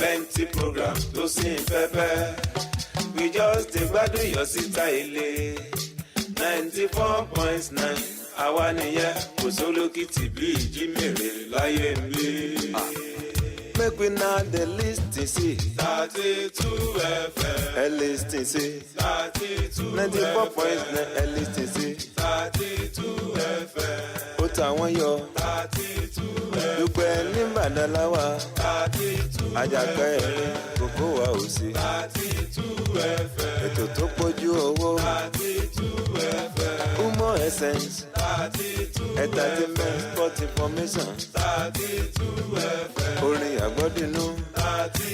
plenty programs tó sì ń fẹ́fẹ́. We just dey gbádùn yọ síta ilé 94.9 àwa nìyẹn kò sólókìtì bí ìjímèrè láyé ń bí. Make we now the listen see 32 FM. Listen see 32 94.9 listen see 32 FM. Ó tàwọn yọ 32 FM. Dúpẹ́ ní Bàdáláwà 32 FM. Àjàgbá ẹ̀rín kókó wa ò sí 32 FM. Ètò tó pójú owó 32 FM. Humor essence 32 FM. Entertainment sport information 32 FM. Orin àgbọ́dínú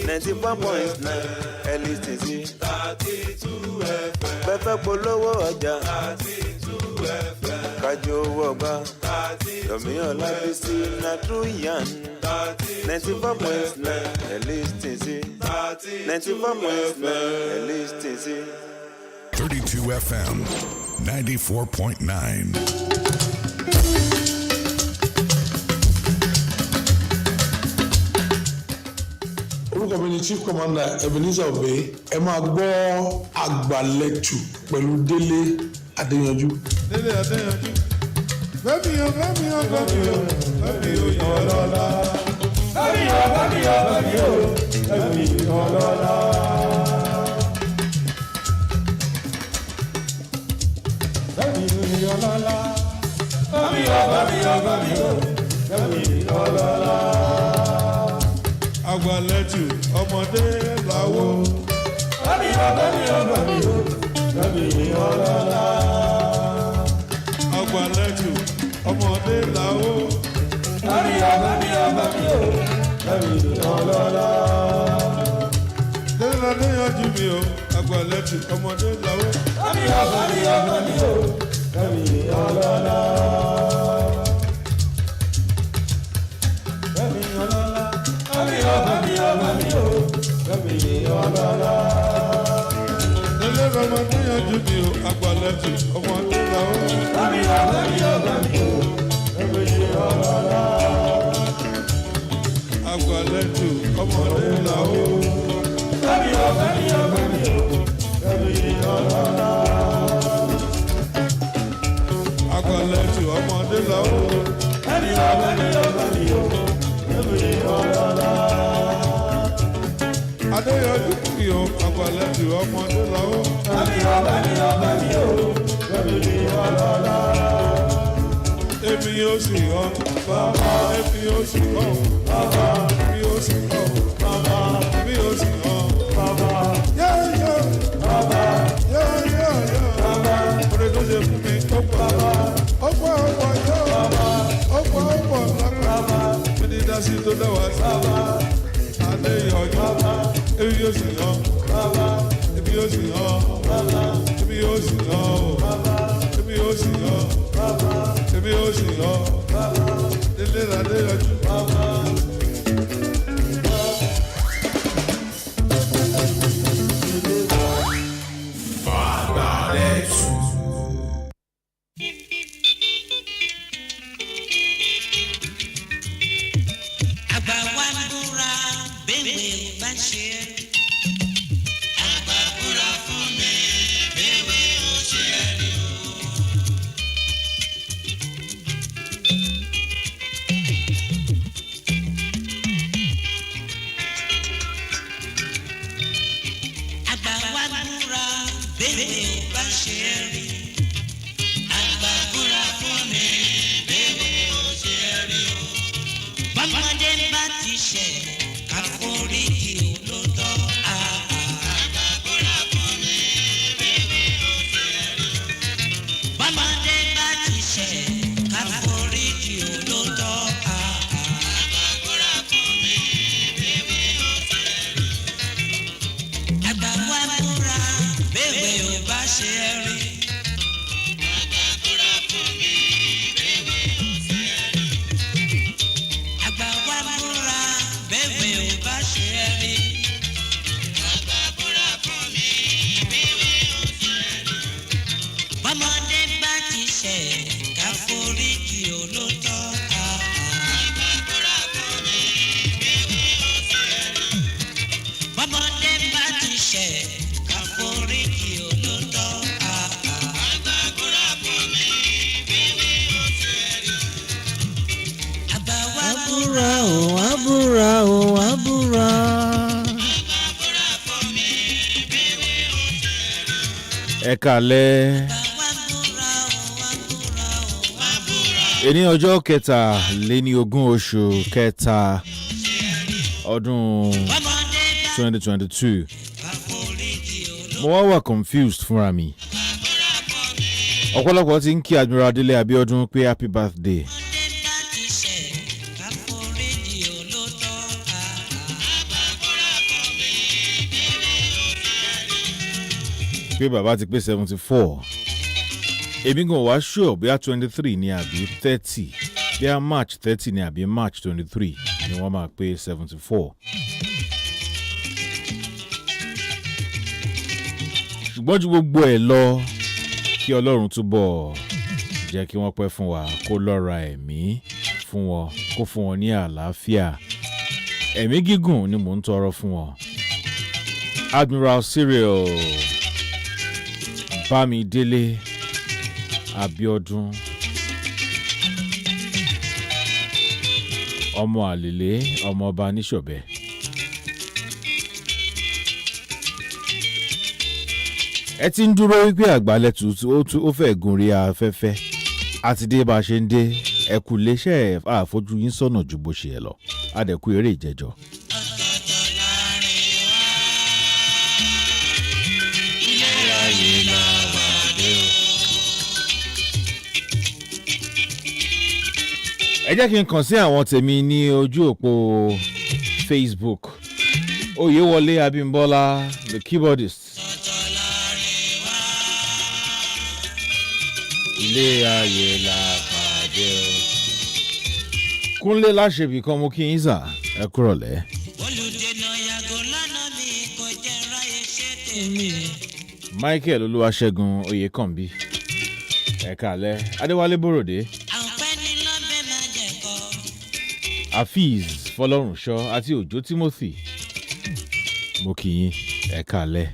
94.9 LTC 32 FM. Fẹ́fẹ́ polówó ọjà 32 FM. Kájọ owó ọgbà Yomi Ọlábísí na true yarn 94.9 LTC 94.9 LTC 32 FM 94.9. Orúkọ mi ni Chief Commander Ebenezer Obey. Ẹ máa gbọ́ Agbaletu pẹ̀lú Délé Adéyanjú. Délé Adéyanjú. Bẹ́ẹ̀ni o, bẹ́ẹ̀ni o, bẹ́ẹ̀ni o, bẹ́ẹ̀ni o, yọ̀ lọ́la. Bẹ́ẹ̀ni o, bẹ́ẹ̀ni o, bẹ́ẹ̀ni o, bẹ́ẹ̀ni yọ̀ lọ́la. Bẹ́ẹ̀ni o, yọ̀ lọ́la. Bẹ́ẹ̀ni o, bẹ́ẹ̀ni o, bẹ́ẹ̀ni o, bẹ́ẹ̀ni yọ̀ lọ́la. Agbaletu ọmọdé làwọ. Bẹ́ẹ̀ni o, bẹ́ẹ̀ni o, bẹ́ẹ̀ni o, bẹ́ẹ̀ni yọ̀ lọ́la. Agbaletu ọmọdé làwọ. Bẹ́ẹ̀ni o, bẹ́ẹ̀ni o, bẹ́ẹ̀ni o, bẹ́ẹ̀ni yọ̀ lọ́la. Délé Adéyanjú mi o, Agbaletu ọmọdé làwọ. Bẹ́ẹ̀ni o, bẹ́ẹ̀ni o, bẹ́ẹ̀ni o, bẹ́ẹ̀ni yọ̀ lọ́la. Bẹ́ẹ̀ni yọ̀ lọ́la. Bẹ́ẹ̀ni o, bẹ́ẹ̀ni o, bẹ́ẹ̀ni o, bẹ́ẹ̀ni yọ̀ lọ́la. Délé Adéyanjú mi o, Agbaletu ọmọdé làwọ. Bẹ́ẹ̀ni o, bẹ́ẹ̀ni o, bẹ́ẹ̀ni o, bẹ́ẹ̀ni yọ̀ lọ́la. Agbaletu ọmọdé làwọ. Bẹ́ẹ̀ni o, bẹ́ẹ̀ni o, bẹ́ẹ̀ni o, bẹ́ẹ̀ni yọ̀ lọ́la. Agbaletu ọmọdé làwọ. Bẹ́ẹ̀ni o, bẹ́ẹ̀ni o, bẹ́ẹ̀ni o, bẹ́ẹ̀ni yọ̀ lọ́la. Adéyanjú mi o, Agbaletu ọmọdé làwọ. Bẹ́ẹ̀ni o, bẹ́ẹ̀ni o, bẹ́ẹ̀ni o, bẹ́ẹ̀ni yọ̀ lọ́la. Èmi yóò sì yọ̀ bàbá. Èmi yóò sì yọ̀ bàbá. Èmi yóò sì yọ̀ bàbá. Èmi yóò sì yọ̀ bàbá. Yẹ́yẹ́ bàbá. Yẹ́yẹ́ bàbá. Orí tó ṣe fún mi ó pọ̀ bàbá. Ó pọ̀ yọ̀ bàbá. Ó pọ̀ bàbá. Mi ní dásí tó dáwà sí bàbá. Adéyanjú bàbá. Èmi yóò sì yọ̀ bàbá. Èmi yóò sì yọ̀ bàbá. Èmi yóò sì yọ̀ bàbá. Èmi yóò sì yọ̀ bàbá. Èmi yóò sì yọ̀ bàbá. Délé Adéyanjú bàbá. Baby, Ẹ káalẹ́. Èní ọjọ́ kẹtàléníogún oṣù kẹta ọdún 2022. Mo wá confused fúnra mi. Ọ̀pọ̀lọpọ̀ ti ń kí Admiral Adele Abiodun pé happy birthday. Pé bàbá ti pé 74. Èmi gan wá sure bóyá 23 ni àbí 30. Bóyá March 30 ni àbí March 23 ni wọ́n máa pé 74. Ṣùgbọ́n ju gbogbo ẹ̀ lọ, kí Ọlọ́run túbọ̀ jẹ́ kí wọ́n pẹ́ fún wa, kó lọ́ra ẹ̀mí fún wọn, kó fún wọn ní àlàáfíà. Ẹ̀mí gígùn ni mò ń tọrọ fún wọn. Admiral Cyril Bámidélé Abiodun, ọmọ àlèlé, ọmọ ọba níṣọ̀bẹ. Ẹ ti ń dúró wípé Àgbálẹ̀tù ó fẹ́ gun rí afẹ́fẹ́ àti dé bá ṣe ń dé ẹkù léṣẹ́ àfojú yín sọ́nà ju bó ṣe ẹ lọ adẹ̀kú eré ìjẹjọ́. Ẹ jẹ́ kí n kàn sí àwọn tèmi ní ojú òpó Facebook. Oyèwọlé Abímbọ́lá, the keyboardist. Ilé ayé la pàdé o. Kúnlé láṣẹbì kan mo kí yín sà, ẹ kúrọ̀lẹ́. Michael Olúwaṣẹ́gun Oyèkànbí, ẹ káalẹ́. Adéwálé Bòròdé. Hafiz Fọlọ́runṣọ́ àti Òjó Timothy, mo kí yín, ẹ káalẹ́.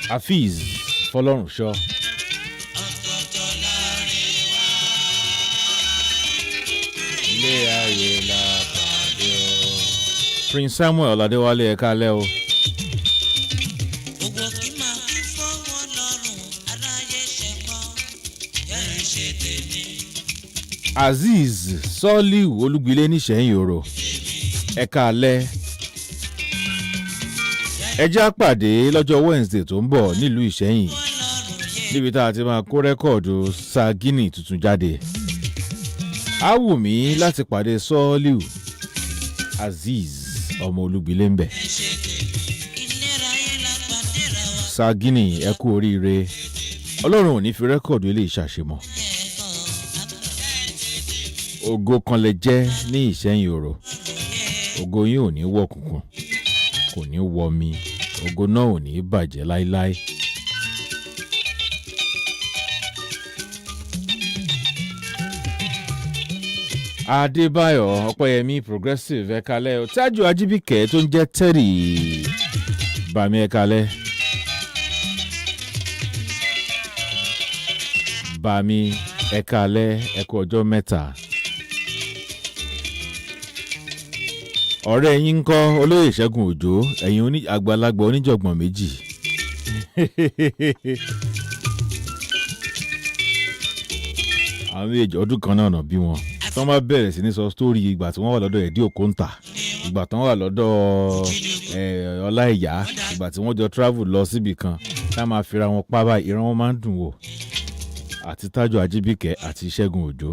Hafiz Fọlọ́runṣọ́. Ilé ayé la pàdé o. Prince Samuel Adéwálé, ẹ káalẹ́ o. Azeez Soliu Olúgbìlé níṣẹ́yìn òrò, ẹ káalẹ́. Ẹ já pàdé lọ́jọ́ Wednesday tó ń bọ̀ nílùú Ìṣẹ́yìn níbi tá a ti máa kó rẹ́kọ̀dù Sagini tuntun jáde. Á wù mí láti pàdé Soliu Azeez ọmọ Olúgbìlé ń bẹ̀. Sagini, ẹ kú oríire. Ọlọ́run ò ní fi rẹ́kọ̀dù ilé ìṣàṣemọ́. Ògo kan lẹ jẹ́ ní Ìṣẹ́yìn òrò. Ògo yín ò ní wọ̀ kùnkùn, kò ní wọ̀ mi. Ògo náà ò ní bàjẹ́ láíláí. Adébáyọ̀ Ọpẹ́yẹmí Progressive, ẹ káalẹ́ o. Tájù Ajíbíkẹ́ tó ń jẹ́ Terry Bàmí, ẹ káalẹ́. Bàmí, ẹ káalẹ́, ẹ kú ọjọ́ mẹ́ta. Ọ̀rẹ́ yín ń kọ́ Olóyè Ṣẹ́gun Òjó, ẹ̀yin àgbàlagbà oníjọ̀gbọ̀n méjì. Àwọn méjì ọdún kan náà bí wọn. Tí wọ́n bá bẹ̀rẹ̀ sí ní sọ sítórì ìgbà tí wọ́n wà lọ́dọ̀ Ẹ̀dí Òkúńtà, ìgbà tí wọ́n wà lọ́dọ̀ Ọláìyá, ìgbà tí wọ́n jọ travel lọ síbì kan, tá máa fira wọn pa báyìí, ìran wọn máa ń dùn wò. Àti Tájù Ajíbíkẹ́ àti Ṣẹ́gun Òjó.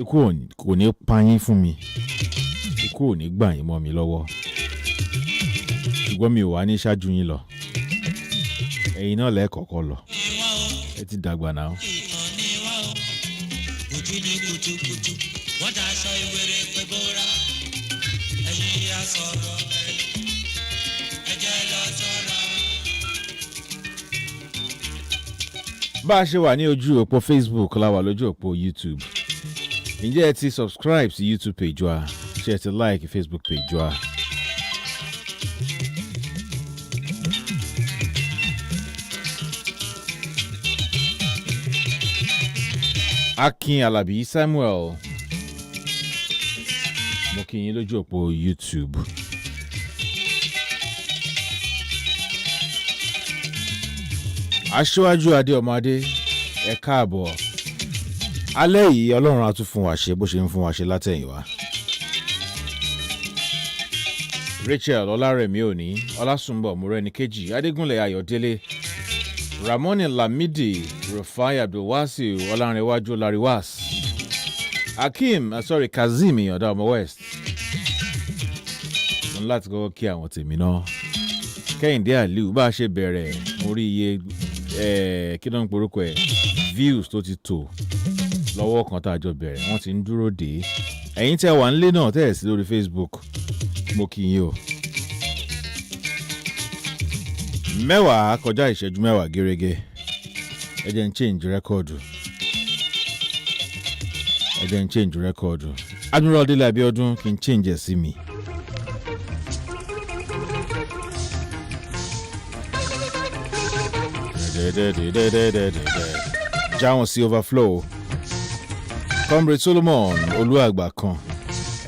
Ikú kò ní pa yín fún mi. Ikú ò ní gbà yín mọ́ mi lọ́wọ́. Ṣùgbọ́n mi ò wá ní ṣáájú yín lọ. Ẹ̀yin náà lẹ́ẹ̀kọ̀ọ̀kan lọ. Ẹ ti dàgbà náà. bá a ṣe wà ní ojú òpó Facebook la wà lójú òpó YouTube. Ǹjẹ́ ẹ ti subscribe sí YouTube page wa? Ṣé ẹ ti like Facebook page wa? Akin Alabi Samuel, mo kí yín lójú òpó YouTube. Aṣíwájú Adéọmọdé, ẹ káàbọ̀. Alẹ́ yìí Ọlọ́run á tún fún wa ṣe bó ṣe ń fún wa ṣe látẹ̀yìnwá. Rachel Ọlárẹ̀mí òní, Ọlásùnbọ̀ Mọ́rẹ́níkejì, Adégúnlẹ̀ Ayọ̀délé, Ramoni Lamidi, Rufai Abdulwasiu, Ọlárẹ̀wájú Lariwas, Kazeem Ìyàndá ọmọ West. Mo ní láti kọ́kọ́ kí àwọn tèmi náà. Kẹ́hìndé Aliu bá a ṣe bẹ̀rẹ̀, mo rí iye kí ló ń porúkọ ẹ̀ views tó ti tò lọ́wọ́ kan tá a jọ bẹ̀rẹ̀, wọ́n ti ń dúró dé. Ẹ̀yin tẹ́ wà nílé náà tẹ́ ẹ̀ sí lórí Facebook, mo kí yín o. 10 kọjá ìṣẹ́jú 10 gẹ́rẹ́gẹ́. Ẹ jẹ́ ń change record. Admiral Dele Abiodun kí n change ẹ̀ sí mi. Jáwọn sí overflow. Comrade Solomon Olúàgbà kan,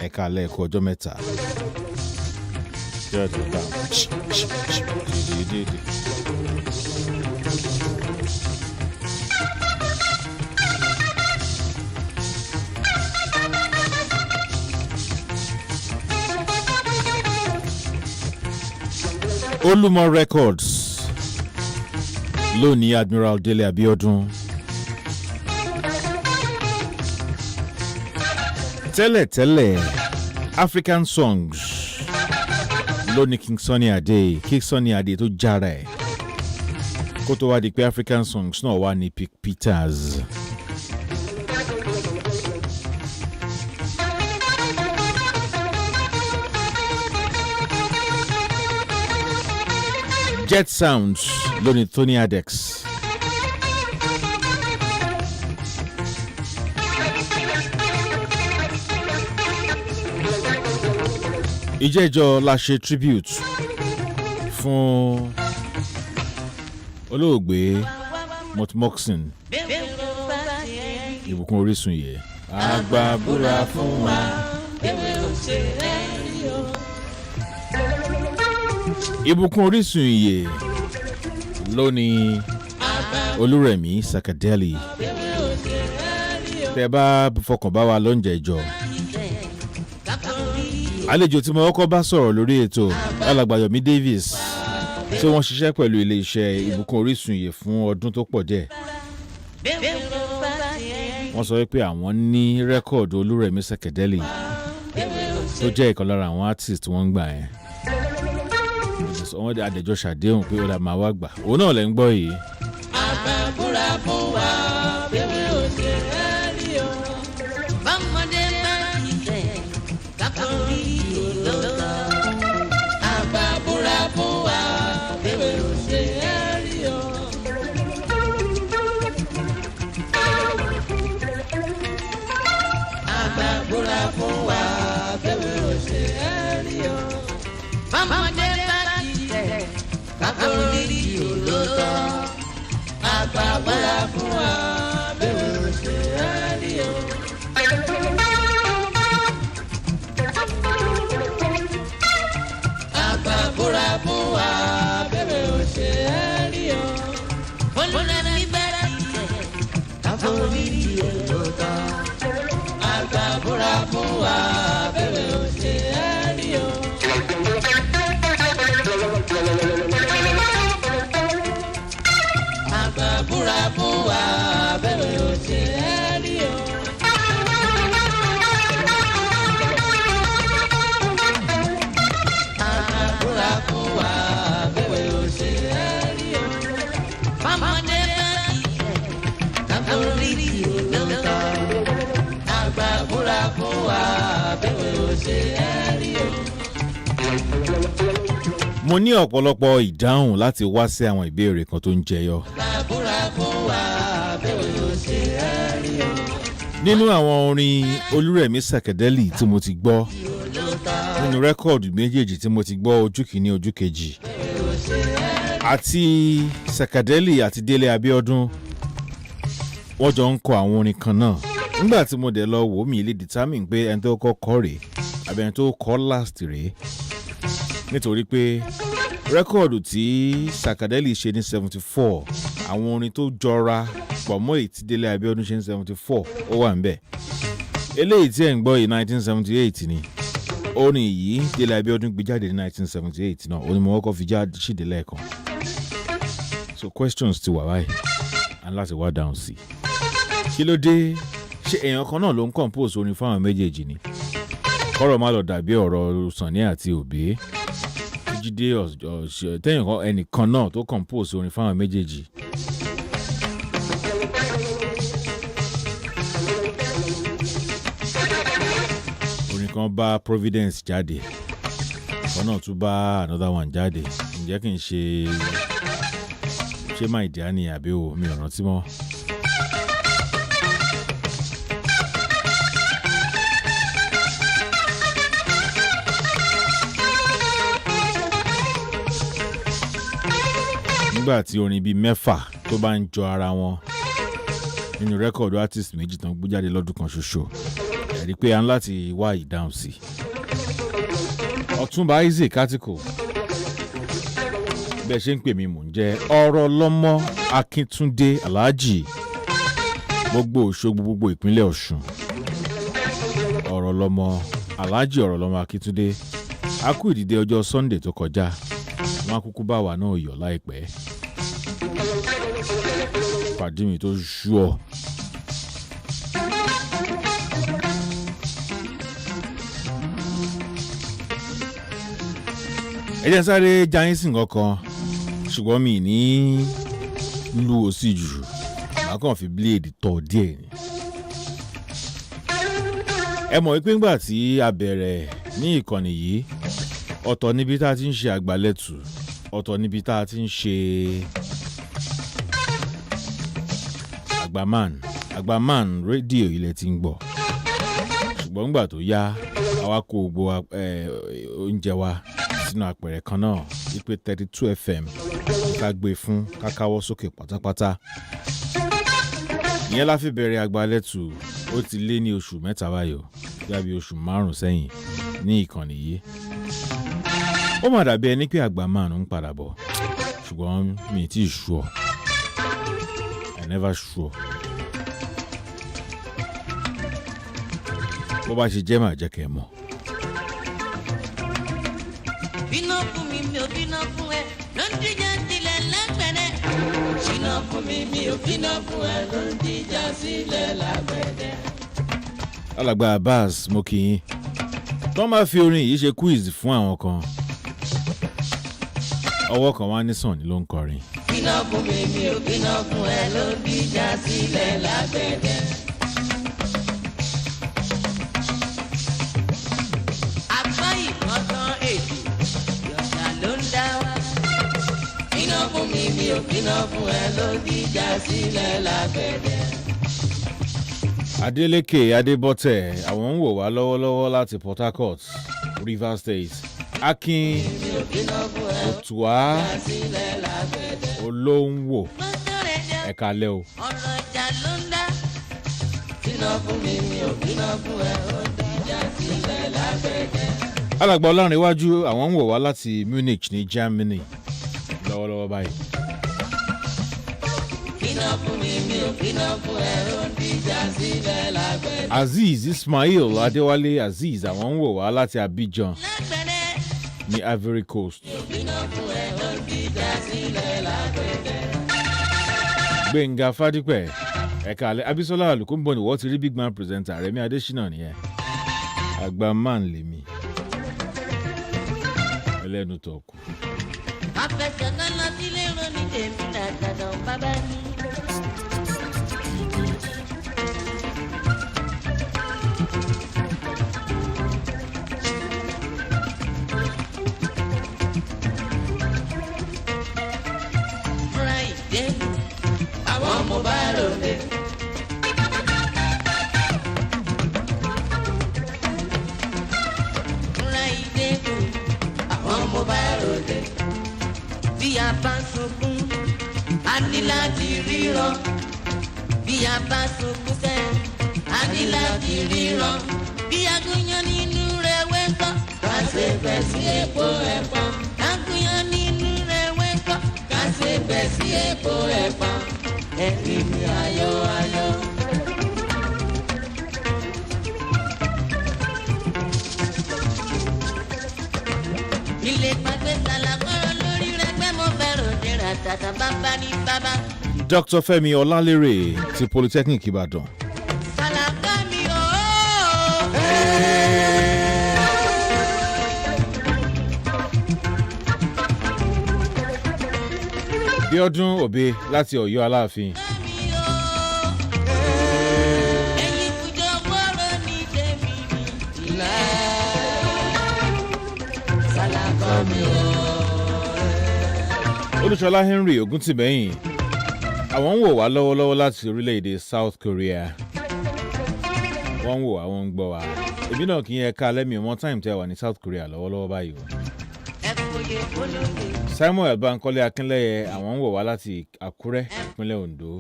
ẹ̀ka lẹ́ẹ̀kọ́ ọjọ́ mẹ́ta. Olúmọ Records lónìí Admiral Dele Abiodun. Tẹ́lẹ̀ African songs lónìí King Sunny Adé tó jára ẹ̀ kó tó wá di pé African songs náà wà ní Pick Peters. Jet Sounds lónìí Tony Adex. Ìjẹ́jọ́ la ṣe tribute fún olóògbé Motmoxin ìbùkún orísun yẹ. Agbábúra fún wa ìbùkún orísun yẹ lónìí Olúrẹ̀mí Sakadeli. Tẹ́ bá fọkàn bá wa lóúnjẹ ìjọ. Àlejò tí mo kọ́kọ́ bá sọ̀rọ̀ lórí ètò Alàgbàyọ̀mí Davis tí wọ́n ṣiṣẹ́ pẹ̀lú ilé-iṣẹ́ ìbùkún orísun yìí fún ọdún tó pọ̀ díẹ̀. Wọ́n sọ wípé àwọn ní rẹ́kọ̀dù Olúrẹ̀mí Sakadeli tó jẹ́ ìkan lára àwọn artist wọ́n ń gbà yẹn. Wọ́n àdẹ̀jọ́ ṣàdéhùn pé ó dà máa wá gbà. Òun náà lẹ́ ń gbọ́ yìí. Àgbàbúra fún wa bẹ́ẹ̀ ò ṣe é rí o. Bámọ́dé máa ń tẹ̀ kákórí ìlọ́lọ́. Àgbàbúra fún wa bẹ́ẹ̀ ò ṣe é rí o. Àgbàbúra fún wa bẹ́ẹ̀ ò ṣe é rí o. Bámọ́dé máa ń tẹ̀ kákórí ìlọ́lọ́. Àgbàbúra fún wa bẹ́ẹ̀ ò ṣe é rí o. Àgbàbúra fún wa bẹ́ẹ̀ ò ṣe é rí o. Olùdarí bẹ́ẹ̀ tẹ̀ káforí ìlọ́tọ̀. Àgbàbúra fún wa bẹ́ẹ̀ ò ṣe é rí o. Àgbàbúra fún wa bẹ́ẹ̀ ò ṣe é rí o. Àgbàbúra fún wa bẹ́ẹ̀ ò ṣe é rí o. Bámọ́dé bá ìfẹ́ káforí ìlọ́tọ̀. Àgbàbúra fún wa bẹ́ẹ̀ ò ṣe é rí o. Mo ní ọ̀pọ̀lọpọ̀ ìdáhùn láti wá sí àwọn ìbéèrè kan tó ń jẹyọ. Àgbàbúra fún wa nínú àwọn orin Olúrẹ̀mí Sàkàdẹ́lì tí mo ti gbọ́ nínú rẹ́kọ̀dù méjèèjì tí mo ti gbọ́ ojú kìíní ojú kejì àti Sàkàdẹ́lì àti Délé Abíọ́dún wọ́n jọ ń kọ àwọn orin kan náà nígbà tí mo dẹ̀ lọ wò mí lè determine pé ẹni tó kọ́ rèé àbí ẹni tó kọ́ last rèé nítorí pé rẹ́kọ̀dù tí Sàkàdẹ́lì ṣe ní 74 àwọn orin tó jọra pọ̀ mọ́ èyí tí Délé Abíọ́dún ṣe ní 74 ó wà níbẹ̀ eléyìí tí ẹ̀ ń gbọ́ yìí 1978 ni orin yìí Délé Abíọ́dún gbé jáde ní 1978 náà orin mo kọ́kọ́ fi jáde ṣìdí lẹ́ẹ̀kan so questions ti wà báyìí and láti wá dáhùn sí kí ló dé ṣé èèyàn kan náà ló ń compose orin fáwọn méjèèjì ni kọ́rọ̀ má lọ dàbí ọ̀rọ̀ Sànní àti Òbí Jídé tẹ́yìn kan ẹnìkan náà tó compose orin fáwọn méjèèjì. orin kan bá Providence jáde kan náà tún bá another one jáde ǹjẹ́ kí n ṣe máa ìdí àní àbí o mi ò rántí mọ́. nígbà tí orin bíi mẹ́fà tó bá ń jọ ara wọn nínú rẹ́kọ̀dù artist méjì tán gbé jáde lọ́dún kan ṣoṣo ẹ̀rí pé a ń láti wá ìdáhùn sí. Ọ̀túnba Isaac Kátìkò bẹ́ẹ̀ ṣe ń pè mí mò ń jẹ́ ọ̀rọ̀ lọ́mọ Akíntúndé Aláàjì gbogbo Òṣogbo gbogbo ìpínlẹ̀ Ọ̀ṣun ọ̀rọ̀ lọ́mọ Aláàjì ọ̀rọ̀ lọ́mọ Akíntúndé a kú ìdìde ọjọ́ Sunday tó kọjá wọn kúkú bá wa náà yọ̀ láìpẹ́ pàdé mi tó ṣú ọ. ẹ jẹ́ sáré jáyínsìn kankan ṣùgbọ́n mi ní lu òsì jù màá kàn fi blade tọ̀ díẹ̀ ni. ẹ mọ̀ wípé ńgbà tí a bẹ̀rẹ̀ ní ìkànnì yìí ọ̀tọ̀ níbi tá a ti ń ṣe Àgbálẹ́tù ọ̀tọ̀ níbi tá a ti ń ṣe Àgbàmán rédíò ilẹ̀ tí ń gbọ́ ṣùgbọ́n ńgbà tó yá àwa kó gbogbo oúnjẹ wa sínú àpẹẹrẹ kan náà wípé 32 FM ká gbé fún kákáwọ́ sókè pátápátá ìyẹn la fi bẹ̀rẹ̀ Àgbálẹ́tù ó ti lé ní oṣù mẹ́ta báyìí bí oṣù 5 sẹ́yìn ní ìkànnì yìí ó mà dàbí ẹni pé Àgbàmán ń padà bọ̀ ṣùgbọ́n mi ti sure I never sure bó bá ṣe jẹ́ màá jẹ́ kẹ́ ẹ mọ̀. bínú fún mi mi ò bínú fún ẹ ló ń díjà sílẹ̀ lágbẹ̀dẹ. bínú fún mi mi ò bínú fún ẹ ló ń díjà sílẹ̀ lágbẹ̀dẹ. alàgbà Abbas mo kì í tó máa fi orin yìí ṣe quiz fún àwọn kan ọwọ́ kan wá ní Sànní ló ń kọrin. bínú fún mi mi ò bínú fún ẹ ló ń díjà sílẹ̀ lágbẹ̀dẹ. apá ìkọ̀tàn èdè yọ̀ọ̀dà ló ń dá wa. bínú fún mi mi ò bínú fún ẹ ló ń díjà sílẹ̀ lágbẹ̀dẹ. Adélékè Adébọ́tẹ̀ àwọn ń wò wá lọ́wọ́lọ́wọ́ láti Port Harcourt Rivers State Akin Òtùwá Olóńwò ẹ̀ka lẹ́ o. ọ̀rọ̀ ìjà ló ń dá. bínú fún mi mi ò bínú fún ẹ ló ń díjà sílẹ̀ lágbẹ̀dẹ. alàgbà Ọlárìnwájú àwọn ń wò wá láti Munich ní Germany lọ́wọ́lọ́wọ́ báyìí. bínú fún mi mi ò bínú fún ẹ ló ń díjà sílẹ̀ lágbẹ̀dẹ. Azeez Ismail Adéwálé Azeez àwọn ń wò wá láti Abidjan lágbẹ̀dẹ. ní Ivory Coast. bínú fún ẹ ló ń díjà sílẹ̀ lágbẹ̀dẹ. Gbẹ̀ngà Fádípẹ̀ ẹ̀ka alẹ́ Abisola Alukumbo ni wọ́n ti rí big man presenter Rẹ̀mí Adésínà nìyẹn Àgbàmán lèmi ẹlẹ́nu tọ̀kù. afẹsẹ̀nà lọ sílé ronú tèmi dàgbàdàn bàbá mi. múra ìdè àwọn mo bá ròde. ríran bí a bá sunkún sẹ́ a ní láti ríran bí agúnyán nínú rẹ̀ wẹ́ńkọ́ ká ṣe bẹ̀ sí epo ẹ̀fọn agúnyán nínú rẹ̀ wẹ́ńkọ́ ká ṣe bẹ̀ sí epo ẹ̀fọn ẹ̀rí mi ayọ̀ ayọ̀. ilé pàgbé sàlàkọ́rọ̀ lórí rẹ̀ pé mo fẹ́ràn dèrà tàtà bàbá ní bàbá. Dr. Fẹ́mi Ọlálérè ti Polytechnic Ìbàdàn. sàlàkọ́ mi o. Bíọ́dún Òbe láti Ọ̀yọ́ Aláàfin. Olúṣọlá Henry Ògúntìmẹ́yìn àwọn ń wò wá lọ́wọ́lọ́wọ́ láti orílẹ̀-èdè South Korea. Wọ́n ń wò wá, wọ́n ń gbọ́ wá. Èmi náà kì í ẹ̀ka lẹ́mìí one time tẹ́ wà ní South Korea lọ́wọ́lọ́wọ́ báyìí o. Samuel Bankole Akínlẹ́yẹ àwọn ń wò wá láti Àkúrẹ́ ìpínlẹ̀ Ondo.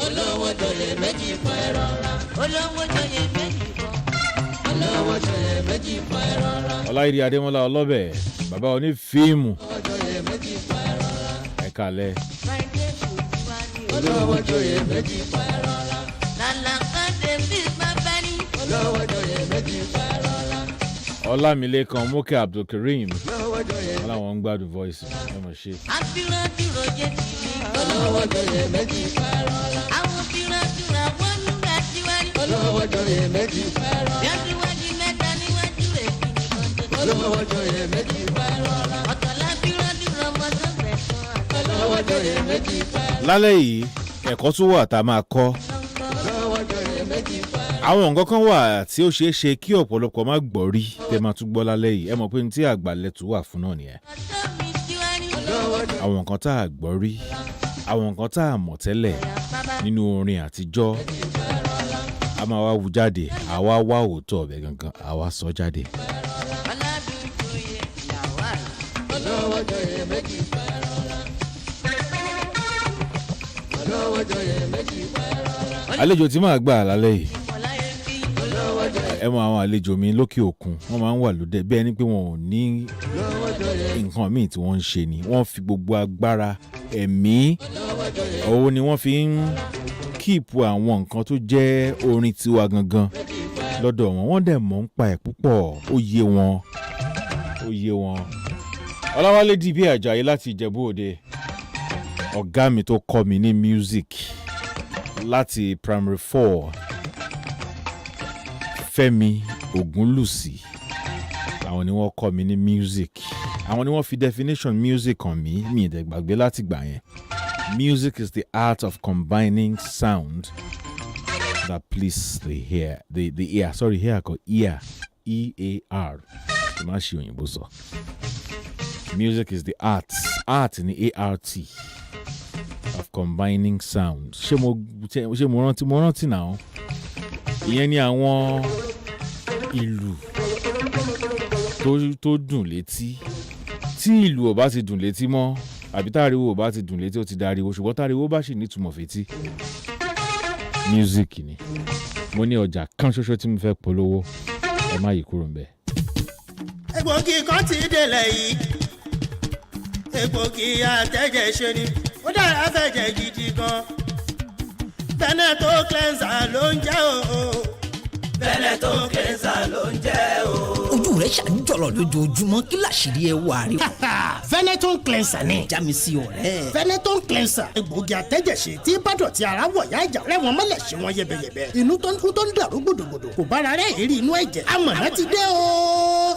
olówó joyè méjì fún ẹ̀rọ ra olówó joyè méjì fún olówó joyè méjì fún ẹ̀rọ ra. Ọláìdé Adémọ́lá Ọlọ́bẹ̀ bàbá onífíìmù olówó joyè méjì fún ẹ̀rọ ra. ẹ̀ka lẹ́. olówó joyè méjì fún ẹ̀rọ ra. làlàkàdé bí bàbá ní. olówó joyè méjì fún ẹ̀rọ ra. Ọlámilékan Mókè Abdulkareem wọn làwọn ń gbádùn voice ọmọ ṣe. àfihàn jẹ́ ti ní. olówó joyè méjì fún ẹ̀rọ ra. àwọn fìràfìrà wọ́n ń gbà tiwárí. olówó joyè méjì fún ẹ̀rọ ra. yàtúwájú mẹ́ta níwájú rẹ̀ kí ni kọ́ńtò. olówó joyè méjì fún ẹ̀rọ ra. ọ̀tọ̀lá fìràfìrà mọ́tò bẹ̀ fún wa. olówó joyè méjì fún ẹ̀rọ ra. Lálẹ́ yìí ẹ̀kọ́ tún wà tá a máa kọ́. olówó joyè méjì fún ẹ̀rọ ra. Àwọn nǹkan kan wà tí ó ṣeé ṣe kí ọ̀pọ̀lọpọ̀ má gbọ́ rí tẹ́ máa tún gbọ́ lálẹ́ yìí ẹ mọ̀ pé ní tí Àgbàlẹ́tù wà fún náà nìyẹn. Àwọn nǹkan tá a gbọ́ rí àwọn nǹkan tá a mọ̀ tẹ́lẹ̀ nínú orin àtijọ́ a máa wá wú jáde àwa wá òótọ́ ọ̀bẹ gangan àwa sọ jáde. olówó joyè méjì fún ẹ̀rọ ra. olówó joyè méjì fún ẹ̀rọ ra. Àlejò tí màá gbà lálẹ́ yìí ẹ mọ àwọn àlejò mi lókè òkun wọ́n máa ń wà lóde bí ẹni pé wọn ò ní nǹkan míì tí wọ́n ń ṣe ni wọ́n fi gbogbo agbára ẹ̀mí òun ni wọ́n fi ń kíìpù àwọn nǹkan tó jẹ́ orin tiwa gangan lọ́dọ̀ wọn wọ́n dẹ̀ mọ̀ ń pa ẹ̀ púpọ̀ ó yé wọn. Ọláwálé dìbí Àjàyí láti Ìjẹ̀bú Òde ọ̀gá mi tó kọ́ mi ní music láti primary 4 Fẹ́mi Ògúnlùsì àwọn ni wọ́n kọ́ mi ní music àwọn ni wọ́n fi definition music hàn mí mi ìdẹ̀ gbàgbé láti gbà yẹn. Music is the art of combining sound that please the ear ear called ear E-A-R má ṣe òyìnbó sọ. Music is the art in the A-R-T of combining sounds. ṣé mo rántí náà ìyẹn ni àwọn ìlù tó dùn létí tí ìlù ò bá ti dùn létí mọ́ àbí táriwo ò bá ti dùn létí ó ti dariwo ṣùgbọ́n táriwo bá sì nítumọ̀ fétí music ni. Mo ní ọjà kan ṣoṣo tí mo fẹ́ polówó ẹ má yí kúrò ńbẹ̀. Egbògi kan ti délẹ̀ yìí egbògi àtẹ̀jẹ̀ ṣe ni ó dára fẹ̀jẹ̀ gidi gan. Veneto cleanser ló ń jẹ́ o. Veneto cleanser ló ń jẹ́ o. Ojú rẹ̀ ṣàjọlọ̀ lójoojúmọ́ kí làṣírí ẹ wà rí. Veneto cleanser ni. Já mi sí ọ̀rẹ́. Veneto cleanser egbògi àtẹ̀jẹ̀ṣe tí bàdọ̀tí ara wọ̀ yá ìjà rẹ̀ wọ́n mọ́lẹ̀ ṣe wọ́n yẹbẹyẹbẹ. Inú tó ń kú tó ń dàrú gbòdògbòdò kò bára rẹ̀ èrí inú ẹ̀jẹ̀. Amọ̀nà ti dé o.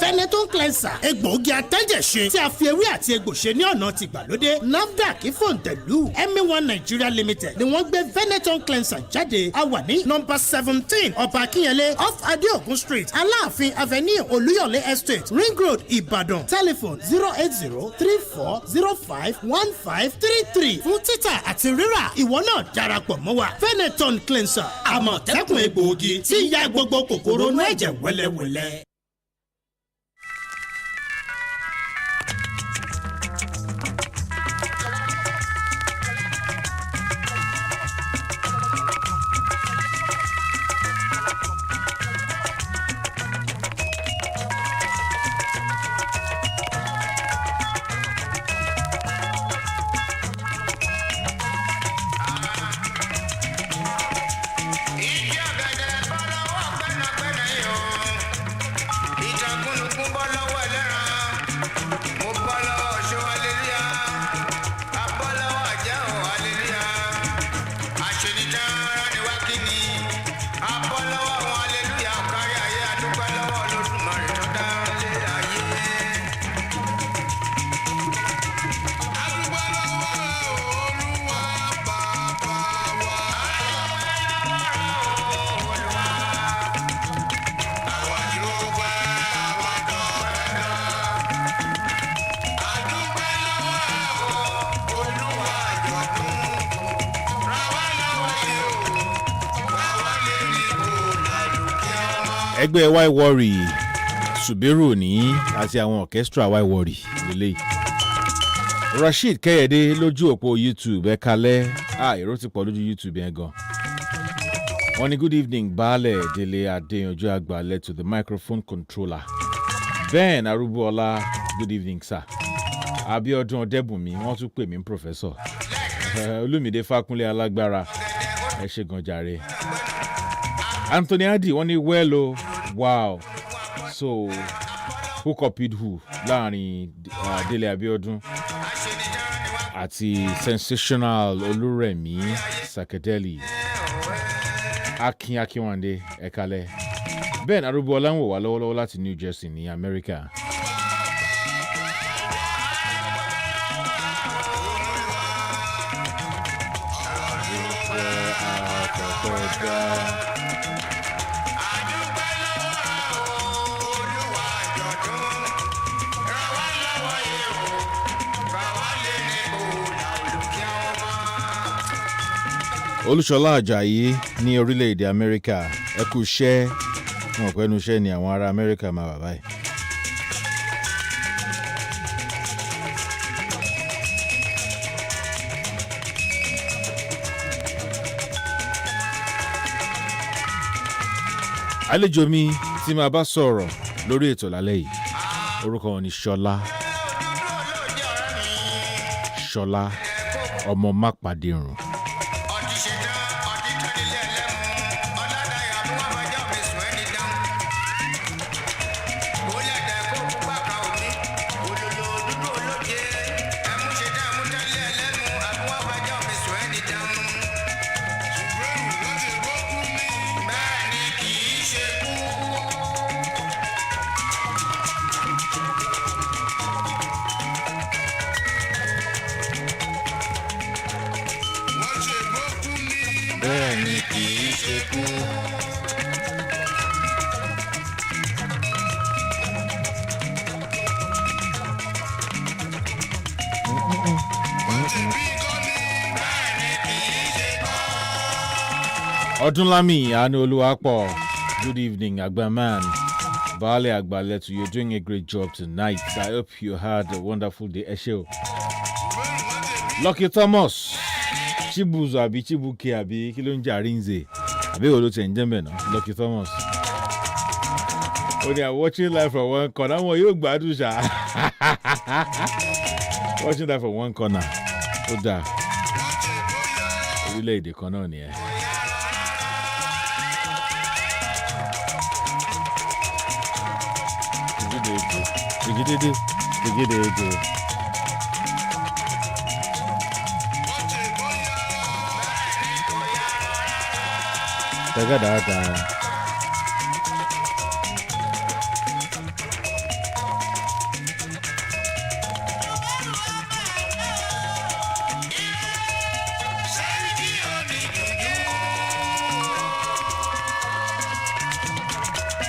Veneto cleanser egbògi àtẹ̀jẹ̀ṣe tí a fi ewé àti egbò ṣe ní ọ̀nà tìgbàlódé. NAFDAC fòǹtẹ̀lù MA1 Nigeria Limited ni wọ́n gbé Veneto cleanser jáde. A wà ní nọ́mbà 17 Ọba Akínyẹlé off Adeogun Street Aláàfin Avenue Olúyọ̀lé Estate Ring Road Ìbàdàn. Telephone 08034051533 fún títà àti rírà. Ìwọ náà darapọ̀ mọ́ wa. Veneton cleanser àmọ̀tẹ́kùn egbòogi tí ń ya gbogbo kòkòrò inú ẹ̀jẹ̀ wẹ́lẹ́wẹ́lẹ́. ẹgbẹ́ why worry Subiru ní àti àwọn orchestra why worry lélẹ̀. Rasheed Kẹ́yẹ̀dé lójú òpó YouTube ẹ kalẹ́ èrò ti pọ̀ lójú YouTube yẹn gan. Wọ́n ní good evening Baálẹ̀ Délé Adéyanjú Agbaletu the microphone controller. Ben Arúgbóọlá good evening sir. Abíọ́dún Ọdẹ́bùnmi wọ́n tún pè mí professor. Olúmídé Fákúnlé Alágbára ẹ ṣé gan jàre. Anthony Adi wọ́n ní well o wow so who copied who láàrin Délé Abíọ́dún àti sensational Olúrẹ̀mí Sakadeli Akin Akínwándé ẹ kalẹ́. Ben Arúgbóọlá ń wò wá lọ́wọ́lọ́wọ́ láti New Jersey ní Amẹ́ríkà. Olúṣọlá Àjàyí ní orílẹ̀-èdè Amẹ́ríkà ẹ kú iṣẹ́ wọn pẹ̀lú iṣẹ́ ni àwọn ará Amẹ́ríkà máa wà báyìí. Àlejò mi tí máa bá sọ̀rọ̀ lórí ètò lálẹ́ yìí orúkọ wọn ni Ṣọlá ọmọ Mápàdérùn. Ọdúnlámì Àánúolúwapọ̀, good evening, Agbaman. Baálẹ̀ Agbaletu, you're doing a great job tonight. I hope you had a wonderful day. Ẹ ṣé o. Lucky Thomas, Chibuzo àbí Chibuke àbí kí ló ń jẹ́ Arinze? Àbí wo ló ti ń jẹ́ mẹ́ náà? Lucky Thomas. When you are watching live from one corner, àwọn yóò gbádùn ṣá. Watching live from one corner. Ó dáa. Orílẹ̀-èdè kan náà nìyẹn. Digididi. Tagadada.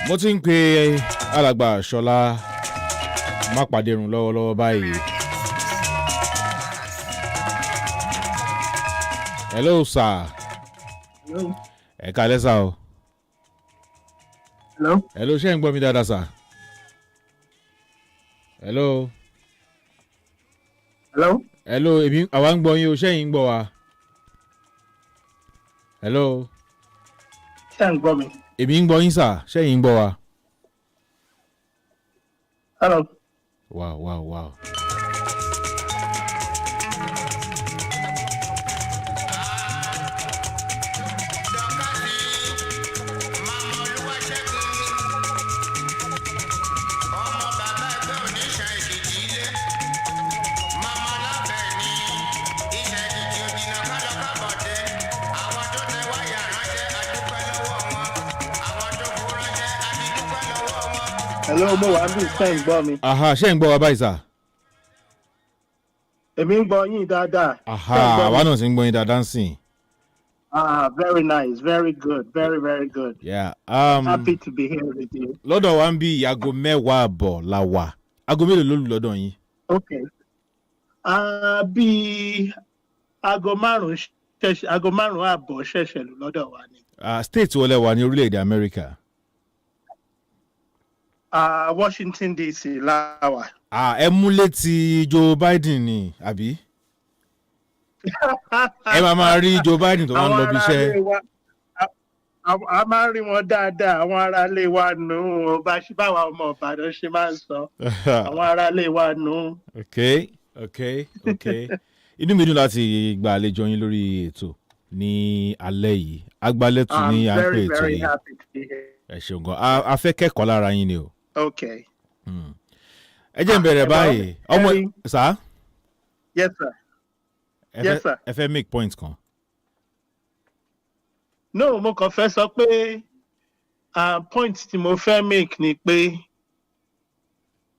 Mo ti ń pe alàgbà Ṣọlá Mápàdérùn lọ́wọ́lọ́wọ́ báyìí. Hello sir. Hello. Ẹ káalẹ́ sà o. Hello. Hello, ṣé ń gbọ́ mi dáadáa sà? Hello. Hello. Hello, àwa ń gbọ́ yín o, ṣé yín ń gbọ́ wa? Hello. Ṣé ń gbọ́ mi? Èmi ń gbọ́ yín sà, ṣé yín ń gbọ́ wa? Hello. Wow. Hello, mo wà bí ṣé ń gbọ́ mi. Aha, ṣé ń gbọ́ wa báyìí sà? Èmi ń gbọ́ yín dáadáa. Aha, àwa náà ti ń gbọ́ yín dáadáa sìn. Very nice, very good, very, very good. Yeah. Happy to be here with you. Lọ́dọ̀ wa ń bí aago 10:00 la wà. Aago mélòó ló lù lọ́dọ̀ yín? Okay. Bí aago 5:00 àbọ̀ ṣẹ̀ṣẹ̀ lù lọ́dọ̀ wa ni. State wo lẹ wà ní orílẹ̀-èdè Amẹ́ríkà? Washington DC láwà. Ẹ mú létí Joe Biden ni àbí? Ẹ máa rí Joe Biden tó máa ń lọ bí iṣẹ́. A máa ń rí wọn dáadáa, àwọn aráalé wa nù báwa ọmọ Ìbàdàn ṣe máa ń sọ. Àwọn aráalé wa nù. Okay. Inú mi dùn láti gba àlejò yín lórí ètò ní alẹ́ yìí. Agbaletu ní à ń pè ètò yìí. Ẹ ṣeun gan. A fẹ́ kẹ́kọ̀ọ́ lára yín ni o. Okay. Ẹ jẹ́ n bẹ̀rẹ̀ báyìí. Ọmọ sá. Yes sir. Yes sir. Ẹ fẹ́ make point kan. No, mo kàn fẹ́ sọ pé point tí mo fẹ́ make ni pé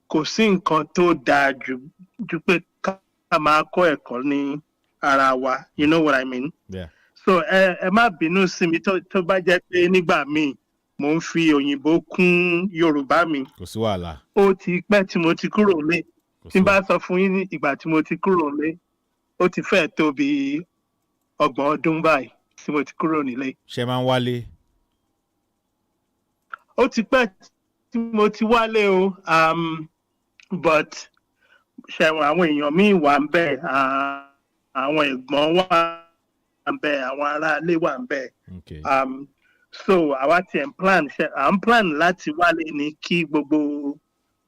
kò sí nǹkan tó dáa ju pé ká máa kọ́ ẹ̀kọ́ ní ara wa. You know what I mean? Yeah. So ẹ má bínú sí mi tó bá jẹ́ pé nígbà míì mo ń fi òyìnbó kún Yorùbá mi. Kò sí wàhálà. Ó ti pẹ́ tí mo ti kúrò lé. Tí n bá sọ fún yín ní ìgbà tí mo ti kúrò lé, ó ti fẹ́ tó bí 30 ọdún báyìí tí mo ti kúrò nílé. Ṣé máa ń wálé? Ó ti pẹ́ tí mo ti wálé o, but ṣẹ̀wọ̀n àwọn èèyàn míì wà ń bẹ̀, àwọn ẹ̀gbọ́n wà ń bẹ̀, àwọn aráalé wà ń bẹ̀. Okay. So àwa ti ń plan láti wálé ní kí gbogbo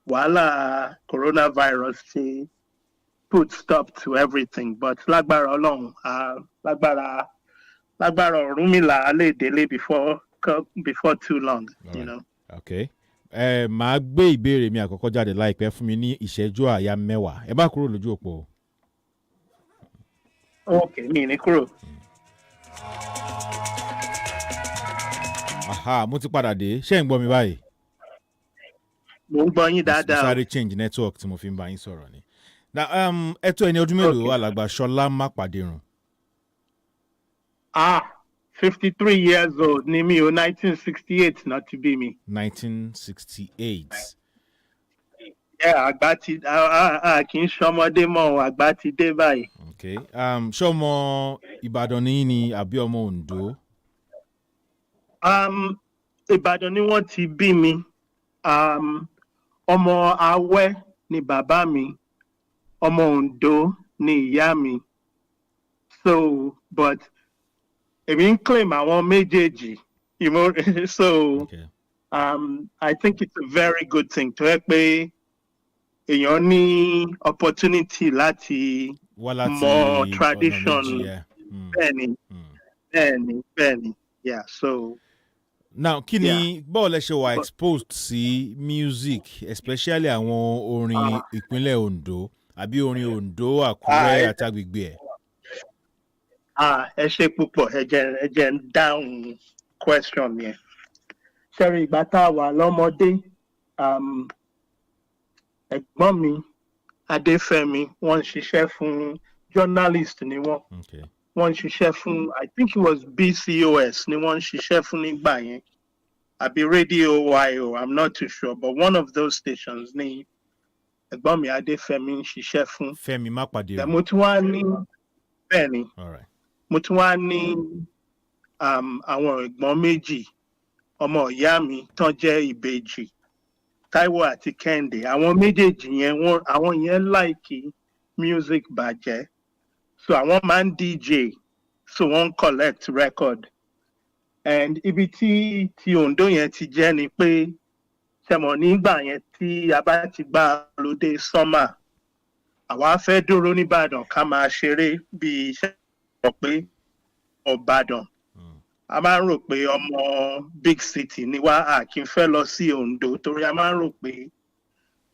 wàhálà coronavirus ti put stop to everything, but lágbára Ọlọ́run, lágbára Ọ̀rúnmìlà a lè délé before too long. Right. You know. Okay. Màá gbé ìbéèrè mi àkọ́kọ́ jáde láìpẹ́ fún mi ní ìṣẹ́jú àyá 10. Ẹ bá kúrò lójú òpó. Okay, mi ní kúrò. Mo ti padà dé. Ṣé ń gbọ́ mi báyìí? Mo ń gbọ́ yín dáadáa. Mo sáré change network tí mo fi ń bá yín sọ̀rọ̀ ni. Na ẹ tó ẹni ọdún mélòó alàgbà Ṣọlá Mápàdérùn? 53 years old ni mi o, 1968 náà ti bí mi. 1968. Àgbà ti kì í ṣọmọdé mọ́, àgbà ti dé báyìí. Okay. Ṣọmọ Ìbàdàn ni àbí ọmọ Oǹdó? Ìbàdàn ni wọ́n ti bí mi. Ọmọ Awẹ́ ni bàbá mi. Ọmọ Oǹdó ni ìyá mi. So, but èmi ń claim àwọn méjèèjì. So, okay. I think it's a very good thing to help pé èèyàn ní opportunity láti mọ tradition. Bẹ́ẹ̀ni. Yeah, so. Now, kí ni báwo lẹ ṣe wà exposed sí music, especially àwọn orin ìpínlẹ̀ Oǹdó àbí orin Oǹdó, Àkúrẹ́ àti agbègbè ẹ̀? Ẹ ṣé púpọ̀, ẹ jẹ́ ń dáhùn question yẹn. Ṣẹ́rí ìgbà tá a wà lọ́mọdé, ẹ̀gbọ́n mi Adéfẹ́mi, wọ́n ń ṣiṣẹ́ fún journalist ni wọ́n. Okay. Wọ́n ń ṣiṣẹ́ fún, I think it was BCOS ni wọ́n ń ṣiṣẹ́ fún nígbà yẹn. Àbí Radio YO, I'm not too sure, but one of those stations ni ẹ̀gbọ́n mi Adéfẹ́mi ń ṣiṣẹ́ fún. Fẹ́mi Mápàdérùn. Mo tún wá ní, bẹ́ẹ̀ ni. All right. Mo tún wá ní àwọn ẹ̀gbọ́n méjì, ọmọ ìyá mi tán jẹ́ ìbejì, Táíwò àti Kẹ́hìndé. Àwọn méjèèjì yẹn, àwọn yẹn like music bàjẹ́. So àwọn máa ń DJ, so wọ́n collect record. And ibi tí Oǹdó yẹn ti jẹ́ ni pé, ṣẹ̀mọ̀ nígbà yẹn tí a bá ti gba lóde summer, àwa fẹ́ dúró níbàdàn ká máa ṣeré bí iṣẹ́ rò pé Ọ̀bàdàn. A máa ń rò pé ọmọ big city ni wá, a kì í fẹ́ lọ sí Oǹdó torí a máa ń rò pé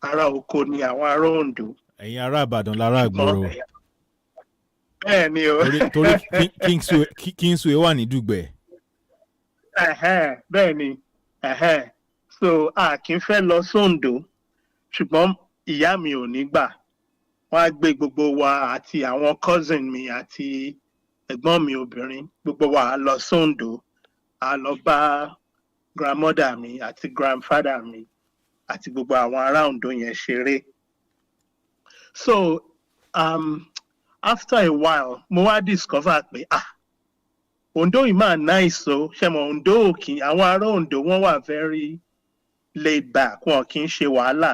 ará oko ni àwọn ará Oǹdó. Ẹ̀yin ará Ìbàdàn lára ìgboro. Bẹ́ẹ̀ ni o. Torí Kingsway wà ní Dùgbẹ̀. Bẹ́ẹ̀ ni. So a kì í fẹ́ lọ sóǹdó, ṣùgbọ́n ìyá mi ò ní gbà. Wọ́n á gbé gbogbo wa àti àwọn cousin mi àti ẹ̀gbọ́n mi obìnrin, gbogbo wa á lọ sóǹdó, á lọ bá grandmother mi àti grandfather mi àti gbogbo àwọn ará Oǹdó yẹn ṣeré. So after a while, mo wá discover pé Oǹdó yìí máa nice o, ṣe mọ̀ Oǹdó òkè, àwọn ará Oǹdó wọ́n wà very laid back, wọn kì í ṣe wàhálà.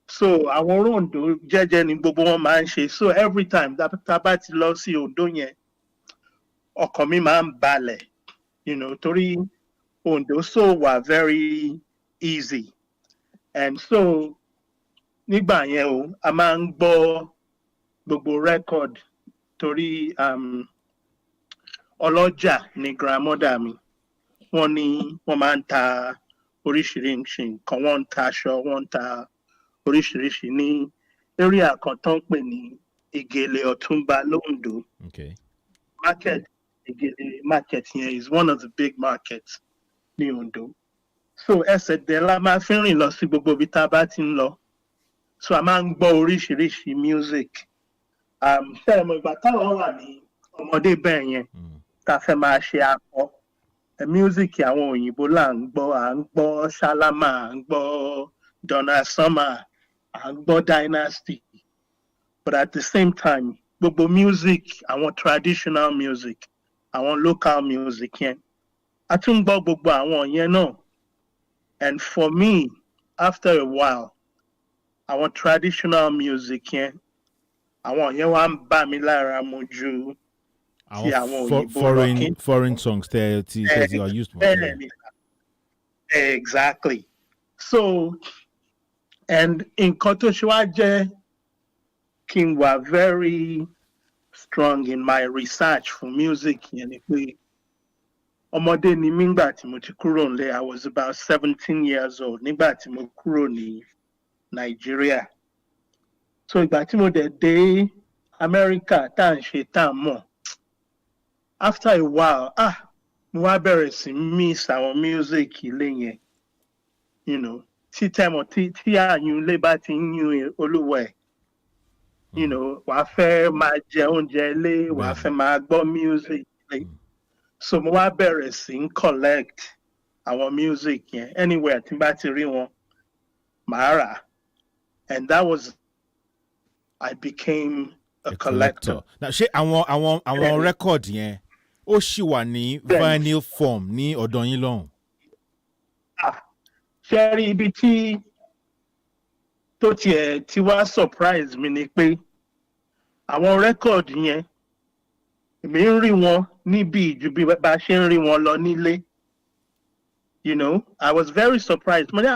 So àwọn ará Ondo jẹ́jẹ́ ni gbogbo wọn máa ń ṣe. So every time tá a bá ti lọ sí Ondo yẹn, ọkàn mi máa ń balẹ̀, torí Ondo so wà very easy. And so nígbà yẹn o, a máa ń gbọ́ gbogbo record torí ọlọ́jà ni grandmother mi. Wọ́n máa ń ta oríṣiríṣi nǹkan, wọ́n ń ta aṣọ, wọ́n ń ta oríṣiríṣi ní area kan tó ń pè ní Ìgèlè Ọ̀túnba l'Ondo. Okay. Market, Ìgèlè market yẹn is one of the big markets ní Ondo. So ẹsẹ̀ dẹ̀ la máa fi rìn lọ sí gbogbo ibi tá a bá ti ń lọ. So a máa ń gbọ́ oríṣiríṣi music. Ṣé mo ìgbà táwọn wà ní ọmọdé bẹ́ẹ̀ yẹn tá a fẹ́ máa ṣe akọ. Music àwọn òyìnbó là ń gbọ́, à ń gbọ́ Shalama, à ń gbọ́ Donna Summer, à ń gbọ́ Dynasty. But at the same time, gbogbo music, àwọn traditional music, àwọn local music yẹn, a tún gbọ́ gbogbo àwọn yẹn náà. And for me, after a while, àwọn traditional music yẹn, àwọn yẹn wá ń bá mi lára mu ju ti àwọn òyìnbó foreign songs that you are used to. Exactly. So, and nǹkan tó ṣe wá jẹ́ kí n wà very strong in my research for music yẹn ni pé ọmọdé ni mí nígbà tí mo ti kúrò nílé. I was about 17 years old nígbà tí mo kúrò ní Nigeria. So ìgbà tí mo dẹ̀ dé America tá à ń ṣe tá à ń mọ̀, after a while, mo wá bẹ̀rẹ̀ sí miss àwọn music ilé yẹn. Tí àyùn ilé bá ti ń yún olúwẹ̀, wàá fẹ́ máa jẹ oúnjẹ ilé, wàá fẹ́ máa gbọ́ music ilé. So mo wá bẹ̀rẹ̀ sí ń collect àwọn music yẹn. Anywhere tí n bá ti rí wọn, màá rà. And that was, I became a collector. Now, ṣé àwọn record yẹn ó ṣì wà ní vinyl form ní ọ̀dọ̀ yín lọ́hùn? Ṣé rí ibi tí tó tiẹ̀ tí wá surprise mi ni pé àwọn record yẹn èmi ń rí wọn níbi ju bí bá ṣe ń rí wọn lọ nílé. I was very surprised. Mo ní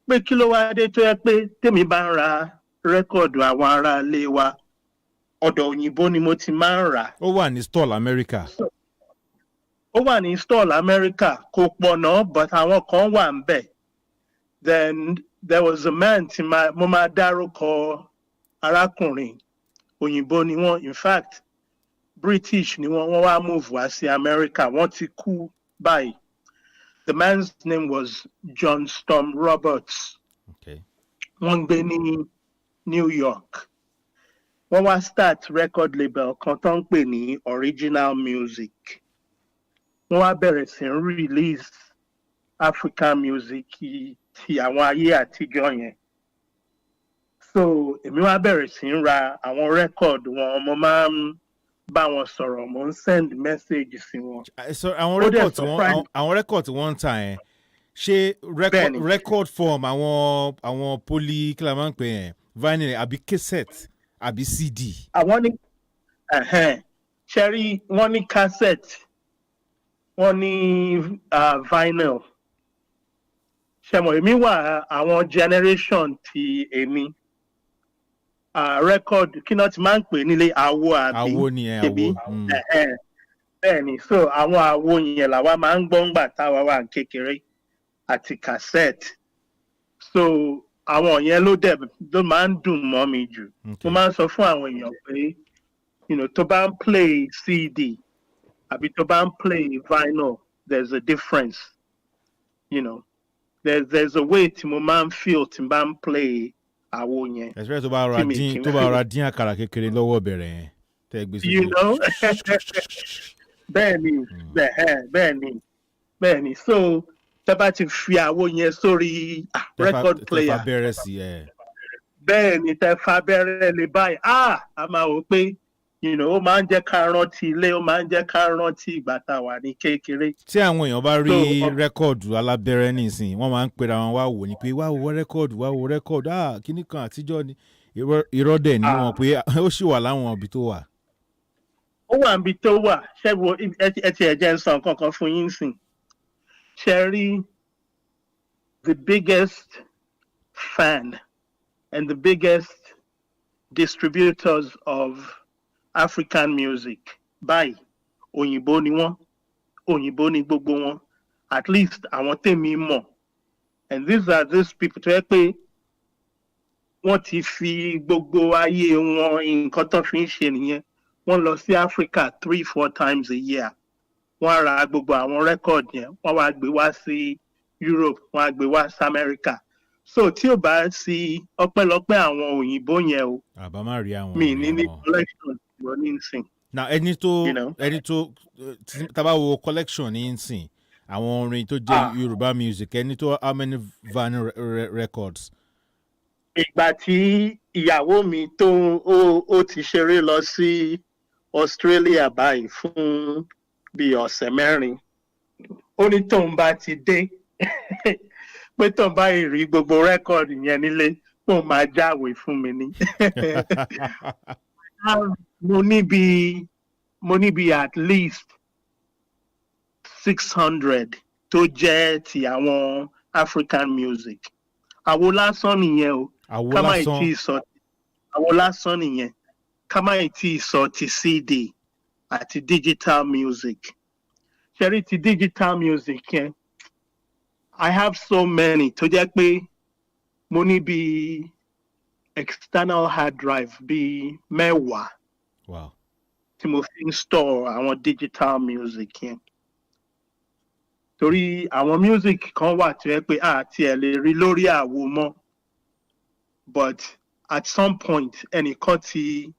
pé kí ló wá dé tó yẹ pé tèmi bá ń ra record àwọn ará ilé wa, ọ̀dọ̀ òyìnbó ni mo ti máa ń rà. Ó wà ní stall America. Ó wà ní stall America, kò pọ̀ náà, but àwọn kan wà ń bẹ̀. Then there was a man tí mo máa dárúkọ arákùnrin òyìnbó ni wọ́n, in fact British ni wọ́n wá move wá sí America. Wọ́n ti kú báyìí. The man's name was John Storm Roberts. Okay. Wọ́n gbé ní New York. Wọ́n wá start record label kan tó ń pè ní Original Music. Wọ́n wá bẹ̀rẹ̀ sí ń release African music ti àwọn ayé àtijọ́ yẹn. So èmi wá bẹ̀rẹ̀ sí ń ra àwọn record wọn, mo máa ń bá wọn sọ̀rọ̀, mo ń send message sí wọn. So àwọn record wọ́n ń ta yẹn, ṣé record form àwọn poly kí la máa ń pè yẹn, vinyl àbí cassette àbí CD? Àwọn ní ṣẹ́rí, wọ́n ní cassette, wọ́n ní vinyl. Ṣẹ̀mọ̀ èmi wà àwọn generation ti èmi. Record kí náà ti máa ń pè nílé àwo àbí? Àwo ni àwo. Bẹ́ẹ̀ni, so àwọn àwo yẹn làwa máa ń gbọ́ ńgbà táwa wà kékeré àti cassette. So àwọn yẹn ló máa ń dùn mọ́ mi jù. Mo máa ń sọ fún àwọn èèyàn pé tó bá ń play CD àbí tó bá ń play vinyl, there's a difference. There's a way tí mo máa ń feel tí mo bá ń play àwo yẹn. Especially tó bá ra dín àkàrà kékeré lọ́wọ́ bẹ̀rẹ̀ yẹn. Bẹ́ẹ̀ni. So tẹ́ bá ti fi àwo yẹn sórí record player. Tẹ́ fa bẹ̀rẹ̀ sí ẹ̀. Bẹ́ẹ̀ni, tẹ́ fa bẹ̀rẹ̀ lè báyìí. A máa wò pé you know, ó máa ń jẹ́ ká rántí ilé, ó máa ń jẹ́ ká rántí ìgbà tá a wà ní kékeré. tí àwọn èèyàn bá rí rẹ́kọ̀dù alábẹ́rẹ́ nísìnyí wọ́n máa ń pera wọn wá wò ní pé wá wo rẹ́kọ̀dù kíní kan àtijọ́ ni irọ́ dẹ̀ ní wọn pé ó sì wà láwọn ibi tó wà. Ó wà níbi tó wà ṣẹ́gun ẹ ti ẹ̀jẹ̀ ń sọ nǹkan kan fún yín sìn. Ṣe rí the biggest fan and the biggest distributors of African music báyìí òyìnbó ni wọ́n, òyìnbó ni gbogbo wọn, at least àwọn tèmi mọ̀, and these are these people tó yẹ pé wọ́n ti fi gbogbo ayé wọn nǹkan tó fi ń ṣe nìyẹn. Wọ́n lọ sí Africa 3-4 times a year. Wọ́n ra gbogbo àwọn record yẹn, wọ́n wá gbé wá sí Europe, wọ́n á gbé wá sí America. So tí ò bá sí ọpẹ́lọpẹ́ àwọn òyìnbó yẹn o, àbá má rí àwọn mi ní collection ìwọ ní ìsìn. na ẹni tó tábà wo collection ní ìsìn àwọn orin tó jẹ́ Yorùbá music ẹni tó how many van records. Ìgbà tí ìyàwó mi tó ó ti ṣeré lọ sí Australia báyìí fún bí ọ̀sẹ̀ mẹ́rin, ó ní tóun bá ti dé pé tóun bá rí gbogbo rẹ́kọ̀dì yẹn nílé tóun máa jáwèé fún mi ní. mo ní bí at least 600 tó jẹ́ ti àwọn African music. Àwo lásán nìyẹn o. Àwo lásán nìyẹn. Ká má tí ì sọ ti CD àti digital music. Ṣẹ́rí ti digital music yẹn, I have so many tó jẹ́ pé mo ní bí external hard drive bí 10. Wow. Tí mo fi ń store àwọn digital music yẹn. Torí àwọn music kan wà tó yẹ pé àti ẹ̀ lè rí lórí àwo mọ́. But at some point, ẹnìkan ti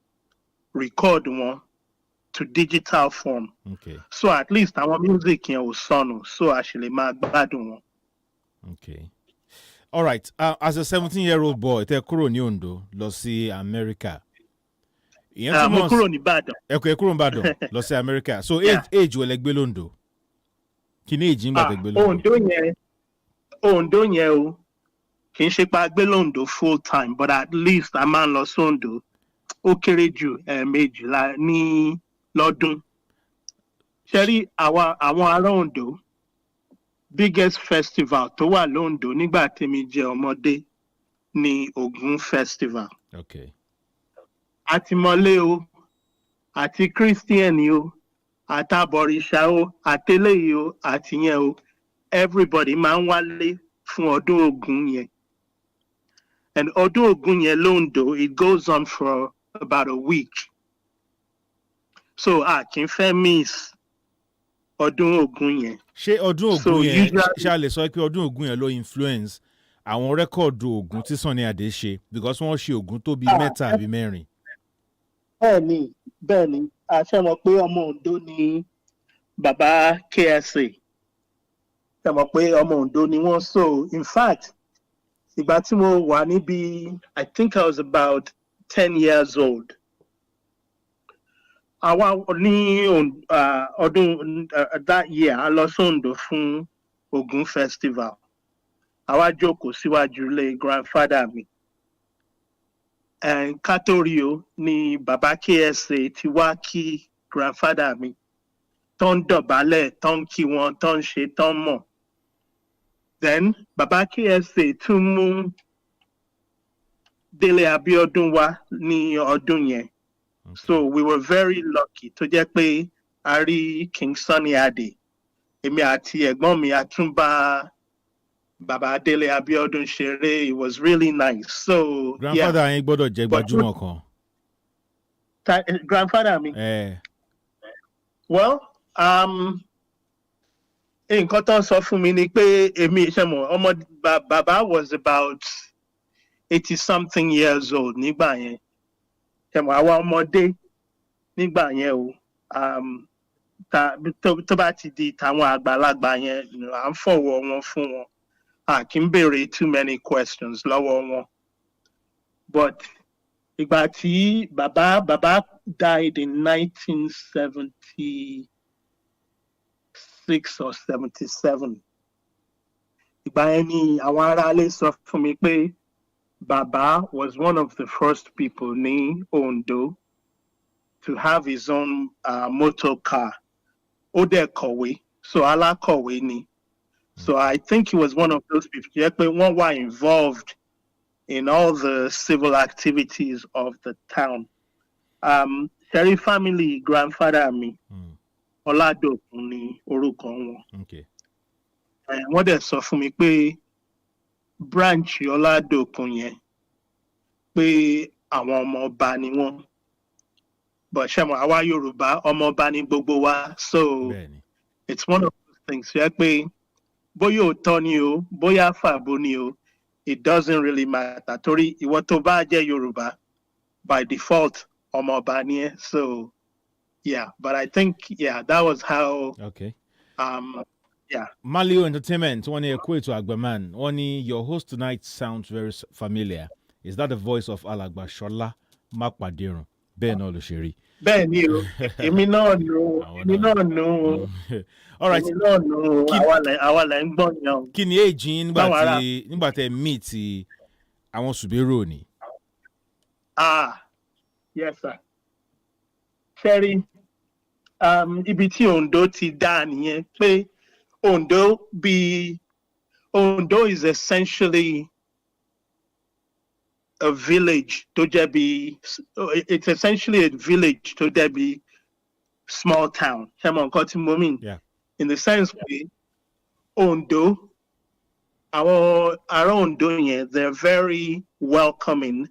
record wọn to digital form. Okay. So at least our music yẹn ò sọnù, so a ṣì lè máa gbádùn wọn. Okay. All right. As a 17-year-old boy, tẹ́ kúrò ní Ondo lọ sí America. Mo kúrò ní Ìbàdàn. Ẹ kúrò ní Ìbàdàn lọ sí America. So age wo lẹ gbé lóńdó? Kí ni age nígbà tẹ́ gbé lóńdó? Ondo yẹn o. Kì í ṣe pa gbé lóńdó full time, but at least a máa ń lọ sóńdó. Ó kéré jù méjìlá ní lọ́dún. Ṣé rí àwọn ará Ondo biggest festival tó wà lóńdó nígbà tí mi jẹ́ ọmọdé ni Ògún festival. Okay. Àti mọ́lé o, àti Christian o, àtàbọ̀rìṣà o, àtẹlẹ́yìí o, àti yẹn o, everybody máa ń wálé fún ọdún Ògún yẹn. And ọdún Ògún yẹn lóńdó, it goes on for about a week. So kì í fẹ́ miss ọdún Ògún yẹn. Ṣé ọdún Ògún yẹn ṣé a lè sọ pé ọdún Ògún yẹn ló influence àwọn rẹ́kọ̀dù Ògún tí Sunny Adé ṣe because wọ́n ṣe Ògún tó bí 3 àbí 4. Bẹ́ẹ̀ni, àṣẹ mọ̀ pé ọmọ Ondo ni bàbá KSA. Ṣé mọ̀ pé ọmọ Ondo ni wọ́n so in fact ìgbà tí mo wà níbi I think I was about 10 years old. Àwa ní ọdún that year a lọ sóńdó fún Ògún festival. Àwa jókòó síwájú ilé grandfather mi. Kátólíò ni bàbá KSA ti wá kí grandfather mi. Tó ń dọ̀bálẹ̀, tó ń kí wọn, tó ń ṣe, tó ń mọ̀. Then bàbá KSA tún mú Dele Abiodun wá ní ọdún yẹn. Okay. So we were very lucky tó jẹ́ pé a rí King Sunny Adé. Èmi àti ẹ̀gbọ́n mi a tún bá bàbá Dele Abiodun ṣeré. It was really nice. So grandfather yín gbọ́dọ̀ jẹ́ gbajúmọ̀ kan. Grandfather mi. Well, nǹkan tó ń sọ fún mi ni pé èmi ṣe mọ̀ ọmọ bàbá was about 80-something years old nígbà yẹn. Ṣé mọ̀ àwa ọmọdé nígbà yẹn o. Tó bá ti di tàwọn àgbàlagbà yẹn, à ń fọ̀wọ̀ wọn fún wọn. A kì í béèrè too many questions lọ́wọ́ wọn. But ìgbà tí bàbá died in 1976 or 77. Ìgbà yẹn ni àwọn aráalé sọ fún mi pé Baba was one of the first people ní Ondo to have his own motor car. Ó dẹ̀ kọ̀wé, so alákọ̀wé ni. So I think he was one of those people. Jẹ́ pé wọ́n wà involved in all the civil activities of the town. Sherry family grandfather mi, Ọládòkun ni orúkọ wọn. Okay. Wọ́n dẹ̀ sọ fún mi pé branch Ọládòkun yẹn pé àwọn ọmọ ọba ni wọ́n. But ṣé mo àwa Yorùbá ọmọ ọba ni gbogbo wa. So it's one of those things. Jẹ́ pé bóyá òótọ́ ni o, bóyá fàbó ni o, it doesn't really matter. Torí ìwọ tó bá jẹ́ Yorùbá, by default, ọmọ ọba ni ẹ́. So, yeah. But I think, yeah, that was how. Okay. Yeah. Malio Entertainment, one year to Agbaman. One your host tonight sounds very familiar. Is that the voice of Alagba Shola Makpadiro? Ben Olushiri. Ben, you. Èmi náà nù. All right. Èmi náà nù. Àwa là ń gbọ́ yàn. Kí ni age yín nígbà tẹ́ meet àwọn Subero ni? Yes, sir. Sherry, ibi tí Ondo ti dá nìyẹn pé Ondo is essentially a village tó jẹ́ bí, it's essentially a village tó jẹ́ bí small town. Ṣé mo nǹkan tí mo mean? Yeah. In the sense pé Ondo, àwọn ará Ondo yẹn, they're very welcoming.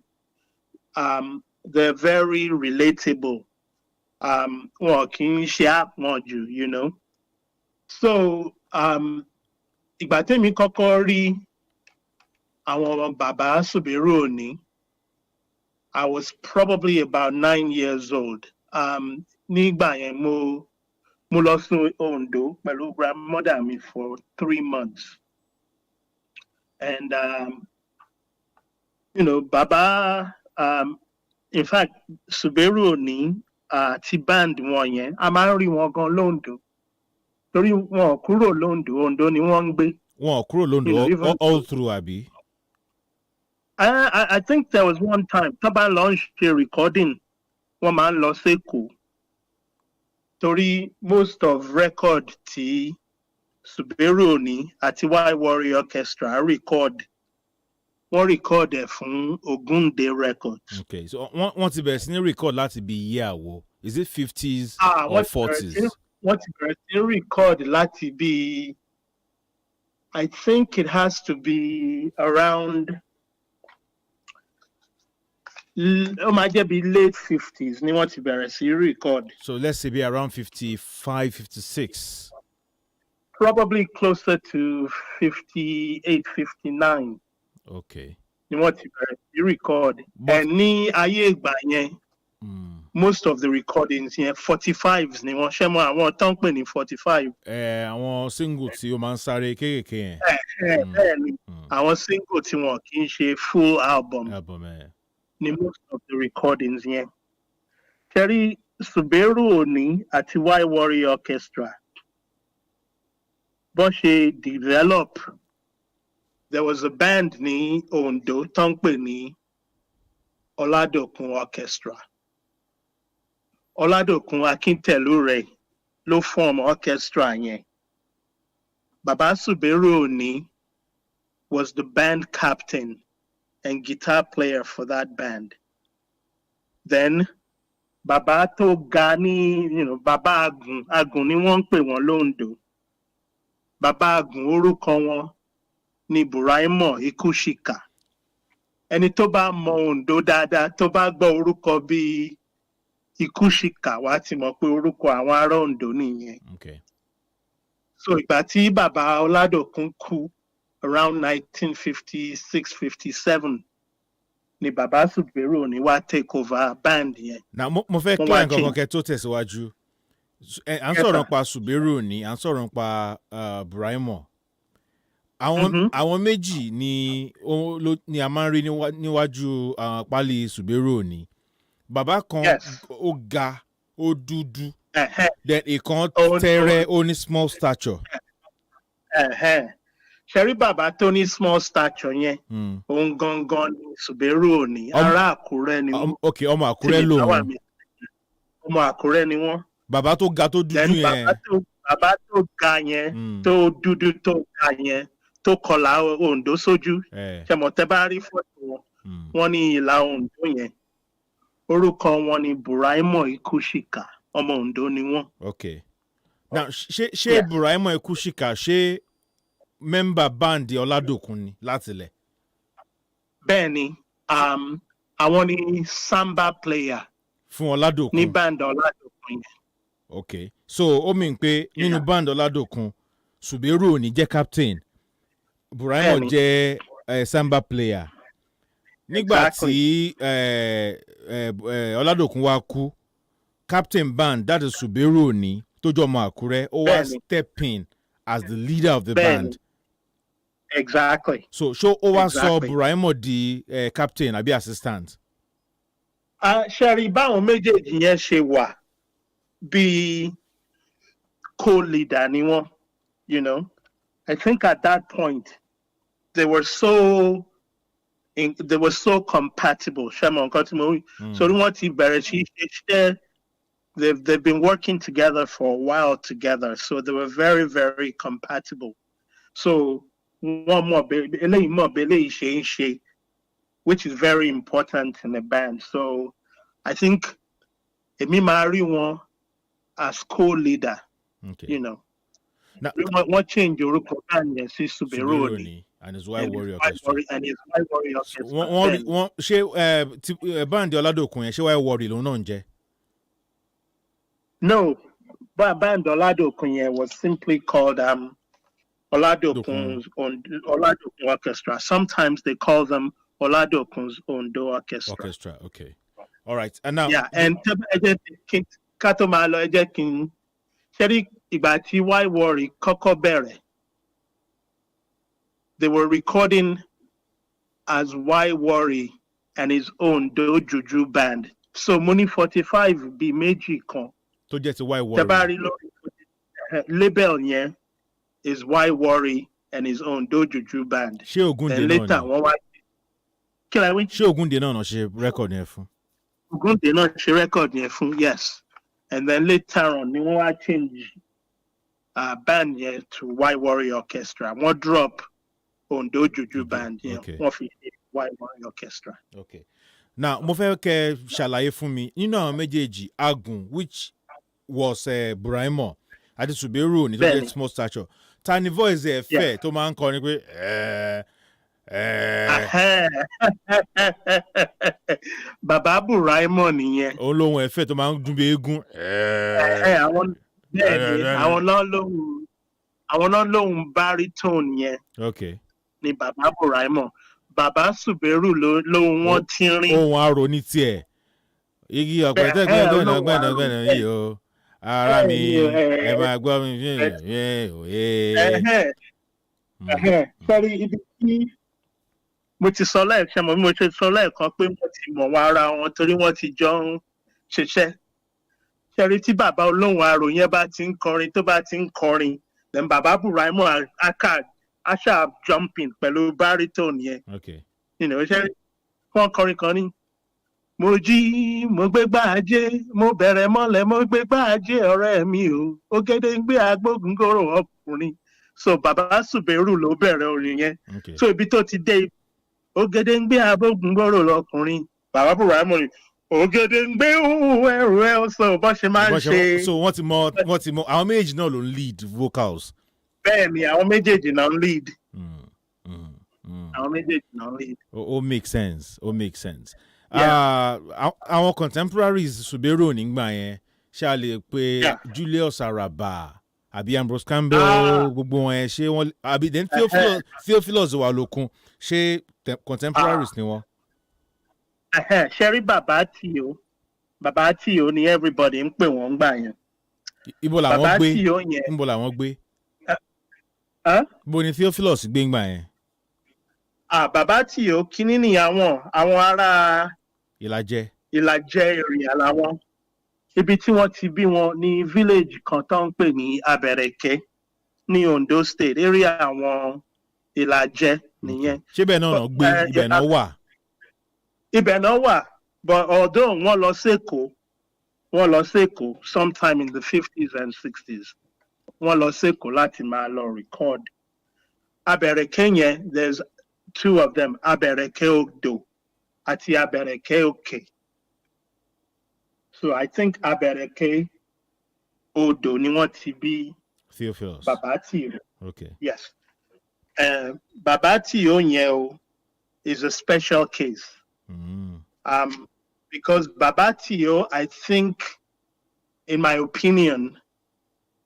They're very relatable. Wọn kì í ṣe àpọ̀jù, you know. So, ìgbà tẹ́mi kọ́kọ́ rí àwọn bàbá Subero ni, I was probably about 9 years old. Nígbà yẹn mo lọ sí Ondo pẹ̀lú grandmother mi for 3 months. And, you know, Baba, in fact, Subero ni ti band wọn yẹn, a máa ń rí wọn gan lóńdó. Torí wọn kúrò lóńdó, Ondo ni wọ́n ń gbé. Wọn kúrò lóńdó all through àbí? I think there was one time, tó bá lọ ń ṣe recording, wọ́n máa ń lọ s'Èkó. Torí most of record tí Subero ni àti Y Warrior Orchestra record, wọ́n record ẹ̀ fún Ogunde Records. Okay, so wọ́n ti bẹ̀rẹ̀ sí ní record láti bí year wo? Is it 50s or 40s? Wọ́n ti bẹ̀rẹ̀ sí ní record láti bí, I think it has to be around, ó máa jẹ́ bí late 50s ni wọ́n ti bẹ̀rẹ̀ sí record. So let's say be around 55, 56. Probably closer to 58, 59. Okay. Ni wọ́n ti bẹ̀rẹ̀ sí record. And ní ayé ìgbà yẹn, most of the recordings yẹn 45s ni wọ́n ṣe mọ́ àwọn tó ń pè ní 45. Àwọn single tí ó máa ń sáré kéékèèké yẹn. Bẹ́ẹ̀ni, àwọn single tí wọn kì í ṣe full album. Ni most of the recordings yẹn. Terry Subero ni àti Y Warrior Orchestra. Bọ́n ṣe develop, there was a band ní Ondo tó ń pè ní Ọládòkun Orchestra. Ọládòkun Akíntẹ̀lú rẹ̀ ló form orchestra yẹn. Baba Subero ni was the band captain and guitar player for that band. Then Baba tó ga ní, you know, Baba Agun ni wọ́n ń pè wọ́n lóńdó. Baba Agun orúkọ wọn ni Buraimo Ikushika. Ẹni tó bá mọ Ondo dáadáa, tó bá gbọ́ orúkọ bíi Ikushika, wá ti mọ̀ pé orúkọ àwọn ará Ondo nìyẹn. Okay. So ìgbà tí Baba Ọládòkun kú around 1956-57 ni Baba Subero ni wá take over band yẹn. Now mo fẹ́ clear nǹkan kan kẹ́ tó tẹ̀síwájú. À ń sọ̀rọ̀ nípa Subero ni, à ń sọ̀rọ̀ nípa Buraimo. Àwọn méjì ni a máa ń rí níwájú pálí Subero ni. bàbá kan Yes. ó ga ó dúdú Ẹ̀hẹ́n. then ìkan Ó- tẹ́rẹ́ ó ní small stature. Ẹ̀hẹ́n. Ṣẹ̀rí bàbá tó ní small stature yẹn, òun gangan ni Suberu Òní, ará Àkúrẹ́ ni wọ́n. Ok, ọmọ Àkúrẹ́ Tí mi bá wà lòun. mí- Ọmọ Àkúrẹ́ ni wọ́n. Bàbá tó ga tó dúdú Then yẹn. bàbá tó ga yẹn, tó dúdú tó ga yẹn, tó kọlà Oǹdó sójú. Ṣẹ̀mọ̀ tẹ́ bá rí fọ́tò wọn, wọ́n ní ìlà Oǹdó yẹn. Orúkọ wọn ni Buraimo Ikushika, ọmọ Oǹdó ni wọ́n. Ok. Now ṣé Buraimo Ikushika ṣé mẹ́mbà báǹdì Ọládòkun ni látilẹ̀? Bẹ́ẹ̀ni, àwọn ni samba player Fún Ọládòkun. ní band Ọládòkun yẹn. Ok, so ó mean pé nínú band Ọládòkun Suberu Òní jẹ́ captain, Buraimo jẹ́ samba player. Nígbà tí Ọládòkun wá kú, captain band that is Suberu Òní tó jọ ọmọ Àkúrẹ́ ó wá step in as the leader of the band. Exactly. So ó wá sọ Buraimo di captain àbí assistant? Ṣẹ̀rí báwọn méjèèjì yẹn ṣe wà bí co-leader ni wọ́n, you know. I think at that point they were so compatible. Ṣé mo nǹkan tí mo wí? So wọ́n ti bẹ̀rẹ̀ sí ṣe they've been working together for a while together, so they were very, very compatible. So one more, which is very important in a band. So I think Emi Mari one as co-leader, you know. Now, what change your band is Suberu Òní and his White Warrior Orchestra. And his White Warrior Orchestra. Ṣé band Ọládòkun yẹn ṣé White Warrior lòun náà ń jẹ́? No, but band Ọládòkun was simply called Oladokun's Orchestra. Sometimes they call them Oladokun's Ondo Orchestra. Okay. All right. And now, and Katomalo Ejekin, Sherry Ibati White Warrior Kokobere. They were recording as White Warrior and his own Do Juju band. So Money 45 be Meji Kon. To get a White Warrior. Label yeah is White Warrior and his own Do Juju band. Ṣé Ògúndé náà ṣe record yẹn fún? Ògúndé náà ṣe record yẹn fún, yes. And then later on, ni wọ́n wá change band yẹn to White Warrior Orchestra. Wọ́n drop Ondo Juju band yẹn. Wọ́n fi ṣe White Warrior Orchestra. Okay. Now, mo fẹ́ kẹ́ ṣàlàyé fún mi, nínú àwọn méjèèjì, Agun, which was Buraimo, àti Suberu Òní tó jẹ́ small stature. Ta ni voice ẹ̀ fẹ́ tó máa ń kọrin pé Bàbá Buraimo nìyẹn. Olóhùn ẹ̀fẹ́ tó máa ń dún bí eégún. Àwọn náà lóhùn baritone yẹn. Okay. Ni Bàbá Buraimo. Bàbá Suberu lóhùn wọn ti rin. Ohun arò ní tiẹ̀. Igi ọ̀pẹ tẹ́gbẹ́ gbẹ́nà yìí o. Ara mi ẹ máa gbọ́ mi. Sọ́rí ibi tí mo ti sọ lẹ́ẹ̀kan mo ṣe sọ lẹ́ẹ̀kan pé wọ́n ti mọ̀ wọn ara wọn torí wọ́n ti jọ ń ṣiṣẹ́. Sọ́rí tí bàbá olóhùn arò yẹn bá ti ń kọrin tó bá ti ń kọrin then Bàbá Buraimo aṣá jumping pẹ̀lú baritone yẹn. Ṣé wọ́n kọrin kan ní. Mo jí mo gbé gbáàjé mo bẹ̀rẹ̀ mọ́lẹ̀ mo gbé gbáàjé ọ̀rẹ́ mi o Ògèdèngbé agbóhùngòrò ọkùnrin. So Bàbá Suberu ló bẹ̀rẹ̀ orin yẹn. So ibi tó ti dé Ògèdèngbé agbóhùngòrò ọkùnrin Bàbá Buraimo ni Ògèdèngbé ẹrù ẹ sọ bó ṣe máa ń ṣe. So wọ́n ti mọ àwọn méjèèjì náà ló ń lead vocals. Bẹ́ẹ̀ni àwọn méjèèjì náà ń lead. Àwọn méjèèjì náà ń lead. Ó make sense. Àwọn contemporaries Suberu Òní nígbà yẹn ṣá lè pe Julius Araba àbí Ambrose Campbell gbogbo wọn yẹn ṣé wọn àbí then Theophilus wà lókun ṣé contemporaries ni wọn. Ṣẹ́rí Bàbá Tíò ni everybody ń pè wọ́n gbà yẹn. Ibo làwọn gbé? Ibo ni Theophilus gbé ngbà yẹn? Bàbá Tíò kíní ni àwọn ará Ìlàjẹ. Ìlàjẹ area làwọn. Ibi tí wọ́n ti bí wọn ní village kan tó ń pè ní Abẹ̀rẹ̀kẹ́ ní Ondo State, area àwọn Ìlàjẹ nìyẹn. Ṣé bẹ́ẹ̀ náà gbé ibẹ̀ náà wà? Ibẹ̀ náà wà, but although wọ́n lọ s'Èkó sometime in the 50s and 60s. Wọ́n lọ s'Èkó láti máa lọ record. Abẹ̀rẹ̀kẹ́ yẹn, there's two of them, Abẹ̀rẹ̀kẹ́ Odò àti Abẹ̀rẹ̀kẹ́ Òkè. So I think Abẹ̀rẹ̀kẹ́ Odò ni wọ́n ti bí Theophilus. Bàbá Tìó. Okay. Yes. Bàbá Tìó yẹn o is a special case. Because Bàbá Tìó, I think, in my opinion,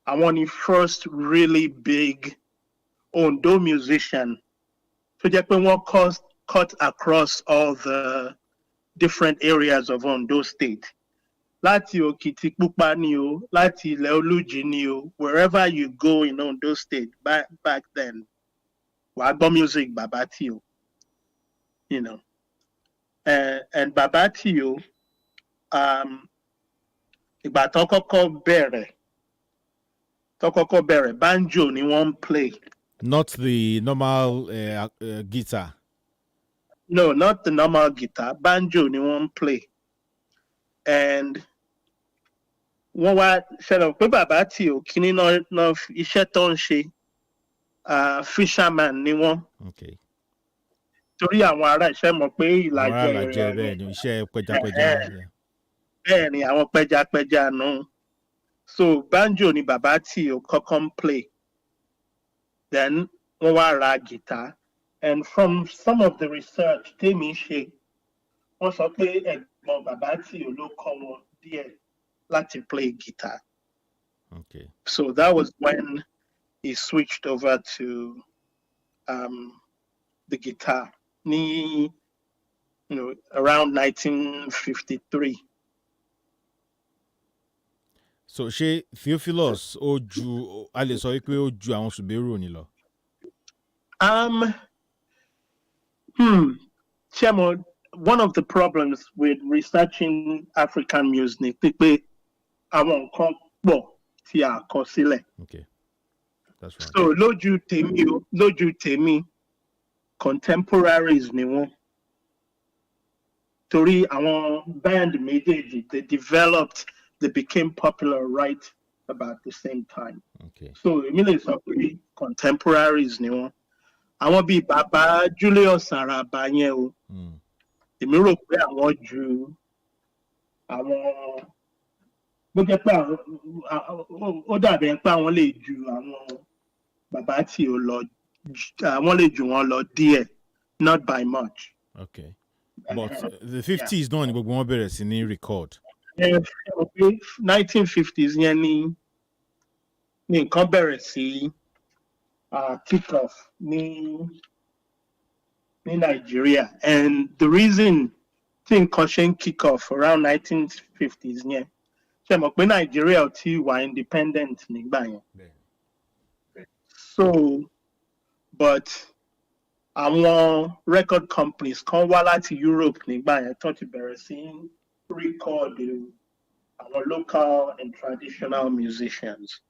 àwọn ni first really big Ondo musician tó jẹ́ pé wọ́n cut across all the different areas of Ondo State. Láti Òkìtìpupa ni o, láti Ilẹ̀ Olújì ni o, wherever you go in Ondo State back then, wàá gbọ́ music Bàbá Tìó, you know. And Bàbá Tìó, ìgbà tó kọ́kọ́ bẹ̀rẹ̀, banjo ni wọ́n ń play. Not the normal guitar. No, not the normal guitar. Banjo ni wọ́n ń play. And wọ́n wá ṣẹlẹ̀ pé Bàbá Tìó kíní náà iṣẹ́ tó ń ṣe fisherman ni wọ́n. Okay. Torí àwọn ará iṣẹ́ mọ̀ pé Ìlàjẹ bẹ́ẹ̀ ni iṣẹ́ pẹjapẹja. Bẹ́ẹ̀ ni àwọn pẹjapẹja nù. So banjo ni Bàbá Tìó kọ́kọ́ ń play. Then wọ́n wá ra guitar. And from some of the research tèmi ṣe, wọ́n sọ pé ẹ̀gbọ́n Bàbá Tìó ló kọ́ wọn díẹ̀ láti play guitar. Okay. So that was when he switched over to the guitar. Around 1953. So ṣé Theophilus a lè sọ wípé ó ju àwọn Ṣùbẹ́rù ni lọ? Chemo, one of the problems with researching African music ni pé àwọn nǹkan pọ̀ tí a kọ sílẹ̀. Okay. That's right. So lójú tèmi, contemporaries ni wọ́n. Torí àwọn band méjèèjì, they became popular right about the same time. Okay. So èmi lè sọ pé contemporaries ni wọ́n. Àwọn bíi Bàbá Julius Araba yẹn o. Èmi rò pé àwọn ju àwọn bó jẹ́ pé ó dàbí pé àwọn lè ju àwọn Bàbá Tìó lọ, àwọn lè ju wọn lọ díẹ̀, not by much. Okay. But the 50s náà ni gbogbo wọn bẹ̀rẹ̀ sí ní record. 1950s yẹn ni nǹkan bẹ̀rẹ̀ sí kick off ní Nigeria. And the reason tí nǹkan ṣe ń kick off around 1950s yẹn, ṣe mọ̀ pé Nigeria ò tí wà independent nígbà yẹn. So, but àwọn record companies kan wá láti Europe nígbà yẹn tó ti bẹ̀rẹ̀ sí record our local and traditional musicians.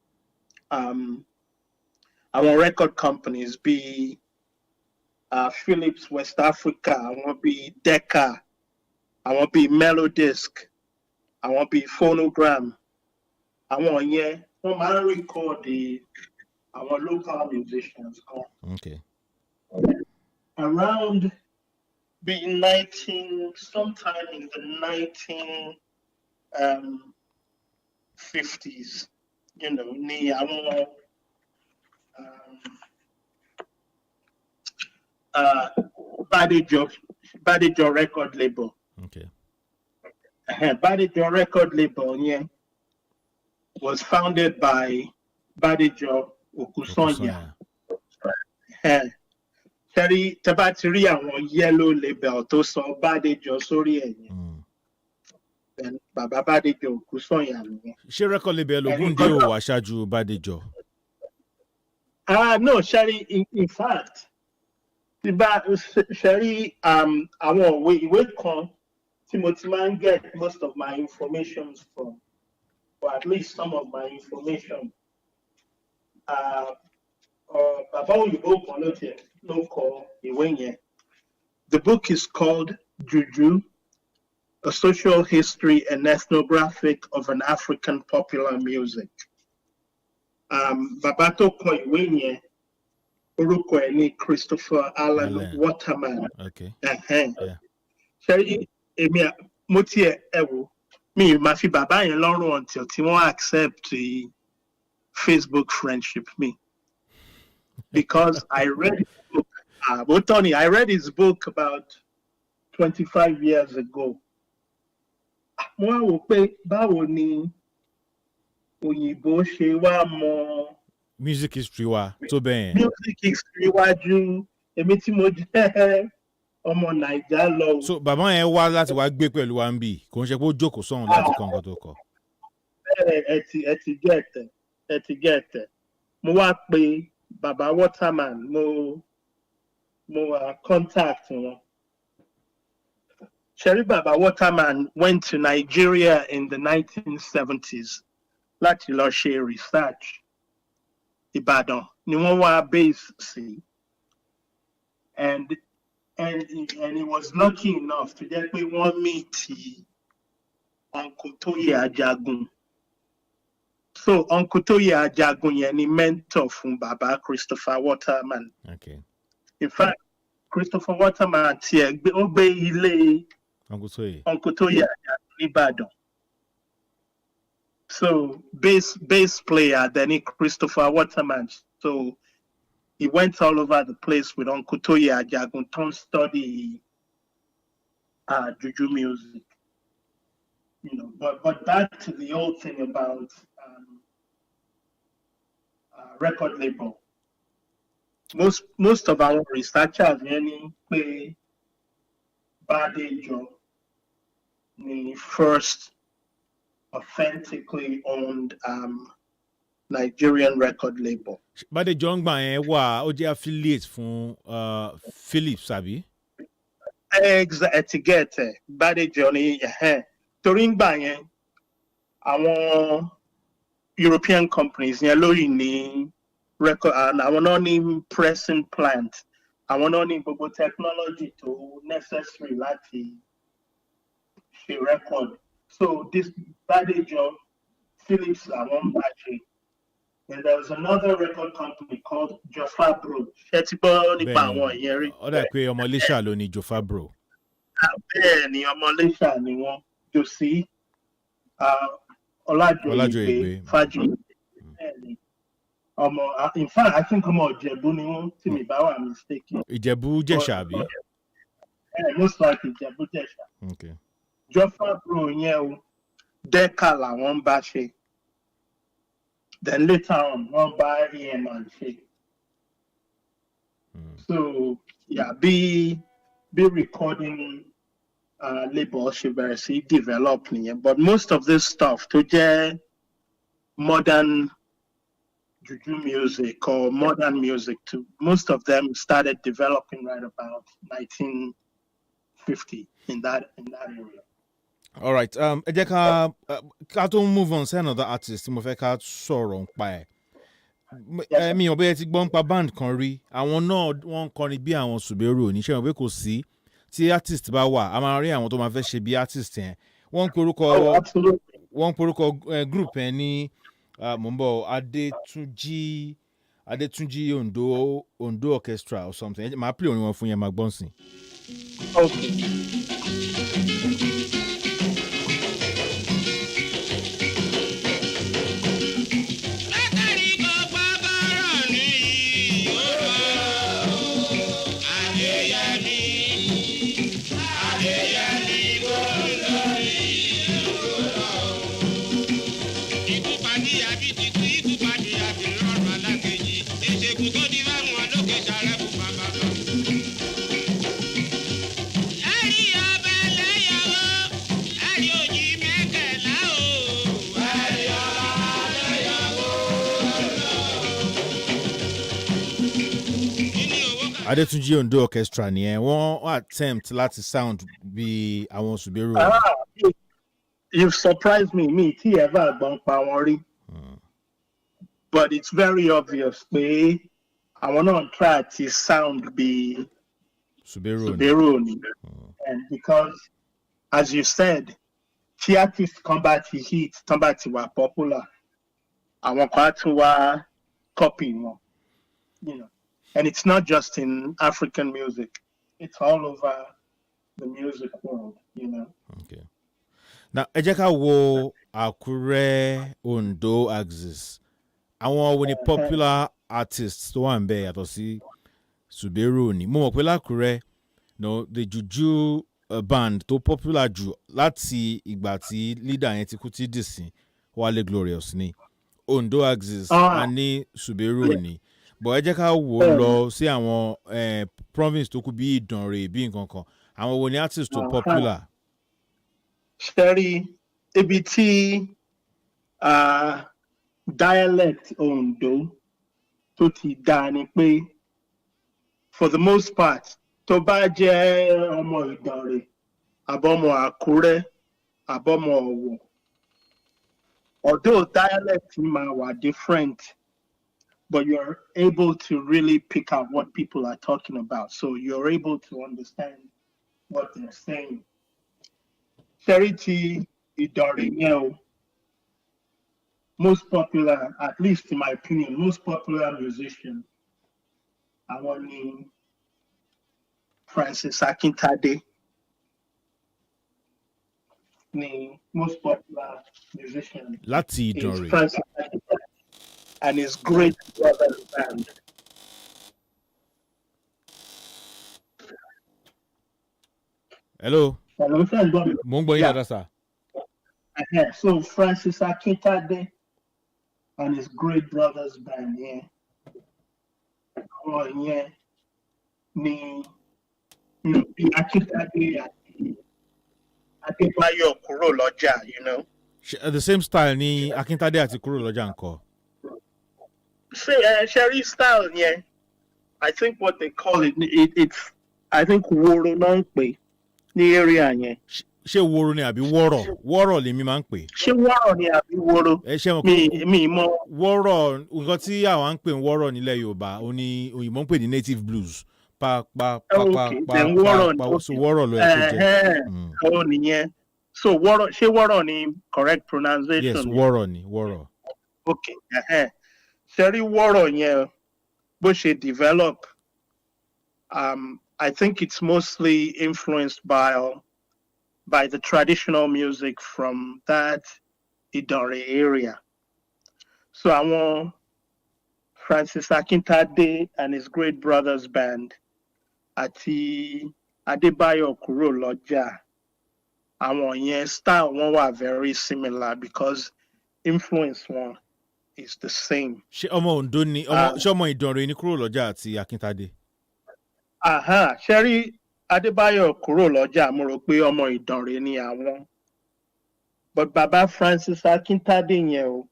Our record companies be Philips West Africa, I want be Decca, I want be Melodisc, I want be Phonogram. I want record our local musicians. Okay. Around sometime in the 1950s, ní àwọn Badejo record label. Okay. Badejo record label was founded by Badejo Okusanya. Tẹ́bá ti rí àwọn yellow label tó sọ Badejo sórí ẹ̀yìn. Bàbá Badejo Okusanya nìyẹn. Ṣé record label Ògúndé ò wá ṣáájú Badejo? No, Sherry, in fact, Sherry, àwọn ìwé kan Timothy man get most of my information from, or at least some of my information. The book is called Juju, A Social History and Ethnographic of an African Popular Music. Babato Koiwenye, Uruko Eni Christopher Alan Waterman. Okay. Sherry, Emia Mutie Ewu, me, Mafi Baba and Laurent until Timon accept the Facebook friendship me. Because I read his book. But Tony, I read his book about 25 years ago. Music history wa tó bẹ́ẹ̀. Music history wájú èmi tí mo jẹ́ ọmọ Naija lọ. So bàbá yẹn wá láti wá gbé pẹ̀lú wa ń bì kò ń ṣe pé ó jókòó sọ̀hún láti kọ́ nǹkan tó kọ. Ẹ ti gẹ̀ẹ́tẹ̀. Mo wá pe Baba Waterman, mo contact wọn. Sherry Baba Waterman went to Nigeria in the 1970s láti lọ ṣe research. Ìbàdàn ni wọ́n wá base sí. And he was lucky enough to jẹ́ pé wọ́n meet Uncle Toye Ajagun. So Uncle Toye Ajagun yẹn ni mentor fún Baba Christopher Waterman. Okay. In fact, Christopher Waterman tiẹ̀ ó gbé ilé Uncle Toye Ajagun ní Ìbàdàn. So bass player, then Christopher Waterman. So he went all over the place with Uncle Toye Ajagun to study juju music. You know, but back to the old thing about record label. Most of our researchers play ADEYANJU, the first authentically owned Nigerian record label. ADEYANJU ń gbà yẹn wà ó jẹ́ affiliate fún Philips àbí? Exactly. ADEYANJU ni torí ń gbà yẹn àwọn European companies yẹn lórí ní record àwọn náà ní pressing plant, àwọn náà ní gbogbo technology tó necessary láti ṣe record. So this ADEYANJU, Philips àwọn bàjẹ́. And there was another record company called Jofabro. Ṣẹ́tìbọ́ nípa àwọn ìyẹn rí. Ó dà pé ọmọ Iléṣà ló ní Jofabro. Bẹ́ẹ̀ ni ọmọ Iléṣà ni wọ́n. Jòsí Ọlájòyè Fájì. In fact, I think ọmọ Ìjẹ̀bú ni wọ́n tí mi bá wà mistaken. Ìjẹ̀bú Jẹ̀ṣà àbí? Most likely Ìjẹ̀bú Jẹ̀ṣà. Okay. Jofabro yẹn o, Decca làwọn ń bá ṣe. Then later on, one by EMI shape. So yeah, be recording label should be developing, but most of this stuff to get modern juju music or modern music too. Most of them started developing right about 1950 in that area. All right. Ẹ jẹ́ ká tó move on sí another artist mo fẹ́ ká sọ̀rọ̀ nípa ẹ̀. Mi ò bẹ́ẹ̀ ti gbọ́ nípa band kan rí. Àwọn náà wọ́n ń kọrin bí àwọn Suberu ní. Ṣé wọn pé kò sí tí artist bá wà a máa rí àwọn tó máa fẹ́ ṣe bí artist yẹn. Wọ́n ń porúkọ group yẹn ní mò ń bọ̀ Adétúnjí Ondo Orchestra or something. Màá play orin wọn fún yẹn máa gbọ́n sìn. Hey, Adetunji Ondo Orchestra ni ẹ wọ́n attempt láti sound bí àwọn Suberu. You've surprised me. Me, tí ever gbọ́n pa wọn rí. But it's very obvious pé àwọn náà try to sound bí Suberu ni. And because, as you said, tí artist kan bá ti hit, tán bá ti wà popular, àwọn kan á tún wá copy wọn. You know. And it's not just in African music. It's all over the music world, you know. Okay. Now, ẹ jẹ́ ká wo Àkúrẹ́ Ondo axis. Àwọn wo ni popular artists tó wà ń bẹ yàtọ̀ sí Suberu ni. Mo mọ̀ pé l'Àkúrẹ́, no, the Juju band tó popular jù láti ìgbà tí leader yẹn ti kú tí dìsìn Wale Glorious ni. Ondo axis a ní Suberu ni. But ẹ jẹ́ ká wò lọ sí àwọn province tó kù bí Ìdànrè bí nǹkan kan. Àwọn wo ni artist tó popular? Ṣẹ́rí ibi tí dialect Ondo tó ti dá ni pé for the most part tó bá jẹ́ ọmọ Ìdànrè àbọ̀mọ Àkúrẹ́ àbọ̀mọ Ọ̀wọ̀, although dialect máa wà different, but you're able to really pick out what people are talking about. So you're able to understand what they're saying. Charity Idorino, most popular, at least in my opinion, most popular musician, I want to Francis Akintade. The most popular musician Láti Ìdànrè. is Francis Akintade and his great brother's band. Hello. Hello, friend. Mo ń gbọ́ yín dáadáa sir. So Francis Akintade and his great brother's band, yeah. Oh, yeah. Ni Akintade Adebayo kúrò lọ́jà, you know. The same style ni Akintade àti Kúrò lọ́jà ńkọ́. Sherry style, yeah. I think what they call it's I think Woro náà ń pè ní area yẹn. Ṣé Woro ni àbí Wọ́rọ̀? Wọ́rọ̀ lèmi máa ń pè. Ṣé Wọ́rọ̀ ni àbí Woro? Ṣé mo mi mọ̀. Wọ́rọ̀ nǹkan tí àwọn ń pè ń Wọ́rọ̀ nílẹ̀ Yorùbá ó ní òyìnbó ń pè ní native blues. Pa so Wọ́rọ̀ ló yẹ kó jẹ́. Ó nìyẹn. So Wọ́rọ̀, ṣé Wọ́rọ̀ ni correct pronunciation? Yes, Wọ́rọ̀ ni Wọ́rọ̀. Okay. Sherry Wọ́rọ̀ yẹn bó ṣe develop, I think it's mostly influenced by the traditional music from that Ìdànrè area. So àwọn Francis Akintade and his great brother's band àti Adébáyọ̀ Kúrò lọ́jà, àwọn yẹn style wọn wà very similar because influence wọn is the same. Ṣé ọmọ Ondo ni ṣé ọmọ Ìdànrè ni Kúrò lọ́jà àti Akintade? Ṣẹ́rí Adébáyọ̀ Kúrò lọ́jà mo rò pé ọmọ Ìdànrè ni àwọn. But bàbá Francis Akintade yẹn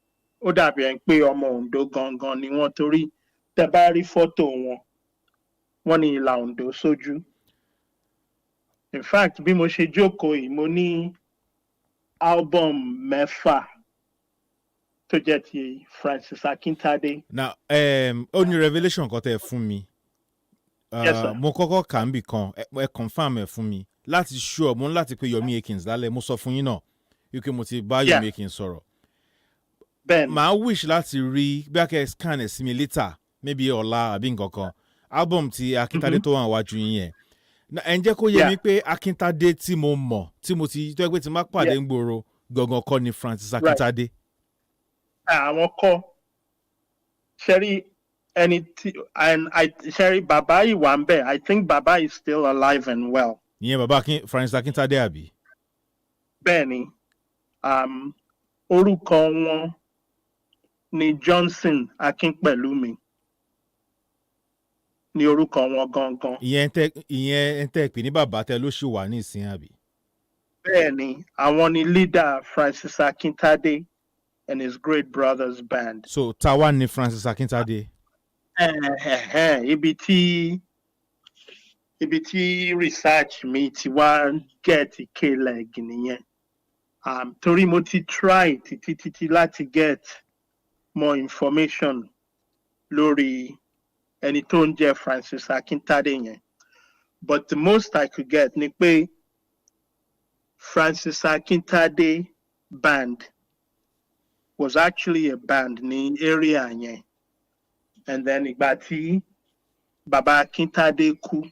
ó dàbí ẹni pé ọmọ Ondo gangan ni wọ́n, torí tẹ́ bá rí fọ́tò wọn, wọ́n ní ìlà Ondo sójú. In fact, bí mo ṣe jókòó yìí, mo ní album 6 tó jẹ́ ti Francis Akintade. Now, ó ní revelation kan tẹ́ fún mi. Yes, sir. Mo kọ́kọ́ kà ń bì kan, ẹ confirm ẹ̀ fún mi. Láti sure, mo ní láti pe Yomi Akins lálẹ́, mo sọ fún yín náà. Wípé mo ti bá Yomi Akins sọ̀rọ̀. Ben. Màá wish láti rí bí a kẹ́ scan ẹ̀ sí mi later, maybe ọ̀la àbí nǹkan kan. Album ti Akintade tó wà wájú yín yẹn. Ẹ ń jẹ́ kó yé mi pé Akintade tí mo mọ̀, tí mo ti tó ẹgbẹ́ tí má pàdé ń gbòòrò gangan kọ́ ni Francis Akintade. Àwọn kọ́. Sherry, Sherry Baba ìwà ń bẹ̀. I think Baba is still alive and well. Ìyẹn bàbá Francis Akintade àbí? Bẹ́ẹ̀ni, orúkọ wọn ni Johnson Akínpẹ̀lúmi ní orúkọ wọn gangan. Ìyẹn tẹ́ pè ní bàbá tẹ́ ló ṣì wà ní ìsìn àbí? Bẹ́ẹ̀ni, àwọn ni leader Francis Akintade and his great brother's band. So, Tawa ni Francis Akintade? Ibi tí ibi tí research mi ti wá get K-leg nìyẹn. Torí mo ti try títí láti get more information lórí ẹni tó ń jẹ́ Francis Akintade yẹn. But the most I could get ni pé Francis Akintade band was actually a band ní area yẹn. And then ìgbà tí Baba Akintade kú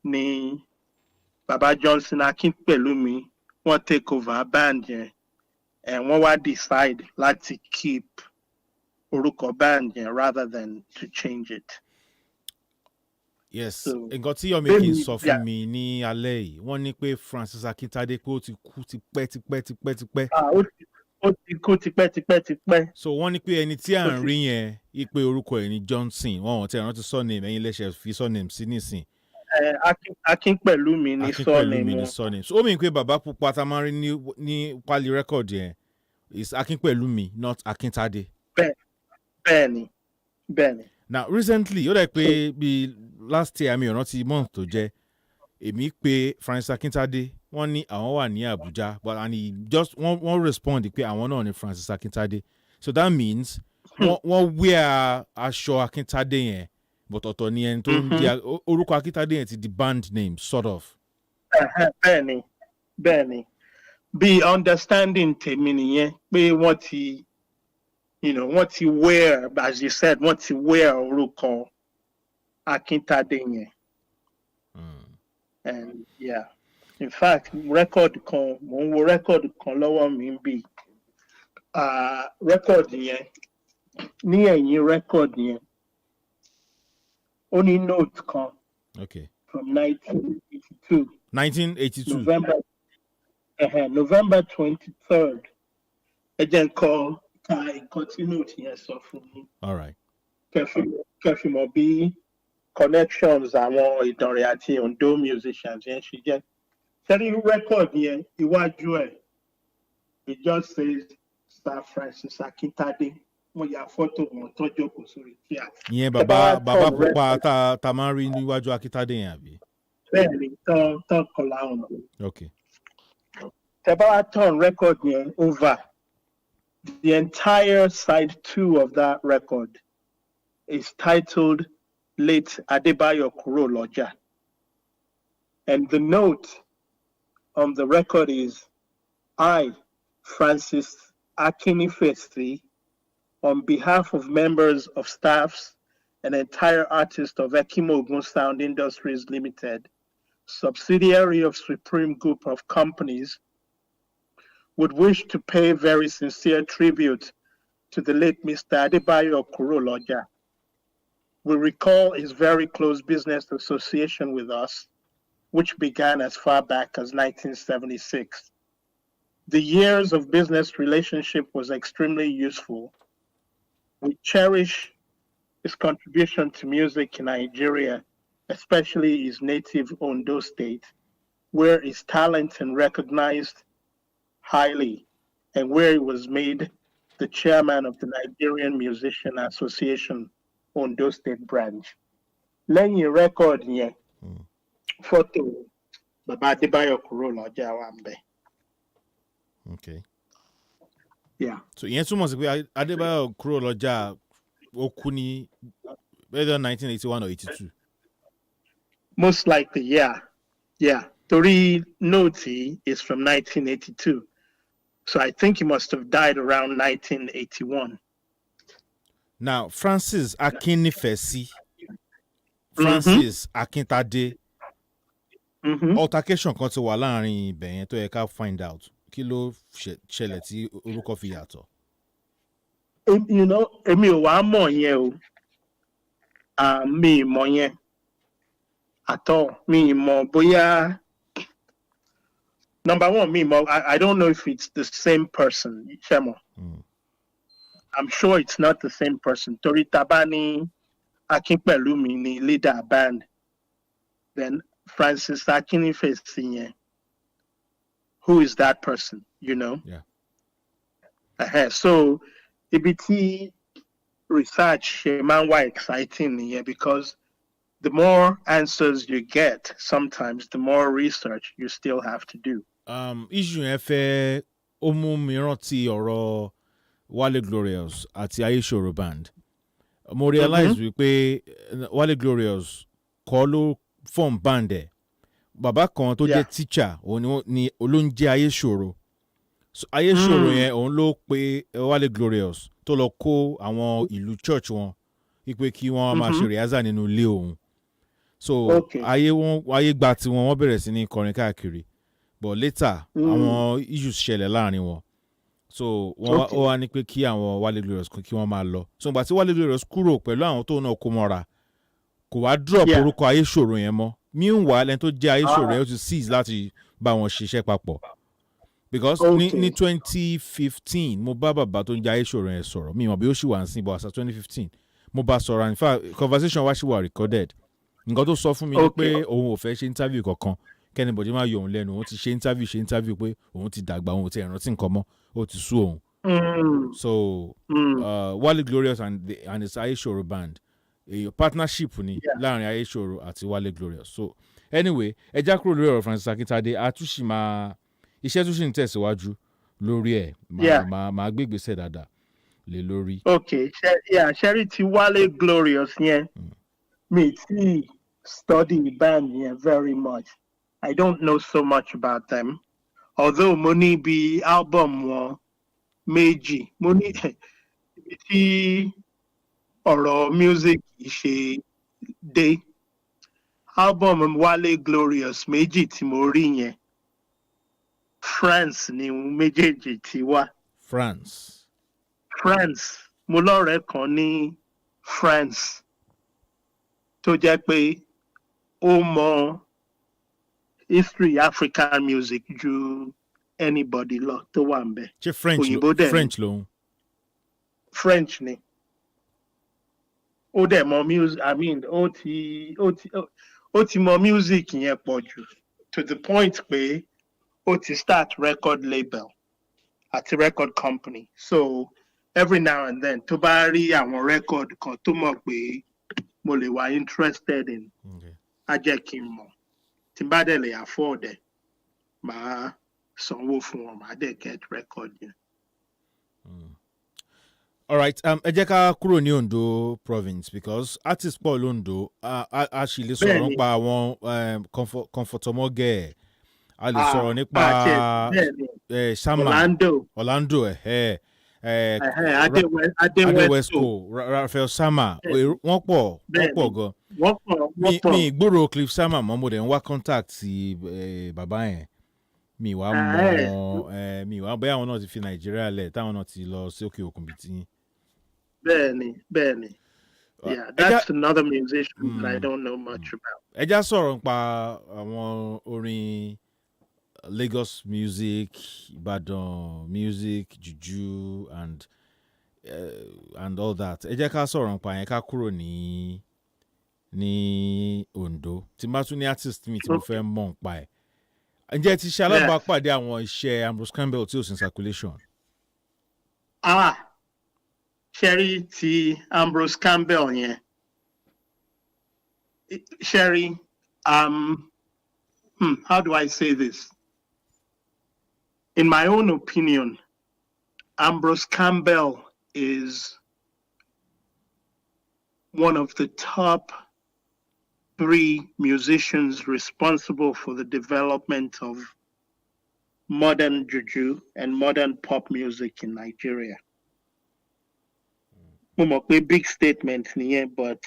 ni Baba Johnson Akinpelumi wọ́n take over band yẹn. And wọ́n wá decide láti keep orúkọ band yẹn rather than to change it. Yes, nǹkan tí Yomi sọ fún mi ní alẹ́ yìí, wọ́n ní pé Francis Akintade pé ó ti kú tipẹ́. Ó ti kú tipẹ́. So wọ́n ní pé ẹni tí à ń rí yẹn ipe orúkọ ẹ̀ ní Johnson, wọ́n ti rántí surname ẹ̀yin lẹ́sẹ̀ fi surname sí nísìn. Akínpẹ̀lúmi ní surname. So ó mìíràn pé bàbá pupa tá a máa ń rí ní pálí rẹ́kọ̀dì yẹn is Akínpẹ̀lúmi, not Akintade. Bẹ́ẹ̀ni. Now recently ó dà pé bíi last year mi ò rántí month tó jẹ́ èmi pé Francis Akintade wọ́n ní àwọn wà ní Abuja but and he just wọ́n respond pé àwọn náà ní Francis Akintade, so that means wọ́n wear aṣọ Akintade yẹn but ọ̀tọ̀ ni ẹni tó ń di orúkọ Akintade yẹn ti di band name sort of. Bẹ́ẹ̀ni bí understanding tèmi nìyẹn pé wọ́n ti wear, as you said, wọ́n ti wear orúkọ Akintade yẹn. And yeah, in fact, record kan mo ń wo record kan lọ́wọ́ mi bí record yẹn ní ẹ̀yìn record yẹn ó ní note kan. Okay. From 1982. 1982. November 23rd. Ẹ jẹ́ n kọ nǹkan tí note yẹn sọ fún mi. All right. Kẹfì mọ̀ bí connections àwọn Ìdànrè àti Ondo musicians yẹn ṣe jẹ́. Sẹ́rí record yẹn iwájú ẹ̀, it just says Sir Francis Akintade. Wọ́n ya fọ́tò wọn tó jókòó sórí tíà. Ìyẹn bàbá pupa tá máa ń rí níwájú Akintade yẹn àbí? Bẹ́ẹ̀ni, tán kọlà ọ̀nà. Okay. Tẹ́ bá wá turn record yẹn over, the entire side 2 of that record is titled Late Adebayo Kuroloja. And the note on the record is, I, Francis Akinifesi, on behalf of members of staffs and entire artists of Ekimogun Sound Industries Limited, subsidiary of Supreme Group of Companies, would wish to pay very sincere tribute to the late Mr. Adebayo Kuroloja. We recall his very close business association with us, which began as far back as 1976. The years of business relationship was extremely useful. We cherish his contribution to music in Nigeria, especially his native Ondo state, where his talent and recognized highly, and where he was made the chairman of the Nigerian Musician Association, Ondo State Branch. Lẹ́yìn record yẹn, photo Baba Adebayo Kuroloja wà ńbẹ̀. Okay. Yeah. So ìyẹn túmọ̀ sí pé Adebayo Kuroloja ó kú ní either 1981 or 82. Most likely, yeah. Torí note is from 1982. So I think he must have died around 1981. Now, Francis Akinifesi, Francis Akintade, altercation kan ti wà láàrin ibẹ̀ yẹn tó yẹ ká find out. Kí ló ṣẹlẹ̀ tí orúkọ fi yàtọ̀? You know, èmi ò wá mọ̀ yẹn o. Mi mọ̀ yẹn. Àtọ̀, mi mọ̀ bóyá. Number one, I don't know if it's the same person, Shemo. I'm sure it's not the same person. Torí Tabani Akinpelumi ni leader band. Then Francis Akinifesi, who is that person, you know? Yeah. So, ibi tí research máa ń wá exciting because the more answers you get, sometimes the more research you still have to do. Issue yẹn fẹ́ ó mú mi rántí ọ̀rọ̀ Wale Glorious àti Ayéṣòro band. Mo realize wípé Wale Glorious kọ́ ló form band ẹ̀. Bàbá kan tó jẹ́ teacher òun ni olóúnjẹ Ayéṣòro. So Ayéṣòro yẹn òun ló pe Wale Glorious tó lọ kó àwọn ìlú church wọn wípé kí wọ́n máa ṣe rehearsal nínú ilé òun. So ayé gba tiwọn wọ́n bẹ̀rẹ̀ sí ní kọrin káàkiri. But later àwọn issues ṣẹlẹ̀ láàrin wọn. So wọ́n wá ní pé kí àwọn Wale Glorious kí wọ́n máa lọ. So ìgbà tí Wale Glorious kúrò pẹ̀lú àwọn tó náà kó mọ́ra kò wá drop orúkọ Ayéṣòro yẹn mọ́. Meanwhile ẹni tó jẹ́ Ayéṣòro yẹn ó ti cease láti bá wọn ṣiṣẹ́ papọ̀. Because ní 2015 mo bá bàbá tó ń jẹ́ Ayéṣòro yẹn sọ̀rọ̀ mi mọ̀ bí ó ṣì wà ń sìn bọ̀ àṣà 2015 mo bá sọ̀rọ̀ in fact conversation wa ṣì wà recorded. Nǹkan tó sọ fún mi ni pé òun ò fẹ́ ṣe interview kankan kẹ́nìbọ̀dé máa yọ òun lẹ́nu òun ti ṣe interview pé òun ti dàgbà òun ti rántí nǹkan mọ́ ó ti sú òun. So Wale Glorious and his Ayéṣòro band a partnership ni láàrin Ayéṣòro àti Wale Glorious. So anyway ẹja kúrò lórí ọ̀rọ̀ Francis Akíntádé àtúnṣe máa iṣẹ́ tún ṣì ń tẹ̀síwájú lórí ẹ̀ máa gbé ìgbésẹ̀ dáadáa lé lórí. Okay, ṣẹ́rí ti Wale Glorious yẹn mi ti study band yẹn very much. I don't know so much about them. Although mo ní bí album wọn méjì mo ní tí ọ̀rọ̀ music ṣe dé album Wale Glorious méjì tí mo rí yẹn France ni méjèèjì ti wá. France mo lọ́rẹ̀ẹ́ kan ní France tó jẹ́ pé ó mọ history African music ju anybody lọ tó wà ń bẹ̀. ṣé French lòun. French ni. Ó dẹ̀ mọ music I mean ó ti mọ music yẹn pọ̀ jù to the point pé ó ti start record label àti record company. So every now and then tó bá rí àwọn record kan tó mọ̀ pé mo lè wà interested in á jẹ́ kí n mọ̀. Tí n bá dẹ̀ lè afford ẹ̀ màá sanwó fún wọn màá dẹ̀ get record yẹn. Alright, ẹ jẹ́ ká kúrò ní Ondo province because artist Paul Ondo a sì lè sọ̀rọ̀ nípa àwọn Comfortomogẹ a lè sọ̀rọ̀ nípa Sama Orlando Adewesco Raphael Sama wọ́n pọ̀ gan. Mi ìgboro Cliff Sama mọ́ mo dẹ̀ ń wá contact bàbá yẹn mi wá mọ̀ mi wá bẹ́ẹ̀ àwọn náà ti fi Nàìjíríà lẹ̀ táwọn náà ti lọ sí òkè òkun bíi tí. Bẹ́ẹ̀ni. Yeah, that's another musician that I don't know much about. Ẹ já sọ̀rọ̀ nípa àwọn orin Lagos music, Ìbàdàn music, juju and all that. Ẹ jẹ́ ká sọ̀rọ̀ nípa yẹn ká kúrò ní Ondo. Tí n bá tún ní artist mi tí mo fẹ́ mọ̀ nípa ẹ̀. Ǹjẹ́ ti ṣe alábàápàdé àwọn iṣẹ́ Ambrose Campbell tí ò sí circulation? Sherry ti Ambrose Campbell yẹn. Sherry, how do I say this? In my own opinion, Ambrose Campbell is one of the top 3 musicians responsible for the development of modern juju and modern pop music in Nigeria. Mo mọ̀ pé big statement nìyẹn, but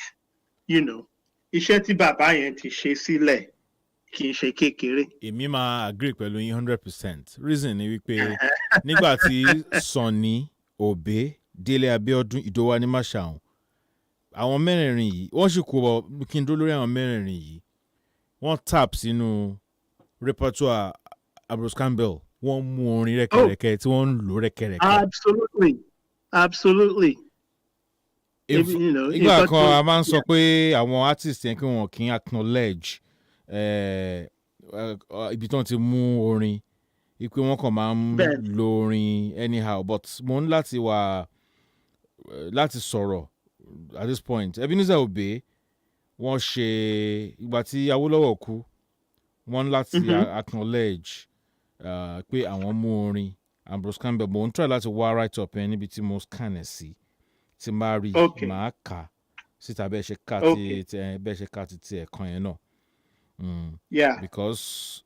you know, iṣẹ́ tí bàbá yẹn ti ṣe sílẹ̀ kì í ṣe kékeré. Èmi máa agree pẹ̀lú yín 100%. Reason ni wípé nígbà tí Sunny, Obe, Dele Abiodun, Ìdòwú Animashaun, àwọn mẹ́rẹ̀ẹ̀rin yìí, wọ́n sì kó kí n dó lórí àwọn mẹ́rẹ̀ẹ̀rin yìí, wọ́n tap sínú repertoire Ambrose Campbell, wọ́n mú orin rẹ́kẹ̀rẹ́kẹ́ tí wọ́n ń lò rẹ́kẹ̀rẹ́kẹ́. Absolutely. Ìgbà kan a máa ń sọ pé àwọn artist yẹn kí wọ́n kì í acknowledge ibi tí wọ́n ti mú orin ipe wọ́n kàn máa ń lo orin anyhow, but mo ń láti sọ̀rọ̀ at this point. Ebenezer Obey wọ́n ṣe ìgbà tí Awólọ́wọ̀ kú wọ́n láti acknowledge pé àwọn mú orin Ambrose Campbell mo ń try láti wá write up ẹ níbi tí mo scan ẹ̀ sí tí máa rí máa kà síta bẹ́ẹ̀ ṣe ká ti ẹ̀kan yẹn náà. Because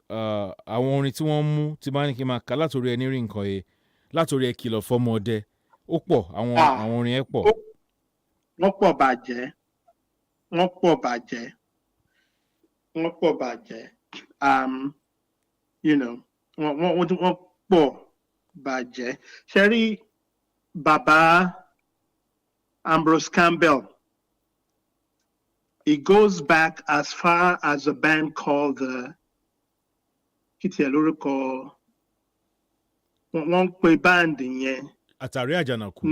àwọn orin tí wọ́n mú tí bá ní kí n máa kà látòrí ẹni rí nǹkan yẹn látòrí ẹ kìlọ̀ fọ́mọdé ó pọ̀ àwọn orin ẹ pọ̀. Wọ́n pọ̀ bàjẹ́. You know, wọ́n pọ̀ bàjẹ́. Ṣé rí bàbá Ambrose Campbell? It goes back as far as a band called the Kìtìẹ̀ lórúkọ wọ́n pe band yẹn. Àtàrí Àjànàkú.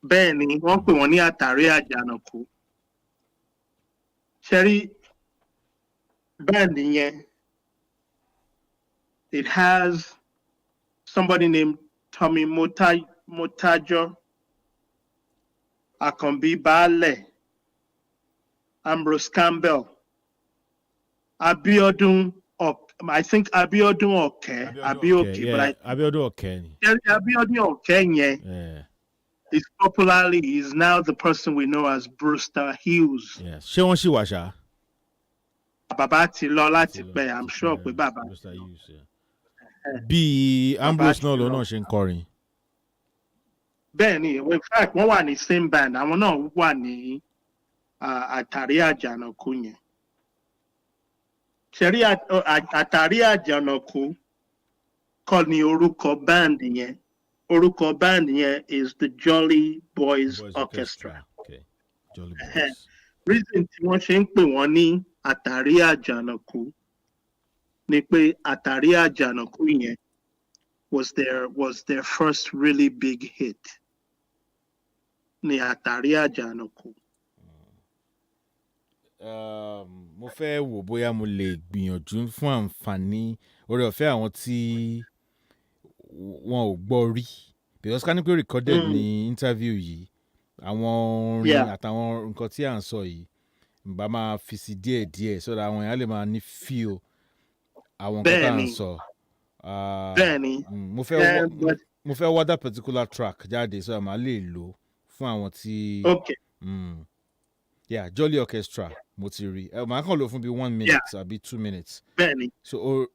Bẹ́ẹ̀ ni wọ́n pè wọ́n ní Àtàrí Àjànàkú. Ṣé rí band yẹn? It has somebody named Tommy Motajo, Akanbi Baale, Ambrose Campbell, Abiodun I think Abiodun Oke. Abiodun Oke. Abiodun Oke is popularly is now the person we know as Brewster Hughes. Yes. Ṣé wọ́n ṣì wà ṣá? Bàbá ti lọ láti pẹ́, I'm sure pé bàbá. Brewster Hughes. Bí Ambrose náà lọ náà ṣe ń kọrin. Bẹ́ẹ̀ni, in fact, wọ́n wà ní same band. Àwọn náà wà ní Àtàrí Àjànàkú yẹn. Ṣẹ̀rí Àtàrí Àjànàkú kọ́ ni orúkọ band yẹn. Orúkọ band yẹn is the Jolly Boys Orchestra. Okay. Jolly Boys. Reason tí wọ́n ṣe ń pè wọ́n ní Àtàrí Àjànàkú ni pé Àtàrí Àjànàkú yẹn was their first really big hit. Ni Àtàrí Àjànàkú. Mo fẹ́ wò bóyá mo lè gbìyànjú fún àǹfààní oore ọ̀fẹ́ àwọn tí wọn ò gbọ́ rí because ká ní pé recorded ní interview yìí àwọn orin àtàwọn nǹkan tí à ń sọ yìí bá máa fi sí díẹ̀ so that àwọn èèyàn lè máa ní feel àwọn nǹkan tá à ń sọ. Bẹ́ẹ̀ni. Mo fẹ́ wá that particular track jáde so that màá lè lò fún àwọn tí. Okay. Jolly Orchestra mo ti rí màá kàn lò fún bí 1 minute àbí 2 minutes. Bẹ́ẹ̀ni. So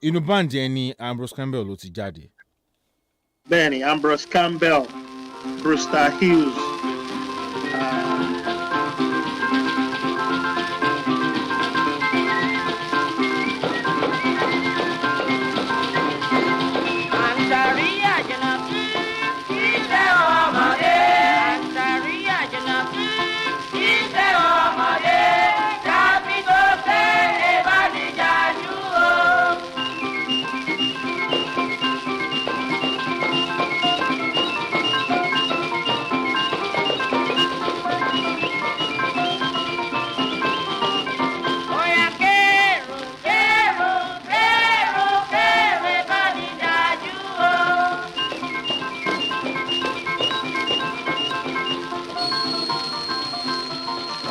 inú band yẹn ni Ambrose Campbell ló ti jáde. Bẹ́ẹ̀ni, Ambrose Campbell, Brewster Hughes.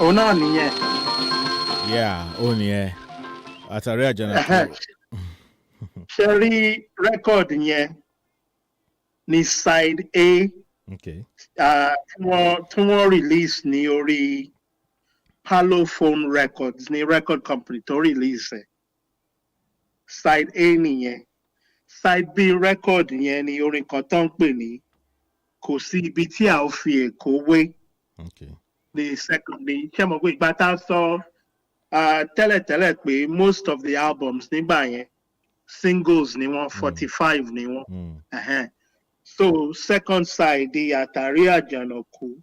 Òun náà nìyẹn. Ó nìyẹn. Àtàrí Àjànàkú. Ṣé rí record yẹn ní side A. Okay. Tí wọ́n release ní orí PELU Phone Records ní record company tó release ẹ̀. Side A nìyẹn. Side B record yẹn ni orin kan tó ń pè ní Kò sí ibi tí a ò fi Èkó wé. Okay. The second, ṣé mo gbé ìgbà tá a sọ tẹ́lẹ̀tẹ́lẹ̀ pé most of the albums nígbà yẹn singles ni wọ́n 45 ni wọ́n. So second side di Àtàrí Àjànàkú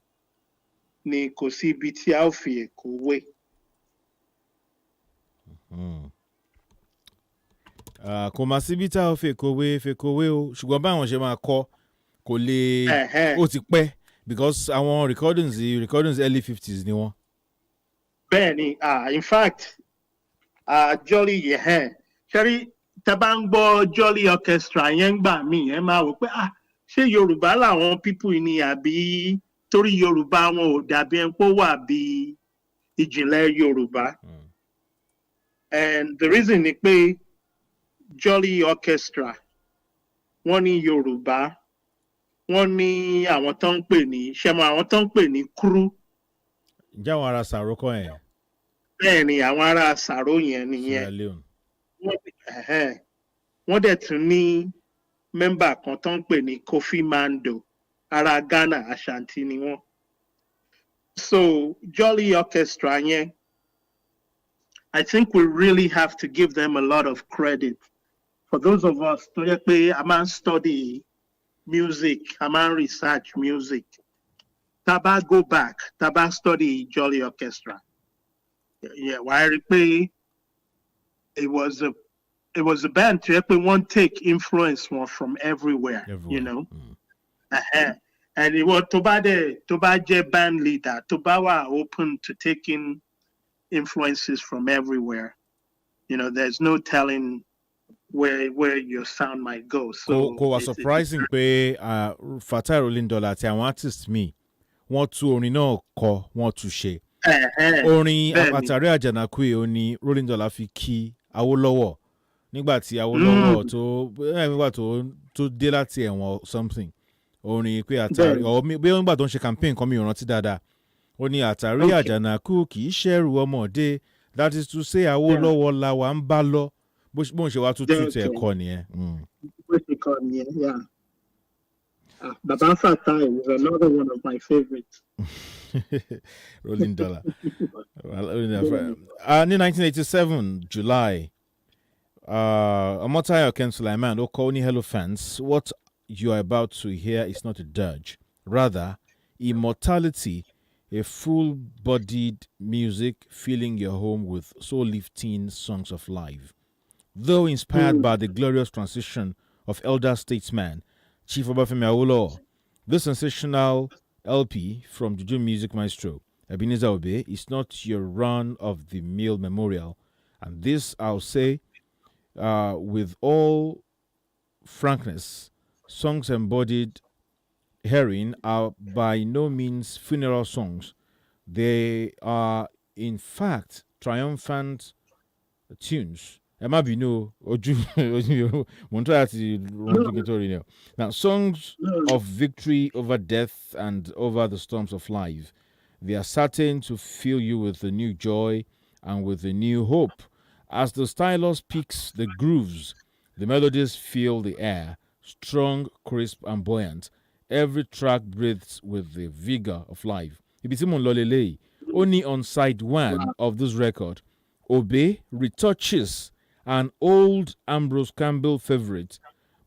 ni Kò sí ibi tí a ò fi Èkó wé. Kò má síbi tá a ò fi Èkó wé o ṣùgbọ́n báwọn ṣe máa kọ kò lè ó ti pẹ́. Because àwọn recordings early 50s ni wọ́n. Bẹ́ẹ̀ni, in fact, Jolly ṣẹ́rí tẹ́ bá ń gbọ́ Jolly Orchestra yẹn gbà mí yẹn máa wò pé ṣé Yorùbá làwọn people ni àbí torí Yorùbá wọn ò dàbí ẹ̀ pé ó wà bí ìjìnlẹ̀ Yorùbá. And the reason ni pé Jolly Orchestra wọ́n ní Yorùbá, wọ́n ní àwọn tó ń pè ní ṣẹ́mọ̀ àwọn tó ń pè ní crew. Ǹjẹ́ àwọn ará Sàró kọ́ yẹn? Bẹ́ẹ̀ ni àwọn ará Sàró yẹn nìyẹn. Sierra Leone. Wọ́n dẹ̀ tún ní mẹ́mbà kan tó ń pè ní Kofi Mando, ará Ghana, Ashanti ni wọ́n. So Jolly Orchestra yẹn, I think we really have to give them a lot of credit. For those of us tó yẹ pé a máa ń study music, a máa ń research music, tá bá go back, tá bá study Jolly Orchestra, wàá rí pé it was a band tó yẹ pé wọ́n take influence from everywhere, you know. And ìwọ tó bá jẹ́ band leader, tó bá wà open to taking influences from everywhere, you know, there's no telling where your sound might go. So kò wá surprising pé Fatai Rolling Dollar àti àwọn artist mi wọ́n tú orin náà kọ, wọ́n tú ṣe. Orin Àtàrí Àjànàkú yìí ó ní Rolling Dollar fi kí Awólọ́wọ̀ nígbà tí Awólọ́wọ̀ tó dé láti ẹ̀wọ̀n something. Orin pé Àtàrí bí ó ń gbà tó ń ṣe campaign kan mi ò rántí dáadáa. Ó ní Àtàrí Àjànàkú kì í ṣẹ̀rù ọmọdé, that is to say Awólọ́wọ̀ la wà ń bá lọ. Bó ń ṣe wá tún tẹ̀ ẹ̀kọ́ nìyẹn. Bó ṣe kọ́ nìyẹn, yeah. Baba Fatai is another one of my favorites. Rolling Dollar. Ní 1987 July, Omotayo Ken Sulaiman ó kọ ní Hello fans, what you are about to hear is not a dirge, rather immortality, a full-bodied music filling your home with soul-lifting songs of life. Though inspired by the glorious transition of elder statesman Chief Obafemi Awolowo, this sensational LP from Juju music maestro Ebenezer Obey is not your run-of-the-mill memorial, and this I'll say with all frankness, songs embodied herein are by no means funeral songs. They are, in fact, triumphant tunes. Now, songs of victory over death and over the storms of life. They are certain to fill you with a new joy and with a new hope. As the stylus picks the grooves, the melodies fill the air, strong, crisp, and buoyant. Every track breathes with the vigor of life. Only on side one of this record, Obey retouches an old Ambrose Campbell favorite,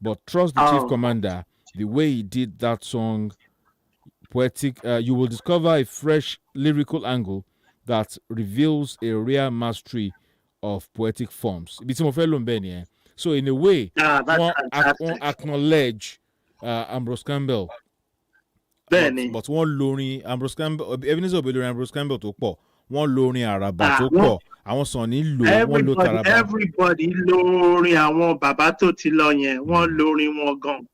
but trust the chief commander, the way he did that song, poetic. You will discover a fresh lyrical angle that reveals a rare mastery of poetic forms. So in a way, one acknowledge Ambrose Campbell. But one lórin Ambrose Campbell, Ebenezer Obey lórin Ambrose Campbell tó pọ̀, one lórin àràbà tó pọ̀, àwọn sàn ní lò, wọ́n lò tàràbà. Everybody lórin àwọn bàbá tó ti lọ yẹn, wọ́n lórin wọn gan.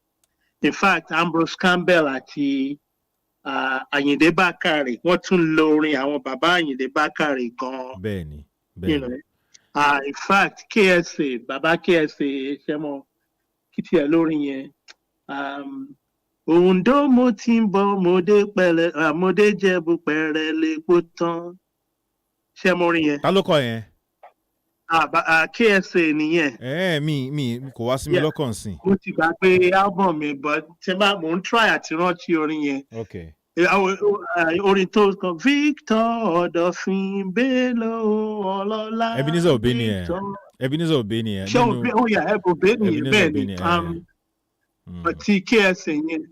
In fact, Ambrose Campbell àti Àyìndé Bákàrè, wọ́n tún lórin àwọn bàbá Àyìndé Bákàrè gan. Bẹ́ẹ̀ni, You know. In fact, KSA, bàbá KSA, ṣẹ́mọ̀ kìtì ẹ̀ lórin yẹn. Ondo mo ti ń bọ̀, mo dé Jẹ̀bú pẹ̀rẹ̀ lépo tán. Ṣé mo rí yẹn? Ta ló kọ yẹn? KSA nìyẹn. Mi kò wá sí mi lọ́kàn sí. Mo ti gbà pé album mi, but mo ń try àti rántí orin yẹn. Okay. Orin tó kọ Victor Ọ̀dọ̀fin Bello Ọlọ́lá. Ebenezer Obey ni ẹ̀. Ebenezer Obey ni ẹ̀. Ṣé Obey ni ẹ̀ bẹ́ẹ̀ ni. Ti KSA yẹn.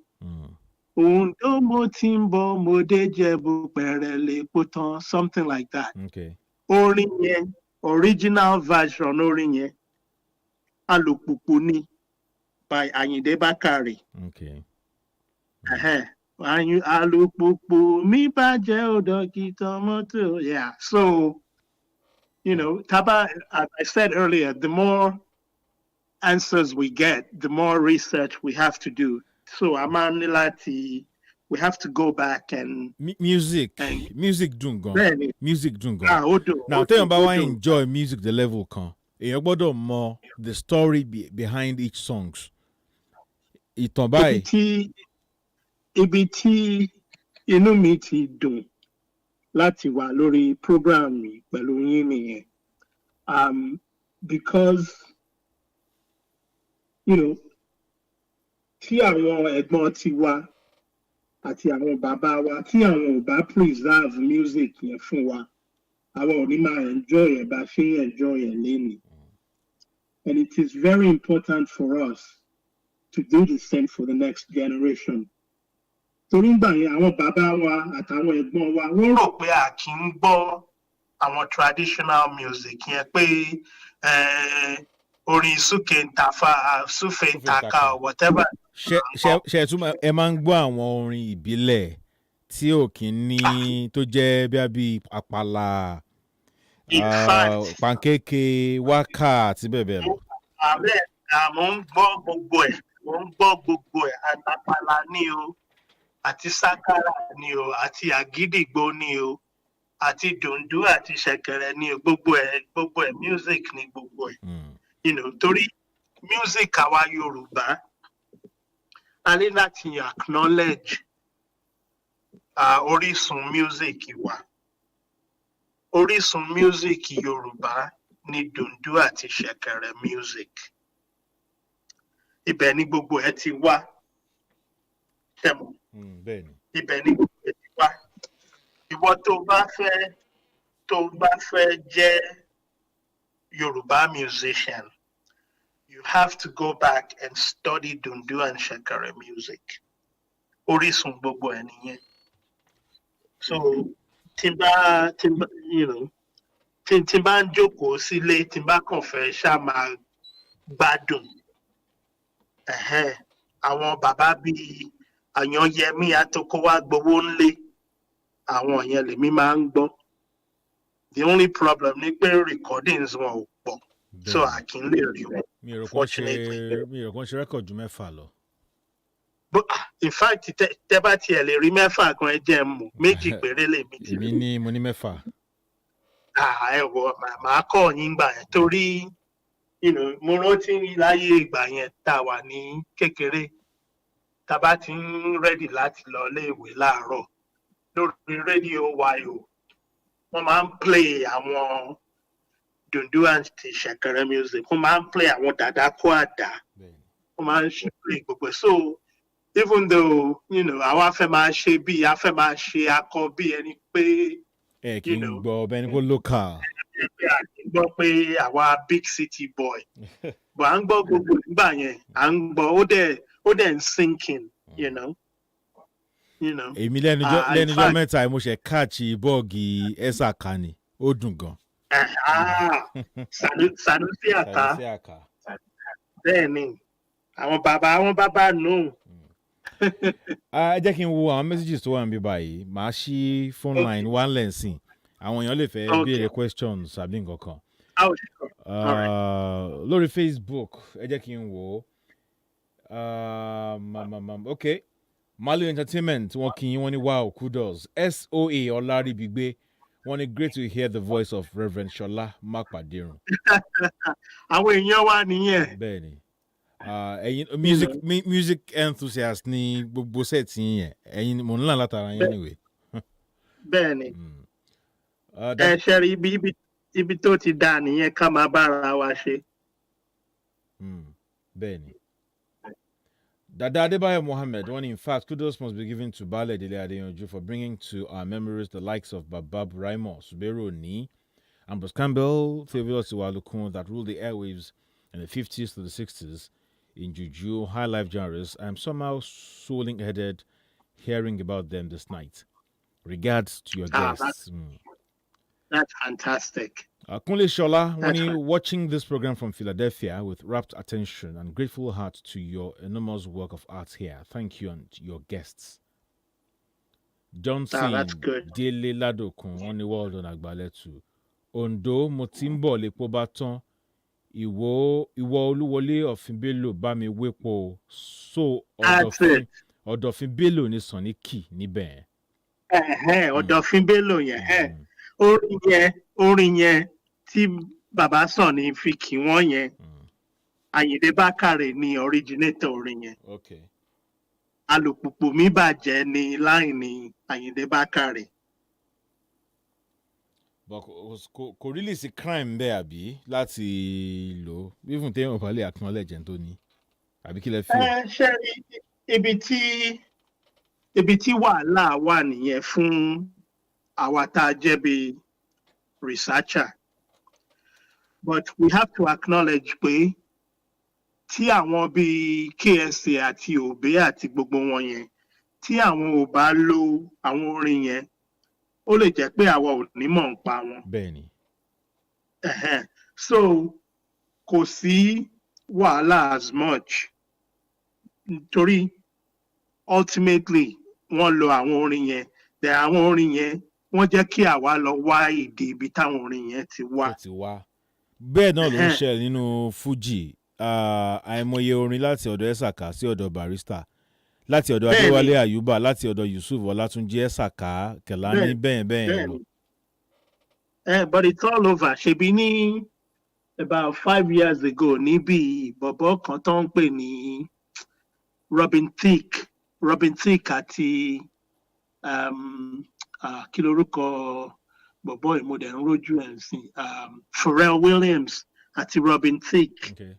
Ondo mo ti ń bọ̀, mo dé Jẹ̀bú pẹ̀rẹ̀ lépo tán, something like that. Okay. Orin yẹn, original version orin yẹn, Alùpùpù ni by Àyìndé Bákàrè. Okay. Alùpùpù mi bàjẹ́ ọ̀dọ̀ kìtàn mọ́tò. Yeah, so, you know, as I said earlier, the more answers we get, the more research we have to do. So, a máa ní láti we have to go back and music dùn gan. Music dùn gan. Now tell me about enjoy music the level kan. Èèyàn gbọ́dọ̀ mọ the story behind each songs. Ìtàn báyìí. Ibi tí inú mi ti dùn láti wà lórí program mi pẹ̀lú yín nìyẹn. Because, you know, tí àwọn ẹ̀gbọ́n ti wá àti àwọn bàbá wa tí àwọn ò bá preserve music yẹn fún wa, àwọn ò ní máa enjoy ẹ̀ bá ṣe enjoy ẹ̀ lénìí. And it is very important for us to do the same for the next generation. Torí gbà yẹn àwọn bàbá wa àtàwọn ẹ̀gbọ́n wa wọ́n rò pé a kì í gbọ́ àwọn traditional music yẹn pé orin súkè ntàfà súfè ntàkà or whatever. Ṣé túmọ̀ ẹ máa ń gbọ́ àwọn orin ìbílẹ̀ tí ò kí ní tó jẹ́ bí àpàlà pancake wákà àti bẹ́ẹ̀ bẹ́ẹ̀ lọ. Mo ń gbọ́ gbogbo ẹ̀ àtàpàlà ni o àti sákàrà ni o àti àgídìgbò ni o àti dùndú àti ṣẹ̀kẹ̀rẹ̀ ni o gbogbo ẹ̀ music ni gbogbo ẹ̀. You know, torí music àwa Yorùbá a ní láti acknowledge orísun music wa. Orísun music Yorùbá ni dùndú àti ṣẹ̀kẹ̀rẹ̀ music. Ibẹ̀ ni gbogbo ẹ̀ ti wá. Tẹ̀mọ̀. Ibẹ̀ ni gbogbo ẹ̀ ti wá. Ìwọ tó bá fẹ́ jẹ́ Yoruba musician, you have to go back and study Dundu and Shekere music. Orísun gbogbo ẹ̀ nìyẹn. So, timba, you know, timba ń jókòó sílé, timba kàn fẹ́ ṣá máa gbádùn. Àwọn bàbá bíi Àyànyẹmí Àtòkówá gbowó ńlé, àwọn yẹn lèmi máa ń gbọ́. The only problem ni pé recordings wọn ò pọ̀, so I kì í lè rí wọn. Mi ò kàn ṣe record ju 6 lọ. But in fact, tẹ́ bá tiẹ̀ lè rí 6 kan ẹ jẹ́ mú, 2 péré lèmi ti rí. Èmi ní mo ní 6. Ẹ wọ màá kọ́ yín gbà yẹn torí mo rántí láyé ìgbà yẹn tá a wà ní kékeré, tá a bá ti ń ready láti lọ iléèwé láàárọ̀ lórí rédíò YO. Wọ́n máa ń play àwọn dùndú àti ṣẹ̀kẹ̀rẹ̀ music. Wọ́n máa ń play àwọn dàdá kó àdá. Wọ́n máa ń play gbogbo. So even though àwa fẹ́ máa ṣe bí a fẹ́ máa ṣe akọ bí ẹni pé kì í gbọ́ ọbẹ̀ ní kó local. A kì í gbọ́ pé àwa big city boy. But à ń gbọ́ gbogbo nígbà yẹn. À ń gbọ́ ó dẹ̀ ń sinking, Èmi lẹ́nujọ́ mẹ́ta mo ṣe káàchì bọ́ọ̀gì ẹ̀sà kan ni ó dùn gan. Sanusi Aka. Bẹ́ẹ̀ ni àwọn bàbá nù. Ẹ jẹ́ kí n wo àwọn messages tó wà níbí báyìí. Màá ṣí phone line one lẹ́sìn. Àwọn èèyàn lè fẹ́ béèrè questions àbí nǹkan kan. Lórí Facebook ẹ jẹ́ kí n wò ó. Okay. Malu Entertainment wọ́n kí yín wọ́n ní wow kudos. SOA Ọlárìbígbé wọ́n ní great to hear the voice of Reverend Ṣọlá Mápàdérùn. Àwọn èèyàn wà nìyẹn. Bẹ́ẹ̀ni. Ẹ̀yin music enthusiast ní gbogbo set yín yẹn. Ẹ̀yin mo ń là látara yín anyway. Bẹ́ẹ̀ni. Ẹ ṣe rí ibi tó ti dá nìyẹn ká máa bára wa ṣe. Bẹ́ẹ̀ni. Dada Adebayo Mohammed, one in fact, kudos must be given to Bale Dele Adeyanju for bringing to our memories the likes of Babab Raimo, Suberu Ni, Ambrose Campbell, Theophilus Iwalukun that ruled the airwaves in the 50s to the 60s in Juju, high life genres. I'm somehow swollen-headed hearing about them this night. Regards to your guests. That's fantastic. Kunle Shola, when watching this program from Philadelphia with rapt attention and grateful heart to your enormous work of art here. Thank you and your guests. Johnson, Dele Ladokun, on the world on Agbaletu. Ondo, Motimbo, Lepobaton, Iwo Oluwole of PELU, Bami Wepo, so Ọ̀dọ̀fin Bello ní Sunny Key níbẹ̀. Ọ̀dọ̀fin Bello yẹn. Orin yẹn tí bàbá Sunny fi kì wọ́n yẹn. Àyìndé Bákàrè ni originator orin yẹn. Okay. Alùpùpù mi bàjẹ́ ni láìní Àyìndé Bákàrè. But kò really sí crime bẹ́ẹ̀ àbí láti lò even téèyàn bá lè acknowledge ẹni tó ní àbí kí lẹ fi. Ṣé ibi tí wàhálà wà nìyẹn fún àwa tá a jẹ́ bí researcher, but we have to acknowledge pé tí àwọn bíi KSA àti Òbé àti gbogbo wọn yẹn tí àwọn ò bá lo àwọn orin yẹn ó lè jẹ́ pé àwa ò ní mọ̀ nípa wọn. Bẹ́ẹ̀ni. So kò sí wàhálà as much nítorí ultimately wọ́n lo àwọn orin yẹn then àwọn orin yẹn wọ́n jẹ́ kí àwa lọ wá ìdí ibi táwọn orin yẹn ti wá. Bẹ́ẹ̀ náà ló ń ṣẹlẹ̀ nínú Fuji àìmọye orin láti ọ̀dọ̀ Ẹ̀sàká sí ọ̀dọ̀ Barrister láti ọ̀dọ̀ Adéwálé Àyùbá láti ọ̀dọ̀ Yusuf Ọlátúnjí Ẹ̀sàká Kẹ̀lání bẹ́ẹ̀ lọ. But it's all over. Ṣebí ní about 5 years ago níbi bọ̀bọ̀ kan tó ń pè ní Robin Thicke àti kí lorúkọ bọ̀bọ̀ ìmọ̀dẹ̀ ń rójú ẹ̀ sí Pharrell Williams àti Robin Thicke. Okay.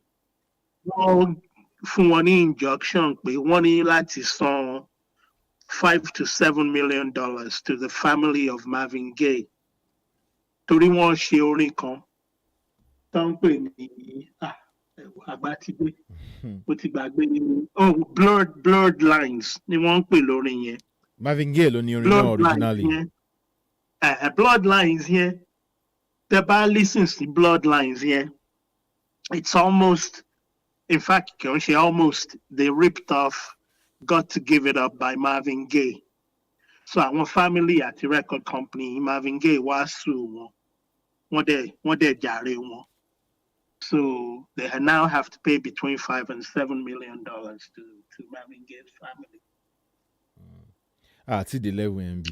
Wọ́n fún wọn ní injunction pé wọ́n ní láti san $5 to $7 million to the family of Marvin Gaye torí wọ́n ṣe orin kan tó ń pè ní àgbátidé ó ti gbàgbé ní blurred lines ni wọ́n ń pè lórin yẹn. Marvin Gaye ló ní orin náà originally. Blood lines yẹn tẹ́ bá listen sí blood lines yẹn it's almost. In fact, they ripped off Got to Give It Up by Marvin Gaye. So our family at the record company, Marvin Gaye was sue one day jare one. So they now have to pay between $5 and $7 million to Marvin Gaye's family. Ti DELE WMB.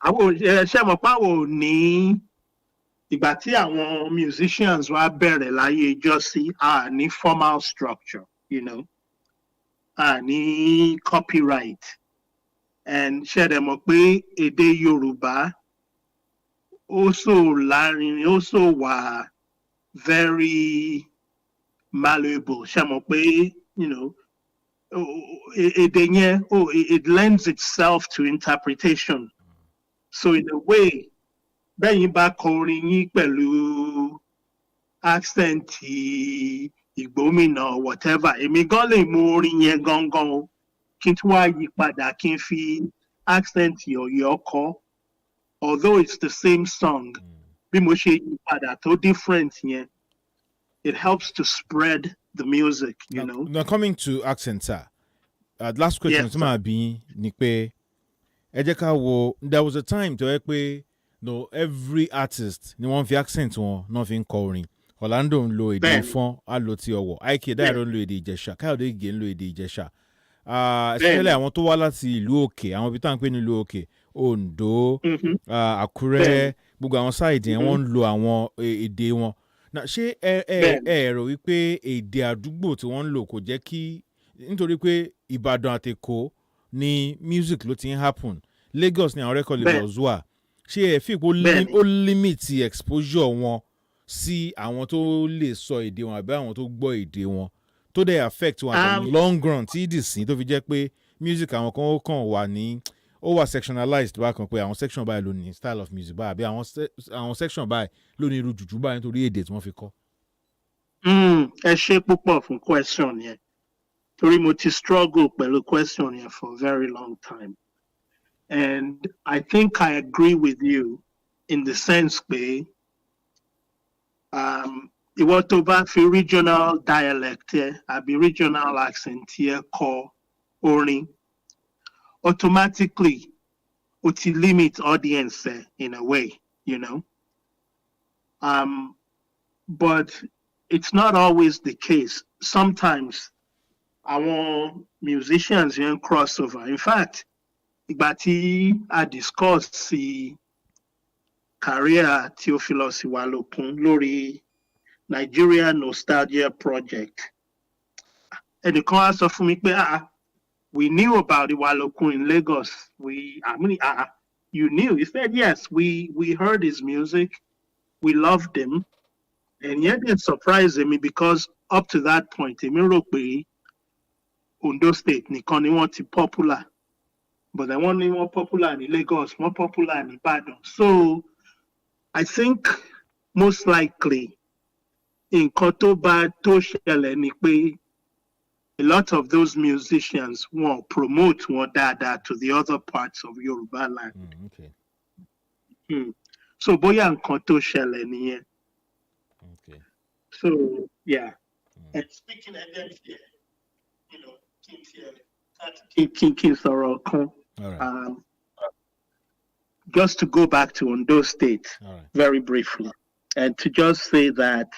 Ṣé mo pa wo ní ìgbà tí àwọn musicians wá bẹ̀rẹ̀ láyé ìjọ́sí ní formal structure, ní copyright. And ṣé ẹ mọ̀ pé èdè Yorùbá also wà very malleable. Ṣé ẹ mọ̀ pé, èdè yẹn, it lends itself to interpretation. So in a way, bẹ́yìn bá kọrin yín pẹ̀lú accent ìgbómìnà whatever èmi gan lè mú orin yẹn gangan o kí n tún wá yí padà kí n fi accent Ọ̀yọ́ kọ although it's the same song bí mo ṣe yí padà tó different yẹn it helps to spread the music, Now coming to accent, sir, last question tí màá bí ni pé ẹ jẹ́ ká wo there was a time tó yẹ pé no every artist ni wọ́n fi accent wọn náà fi ń kọ orin Orlando ń lo èdè Ìfọ̀n á lo ti Ọ̀wọ̀ Ike Dairo ń lo èdè Ìjẹ̀ṣà Káyọ̀dé Ìgè ń lo èdè Ìjẹ̀ṣà especially àwọn tó wá láti ìlú òkè àwọn ibi tá à ń pè ní ìlú òkè Oǹdó Àkúrẹ́ gbogbo àwọn sáìdì yẹn wọ́n ń lo àwọn èdè wọn ṣé ẹ rò wípé èdè àdúgbò tí wọ́n ń lò kò jẹ́ kí nítorí pé Ìbàdàn àti Èkó ni music ló ti ń happen Lagos ni àwọn record labels wà ṣé ẹ fi ipò ó limit exposure wọn sí àwọn tó lè sọ èdè wọn àbí àwọn tó gbọ́ èdè wọn tó dẹ̀ affect wọn àti long run tí ìdìsín tó fi jẹ́ pé music àwọn kan ó kàn wà ní ó wà sectionalized bákan pé àwọn section báyìí ló ní style of music báyìí àbí àwọn section báyìí ló ní irú jùjú báyìí nítorí èdè tí wọ́n fi kọ́. Ẹ ṣé púpọ̀ fún question yẹn torí mo ti struggle pẹ̀lú question yẹn for a very long time. And I think I agree with you in the sense pé ìwọ tó bá fi regional dialect àbí regional accent kọ orin automatically o ti limit audience in a way, but it's not always the case. Sometimes àwọn musicians yẹn crossover. In fact, ìgbà tí a discuss sí career Theophilus Iwalokun lórí Nigeria Nostalgia Project. Ẹnìkan á sọ fún mi pé we knew about Iwalokun in Lagos. You knew? He said, yes, we heard his music. We loved him. And yet it surprised me because up to that point, èmi rò pé Ondo State nìkan ni wọ́n ti popular. But they wọ́n ní wọ́n popular in Lagos, wọ́n popular in Ibadan. So I think most likely nǹkan tó bá tó ṣẹlẹ̀ ni pé a lot of those musicians won't promote wọn dáadáa to the other parts of Yoruba land. Okay. So bóyá nǹkan tó ṣẹlẹ̀ nìyẹn. Okay. So yeah. And speaking of them here, kí n sọ̀rọ̀ kan. All right. Just to go back to Ondo State very briefly, and to just say that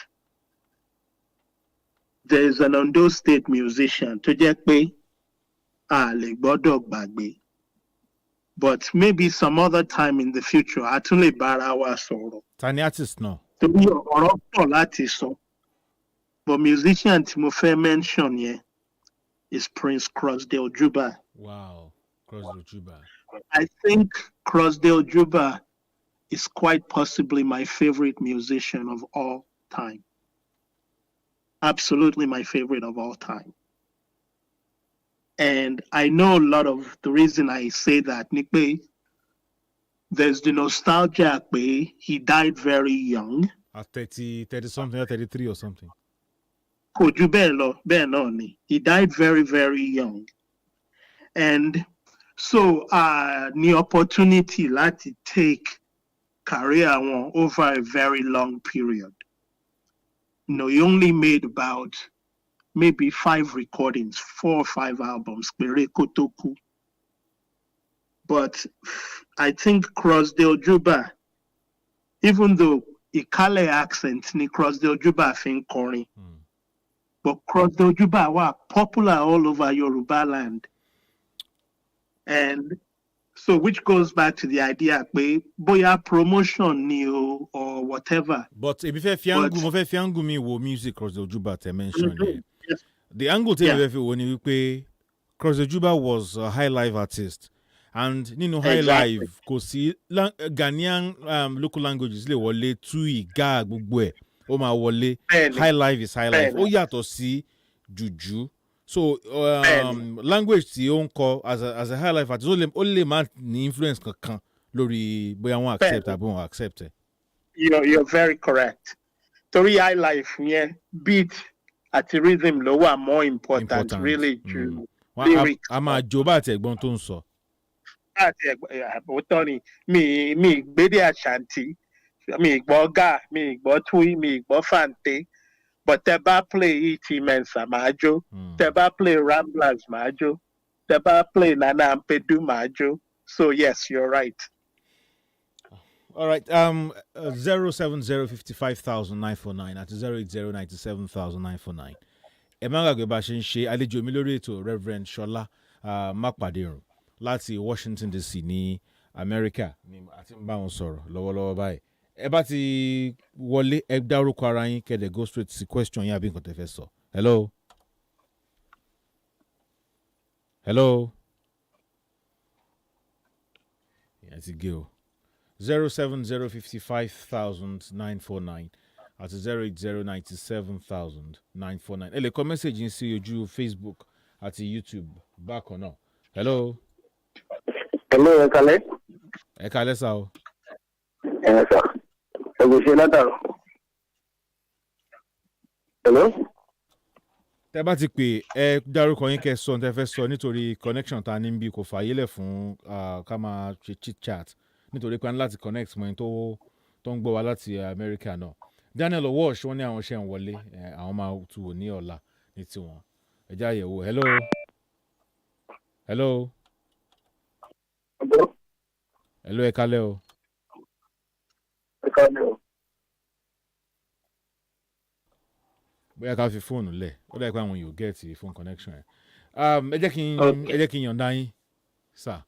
there's an Ondo State musician tó jẹ́ pé a lè gbọ́dọ̀ gbàgbé, but maybe some other time in the future a tún lè bára wa sọ̀rọ̀. Tani artist náà. Torí ọ̀rọ̀ pọ̀ láti sọ, but musician tí mo fẹ́ mention yẹn is Prince Crossdale Juba. Wow, Crossdale Juba. I think Crossdale Juba is quite possibly my favorite musician of all time. Absolutely my favorite of all time. And I know a lot of the reason I say that, Nikbe, there's the nostalgia, he died very young. At 30 something, or 33 or something. He died very, very young. And so the opportunity to take career over a very long period. He only made about maybe 5 recordings, 4 or 5 albums. But I think Crossdale Juba, even though Ikale accent ni Crossdale Juba fin kọrin, but Crossdale Juba was popular all over Yoruba land. And so, which goes back to the idea, boya promotion new or whatever. But if you fiangu me wo music Crossdale Juba te mention here. Yes. The angle if you when Crossdale Juba was a high life artist, and high life kò sí Ghanaian local languages le wọlé tui ga gbogbo ẹ̀ ó máa wọlé. High life is high life. Ó yàtọ̀ sí juju. So language tí ó ń kọ as a high life artist ó lè má ní influence kankan lórí bóyá wọ́n accept àbí wọ́n accept ẹ̀. You're very correct. Torí high life yẹn beat àti rhythm ló wà more important really ju lyrics. A máa jó bá àti ẹ̀gbọ́n tó ń sọ. Òótọ́ ni mi gbédè Ashanti, mi gbọ́ ga, mi gbọ́ tui, mi gbọ́ fante. But Teba play E.T. Mensa Majo, Teba play Ramblers Majo, Teba play Nana Ampedu Majo. So yes, you're right. All right. 070550949 at 080970949. Emanga Gbashin She Alejo mi lórí ètò Reverend Shola Mapaderun láti Washington DC ní America ni àti ń bá wọn sọ̀rọ̀ lọ́wọ́lọ́wọ́ báyìí. Ẹ bá ti wọlé ẹ dárúkọ ara yín kẹ́dẹ̀ go straight to question yín àbí nǹkan tẹ́ fẹ́ sọ. Hello. Hello. Yeah, it's a go. 070550949 at 080970949. Ẹ lè kọ message yín sí ojú Facebook àti YouTube bákan náà. Hello. Hello, ẹ kálẹ́. Ẹ kálẹ́ sá o. Ẹ sá. Ẹ kò ṣe látàrọ. Hello. Tẹ́ bá ti pè ẹ dárúkọ yín kẹ́ sọ tẹ́ fẹ́ sọ nítorí connection ta ní bí kò fààyè lẹ̀ fún ká máa ṣe chit chat nítorí pé a ní láti connect mọ́ ẹni tó ń gbọ́ wa láti America náà. Daniel Walsh wọ́n ní àwọn ṣe ń wọlé àwọn máa tù wò ní ọ̀la ní tiwọn. Ẹ já yẹ̀wò. Hello. Hello. Hello, ẹ kálẹ́ o. bóyá ká fi fóònù lẹ̀ ó dà pé àwọn yóò get phone connection ẹ̀. ẹ jẹ́ kí n yọ̀ǹda yín sà.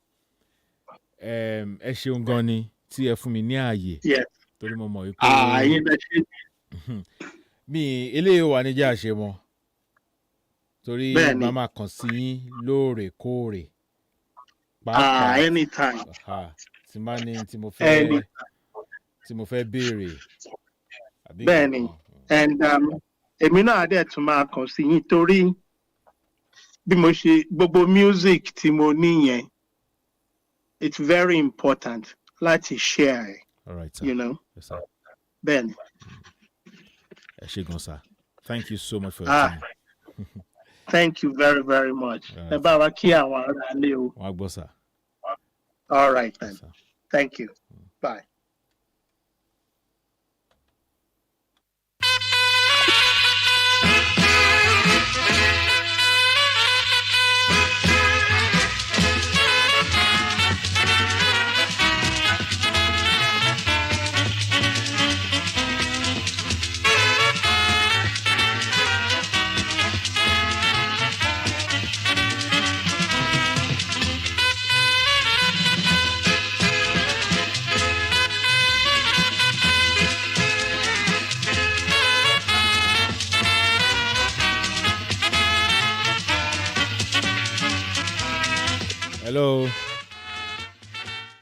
Ẹ ṣeun gan ni tí ẹ fún mi ní ààyè torí mo mọ̀ wípé mi eléyìí wà níjà ṣe mọ́ torí màmá kàn sí yín lóòrèkóòrè pàápàá anytime tí máa ní tí mo fẹ́ béèrè. bẹ́ẹ̀ni and èmi náà dẹ̀ tún máa kàn sí yín torí bí mo ṣe gbogbo music tí mo ní yẹn it's very important láti share it. All right, sir. You know. Yes, sir. Bẹ́ẹ̀ni. Ẹ ṣé gan sir. Thank you so much for your time. Thank you very, very much. Ẹ bá wa kí àwọn ará ilé o. Wọ́n á gbọ́ sir. All right then. Yes, sir. Thank you. Bye. Hello.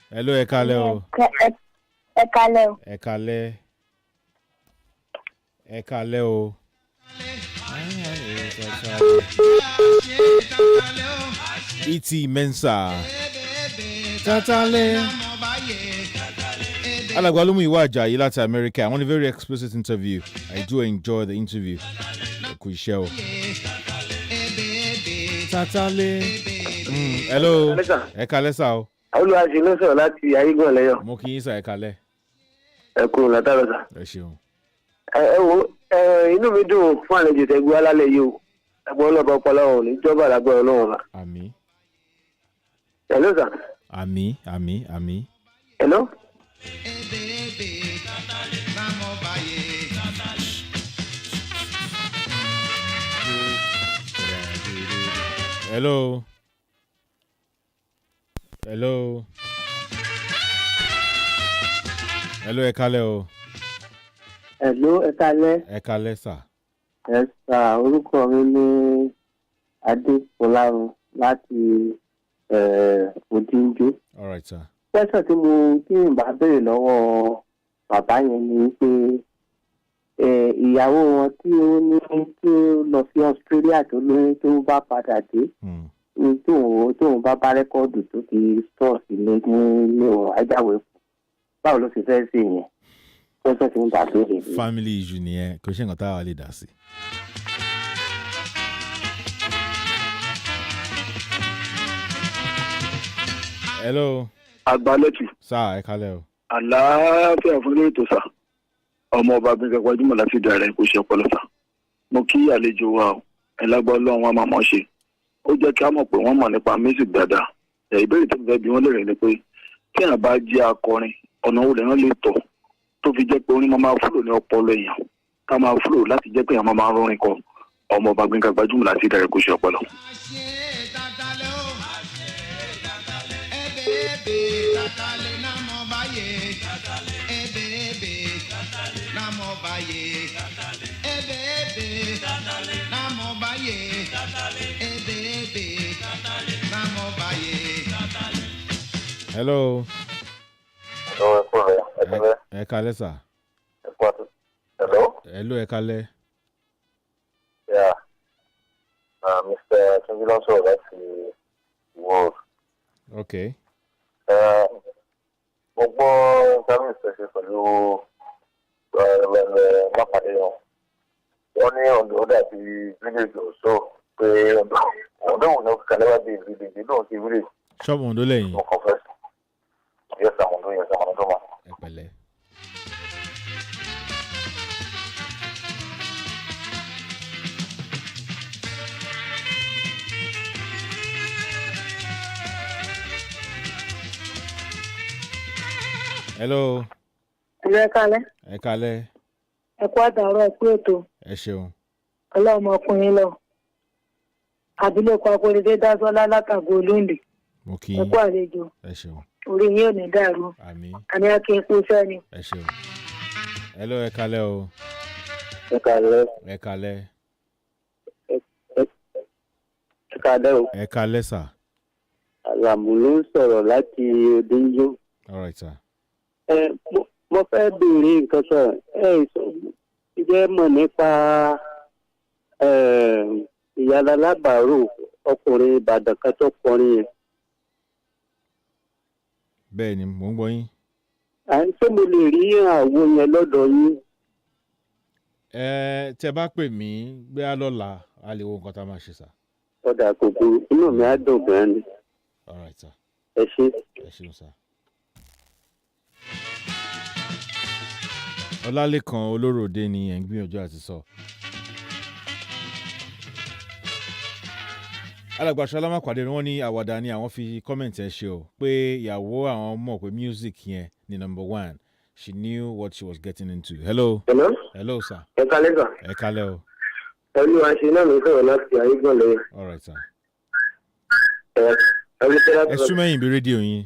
Hello, ẹ kálẹ́ o. Ẹ kálẹ́ o. Ẹ kálẹ́. Ẹ kálẹ́ o. E.T. Mensa. Tatale. Alagbalumu Iwa Ajayi láti America. I want a very explicit interview. I do enjoy the interview. Kò iṣẹ́ o. Tatale. Hello. Ẹ kálẹ́ sà o. Olúwaṣe ló sọ̀rọ̀ láti Ayégún Ọ̀lẹ́yọ̀. Mo kí yín sà ẹ kálẹ́. Ẹ kúrò látàrọ̀ sà. Ẹ ṣeun. Ẹ wo inú mi dùn fún àlejò tẹ́gbẹ́ alálẹ̀ yìí o. Ẹgbọ́n ọlọ́ba ọpọlọ ọ̀hún níjọba lágbára Ọlọ́run wa. Àmín. Hello sà. Àmín. Hello. Hello. Hello. Hello, ẹ kálẹ́ o. Hello, ẹ kálẹ́. Ẹ kálẹ́ sà. Ẹ sà, orúkọ mi ní Adéfọlárun láti Òdìnjú. All right, sir. Pẹ́sàn tí n bá béèrè lọ́wọ́ bàbá yẹn ni pé ìyàwó wọn tí ó ní tí ó lọ sí Australia tó lóyún tó bá padà dé. Tóun bá bá rẹ́kọ́ọ̀dù tó ti stọ̀ sílé ní òun ajáwé fún báwo ló ṣe fẹ́ ṣe yẹn pẹ́sẹ̀ tí ń bá béèrè. Family issue nìyẹn kò ṣe nǹkan táwa lè dá sí. Hello. Agbaletu. Sá ẹ kálẹ́ o. Àlàáfíà fún ilé ètò sà. Ọmọ ọba gbẹ̀ngàn gbajúmọ̀ láti dàrẹ́ kò ṣe ọpọlọ sà. Mo kí àlejò wa o. Ẹ lágbọ́ Ọlọ́run wa máa mọ̀ ṣe. Ó jẹ́ kí a mọ̀ pé wọ́n mọ̀ nípa music dáadáa. Ìbéèrè tó fẹ́ bí wọ́n lè rìn ni pé tí èèyàn bá jẹ́ akọrin ọ̀nà wo lèèyàn lè tọ̀ tó fi jẹ́ pé orin máa fúlò ní ọpọlọ èèyàn ká máa fúlò láti jẹ́ pé èèyàn máa rọrin kọ ọmọ ọba gbẹ̀ngàn gbajúmọ̀ láti dàrẹ́ kò ṣe ọpọlọ. Hello. Ẹ kálẹ́ sà. Hello, ẹ kálẹ́. Yeah. Mr. Tunjilanso, that's the world. Okay. Mo gbọ́ ìtàmì ìṣẹ̀ṣẹ̀ pẹ̀lú lápàdé wọn. Wọ́n ní ọ̀dọ́ dàbí village ọ̀ṣọ́ pé ọ̀dọ́ òun náà kàlẹ́ wá bí village náà ti village. Ṣọ́ọ̀bù òǹdó lẹ́yìn. Mo kàn fẹ́ yes àwọn ọ̀dọ́ ma. Ẹ pẹ̀lẹ́. Hello. Ẹ kálẹ́. Ẹ kálẹ́. Ẹ kú àtàárọ̀ ẹ kú ètò. Ẹ ṣeun. ọlọ́mọkùnrin lọ abilékọ akóredé dásọ́lá látàgò olóńdè ẹ̀kú àlejò orí yín ò ní dàrú àmì akínkú sẹ́ni. ẹ ṣeun hello ẹ kalẹ́ o. ẹ kalẹ́. ẹ kalẹ́. ẹ kalẹ́ o. ẹ kalẹ́ sà. Àlàmú ló ń sọ̀rọ̀ láti Odinjo. all right sir. Mo fẹ́ béèrè nǹkan sọ jẹ́ mọ̀ nípa ìyára lábàárò ọkùnrin Ìbàdàn kan tó kọrin yẹn. bẹ́ẹ̀ ni mò ń gbọ́ yín. ṣé mo lè rí àwo yẹn lọ́dọ̀ yín? Tẹ bá pè mí gbé á lọ́la a lè wo nǹkan tá a máa ṣe sà. ọ̀dà kò burú inú mi á dùn gan-an ni. all right sir. ẹ ṣé. ẹ ṣeun sà. Ọlálékan Olóròdé ni ẹ̀ ń gbìyànjú àti sọ. alàgbà Ṣọlá pàdé wọn ní àwàdà ni àwọn fi kọ́mẹ̀ntì ẹ̀ ṣe o pé ìyàwó àwọn mọ̀ pé music yẹn ni number one. She knew what she was getting into. Hello. Hello. Hello sir. Ẹ kálẹ́ sà. Ẹ kálẹ́ o. Ẹlú àṣẹ náà ló sọ̀rọ̀ láti Ayégbọ̀n lẹ́yìn. all right sir. Ẹ súnmẹ́yìn bí rédíò yín.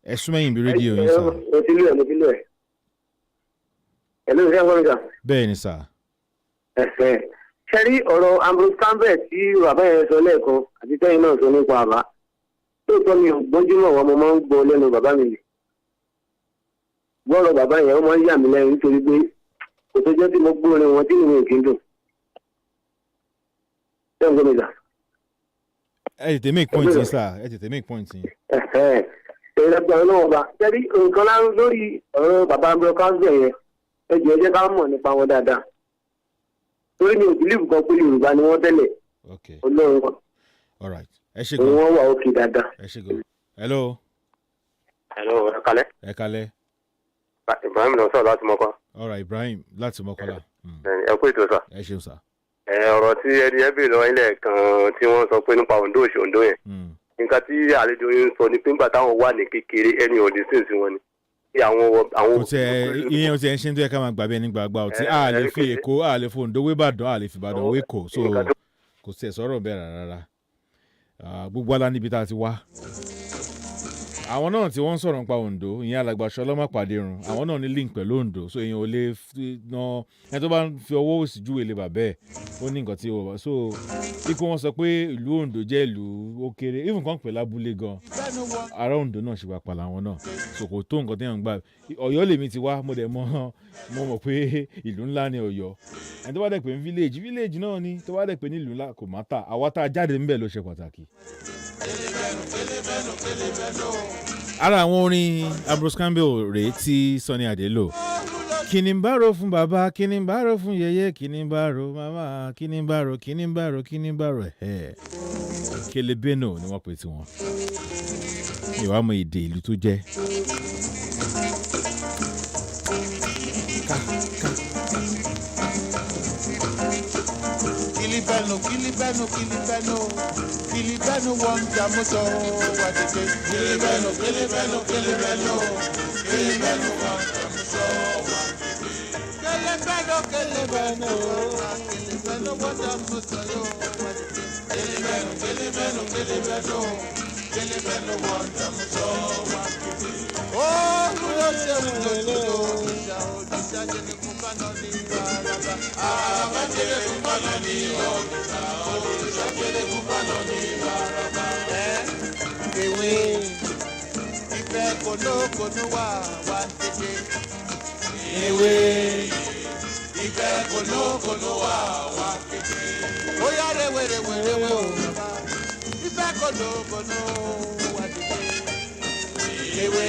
Ẹ súnmẹ́yìn bí rédíò yín sà. Mo ti lú ẹ̀. Hello, ṣé ẹ gbọ́ mi sà? Bẹ́ẹ̀ ni sà. Ṣé rí ọ̀rọ̀ Ambrose Campbell tí bàbá yẹn sọ lẹ́ẹ̀kan àti tẹ́yìn náà sọ nípa àbá? Lóòótọ́ mi ò gbọ́njúmọ̀ wọn, mo máa ń gbọ́ lẹ́nu bàbá mi nì. Bọ́ọ̀rọ̀ bàbá yẹn ó máa ń yà mí lẹ́yìn nítorí pé kò tó jẹ́ tí mo gbóòrin wọn tí ìwé òkè ń dùn. Ṣé ẹ gbọ́ mi sà? Ẹ tètè make point yín sà. Ẹ tètè make point yín. Ìrẹ́gbẹ̀rún náà wà. Ṣé rí nǹkan lórí ọ̀rọ̀ bàbá Ambrose Campbell yẹn? Ẹ jẹ́ ká mọ̀ nípa wọn dáadáa. Torí mi ò bìlíìfù kan pé Yorùbá ni wọ́n tẹ́lẹ̀. Ọlọ́run wọn. All right. Ẹ ṣe gan. Wọ́n wà òkè dáadáa. Ẹ ṣe gan. Hello. Hello, ẹ kálẹ́. Ẹ kálẹ́. Ibrahim ló sọ̀rọ̀ láti Mọ́kọ́. All right, Ibrahim láti Mọ́kọ́lá. Ẹ kú ètò sà. Ẹ ṣeun sà. Ọ̀rọ̀ tí ẹni ẹ bèèrè lọ́wọ́ ilẹ̀ kan tí wọ́n sọ pé nípa Oǹdó òṣì Oǹdó yẹn. Nǹkan tí àlejò yín sọ ni pé nígbà táwọn wà ní kékeré ẹni ò lè sìn sí wọn ni. Kò tẹ ìyẹn o ti ẹ ń ṣe tó yẹ ká máa gbàgbé ní gbàgbà ọtí a lè fi Èkó a lè fi Oǹdó wé Ìbàdàn a lè fi Ìbàdàn wé Èkó so kò tẹ sọ̀rọ̀ bẹ́ẹ̀ rárá gbogbo ala níbi tá a ti wá. Àwọn náà tí wọ́n ń sọ̀rọ̀ nípa Oǹdó ìyẹn alàgbà Ṣọlá pàdé run àwọn náà ní link pẹ̀lú Oǹdó so èèyàn ò lè ná ẹni tó bá ń fi ọwọ́ òsì júwe lè bà bẹ́ẹ̀ ó ní nǹkan tí ó wà so ikú wọn sọ pé ìlú Oǹdó jẹ́ ìlú ó kéré even kan pè lábúlé gan ará Oǹdó náà ṣe wà pàlà àwọn náà so kò tó nǹkan téèyàn ń gbà Ọ̀yọ́ lèmi ti wá mo dẹ̀ mọ̀ pé ìlú ńlá ni Ọ̀yọ́ ẹni tó bá dẹ̀ pé ní village náà ni tó bá dẹ̀ pé ní ìlú ńlá kò má tà àwa tá a jáde ńbẹ̀ ló ṣe pàtàkì. Ara àwọn orin Ambrose Campbell rèé tí Sunny Adé lò. Kíni ń bá ro fún bàbá, kíni ń bá ro fún yèyé, kíni ń bá ro màmá, kíni ń bá ro, kíni ń bá ro, kíni ń bá ro Kelebeno ni wọ́n pè tí wọn. Mi wá mọ èdè ìlú tó jẹ́. Kilibeno wọn jamuso wadike. Kilibeno wọn jamuso wadike. Kelebeno wọn jamuso wadike. Kelebeno wọn jamuso wadike. Oh, ló ṣe wọlé o. Òdìjà jẹ́ ní kúkánná ní Araba. Araba jẹ́ ní kúkánná ní Òdìjà. Òdìjà jẹ́ ní kúkánná ní Araba. Ewé ìfẹ́ kòlókòló wà wá tètè. Ewé ìfẹ́ kòlókòló wà wá tètè. Ó yá rewéréwéré o bàbá. Ìfẹ́ kòlókòló wà tètè. Ewé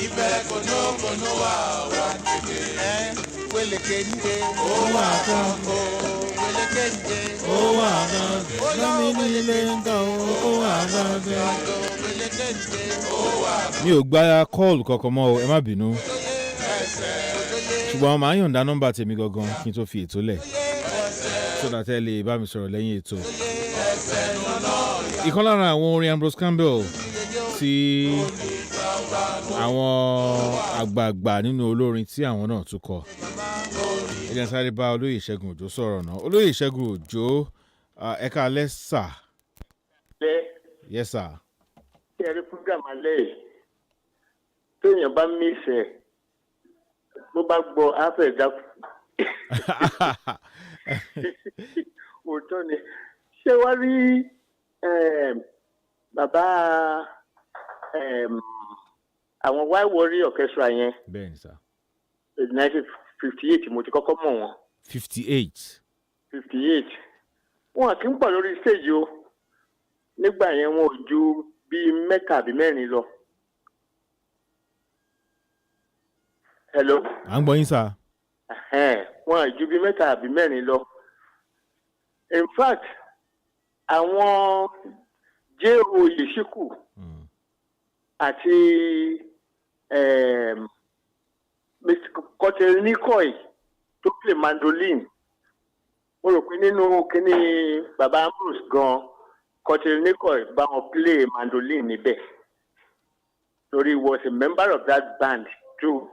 ìfẹ́ kòlókòló wà wá tètè. Wélékéńdé ó wà kọ́ńkó. Wélékéńdé ó wà kọ́ńkó. Lọ́mí nílé ń tàn ó wà kọ́ńkó. Wélékéńdé ó wà kọ́ńkó. Mi ò gba kọ́ọ̀lù kankan mọ́ o ẹ má bínú ṣùgbọ́n màá yọ̀ǹda nọ́mbà tèmi gangan kí n tó fi ètò lẹ̀ so that ẹ lè bá mi sọ̀rọ̀ lẹ́yìn ètò. Ìkan lára àwọn orin Ambrose Campbell tí àwọn àgbààgbà nínú olórin tí àwọn náà tún kọ ẹ jẹ́ sáré bá olóyè Ṣẹ́gun Òjó sọ̀rọ̀ náà. Olóyè Ṣẹ́gun Òjó, ẹ káalẹ́ sà. Yes sir. Ṣé ẹ rí program alẹ́ yìí? Téèyàn bá mísẹ̀, bó bá gbọ́ afẹ́ dákú. Òótọ́ ni. Ṣé wá rí bàbá àwọn Y Warrior Orchestra yẹn? Bẹ́ẹ̀ni sà. 1958 mo ti kọ́kọ́ mọ̀ wọ́n. 58. Wọn kì í pọ̀ lórí stage o. Nígbà yẹn wọn ò ju bíi mẹ́ta àbí mẹ́rin lọ. Hello. À ń gbọ́ yín sà. Wọn ò ju bíi mẹ́ta àbí mẹ́rin lọ. In fact, àwọn J.O. Yeshiku àti Mr. Kotel Nikoi tó play mandolin. Mo rò pé nínú kíní Baba Ambrose gan Kotel Nikoi bá wọn play mandolin níbẹ̀. So he was a member of that band too.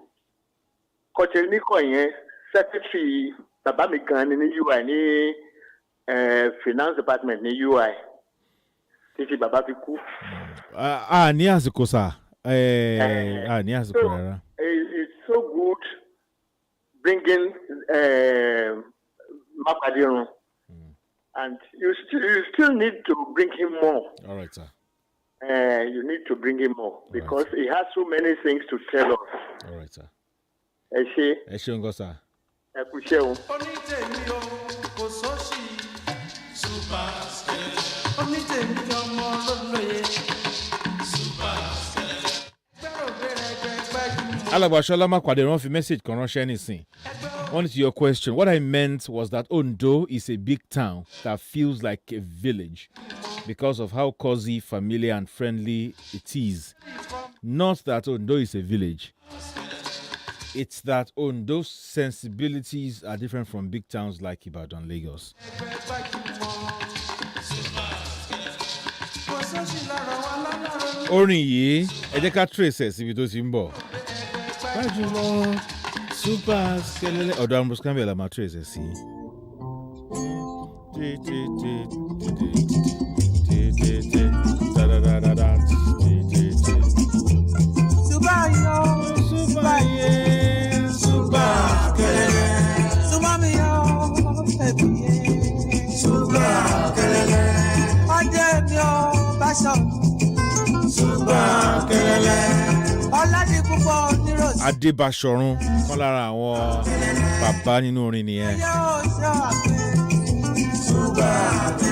Kotel Nikoi yẹn secretary bàbá mi gan ní UI ní finance department ní UI. Títí bàbá fi kú. Ní àsìkò sà. Ní àsìkò rárá. It's so good bringing Mapadirun. And you still need to bring him more. All right, sir. You need to bring him more because he has so many things to tell us. All right, sir. Ẹ ṣeun gan sir. Ẹ kú iṣẹ́ o. Onítèmi o, kò sóṣì, superstar. Onítèmi ọmọ olóye, superstar. Alagbasola Makwade wọ́n fi message kan ránṣẹ́ nísìn. One to your question, what I meant was that Ondo is a big town that feels like a village because of how cozy, familiar, and friendly it is. Not that Ondo is a village. It's that Ondo's sensibilities are different from big towns like Ibadan, Lagos. Orin yìí, ẹ jẹ́ ká trace ẹ̀ síbi tó ti ń bọ̀. Bájúmọ́ super skelele ọ̀dọ̀ Ambrose Campbell la máa trace ẹ̀ sí. Adébáṣọ̀run kan lára àwọn bàbá nínú orin nìyẹn.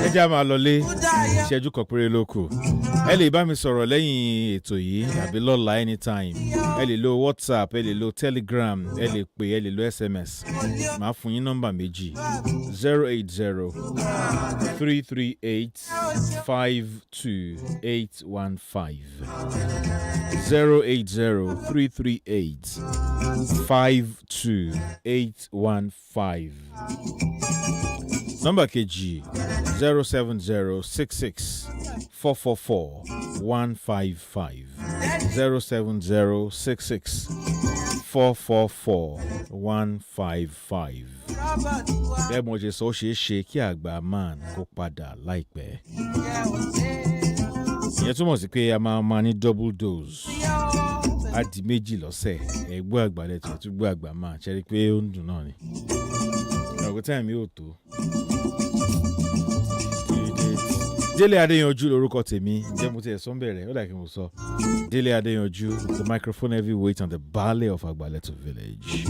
Ẹ jẹ́ á máa lọlé, ìṣẹ́jú kan péré ló kù. Ẹ lè bá mi sọ̀rọ̀ lẹ́yìn ètò yìí àbí lọ́la anytime. Ẹ lè lo WhatsApp, ẹ lè lo Telegram, ẹ lè pè, ẹ lè lo SMS. Màá fún yín nọ́mbà méjì 080-338-52815 080-338-52815. Nọ́mbà kejì 070-66-444-155 070-66-444-155. Bẹ́ẹ̀ mo ṣe sọ ó ṣeé ṣe kí àgbà man kó padà láìpẹ́. Ìyẹn túmọ̀ sí pé a máa ní double dose. Á di méjì lọ́sẹ̀. Ẹ̀gbọ́n Àgbàlẹ́tù àtúgbò àgbà man ṣe rí pé ó ń dùn náà ni. Ọ̀gá táìmì yóò tó. Dele Adeyanju lórúkọ tèmi, ǹjẹ́ mo ti ẹ̀sọ́ ń bẹ̀rẹ̀, ó dà kí mo sọ. Dele Adeyanju, the microphone heavyweight on the Baale of Agbaletu village.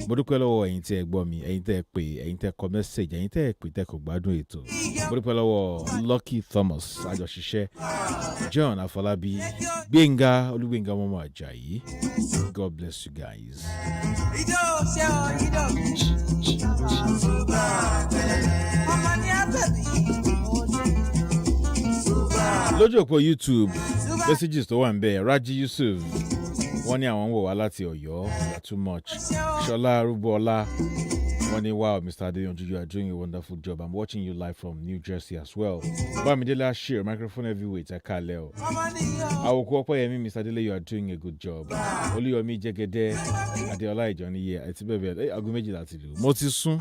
Mo dúpẹ́ lọ́wọ́ ẹ̀yin tí ẹ gbọ́ mi, ẹ̀yin tẹ́ ẹ pè, ẹ̀yin tẹ́ ẹ kọ message, ẹ̀yin tẹ́ ẹ pè tẹ́ kò gbádùn ètò. Mo dúpẹ́ lọ́wọ́ Lucky Thomas, àjọṣiṣẹ́, John Afọlábí, Gbénga Olúgbénga Mọ́mọ́ Àjàyí. God bless you guys. Lójú òpó YouTube, messages tó wà ń bẹ̀, Raji Yusuf, wọ́n ní àwọn ń wò wá láti Ọ̀yọ́, you are too much. Ṣọlá Arúgbóọlá, Morning, wow, Mr. Adeyanju, you are doing a wonderful job. I'm watching you live from New Jersey as well. Bamidele Ashir, microphone heavyweight, Akaleo. Awokwopoyemi, Mr. Dele, you are doing a good job. Oluyomi Jegede, Adeola Ijoni, yeah, it's baby. Agumeji lati do. Mo ti sùn.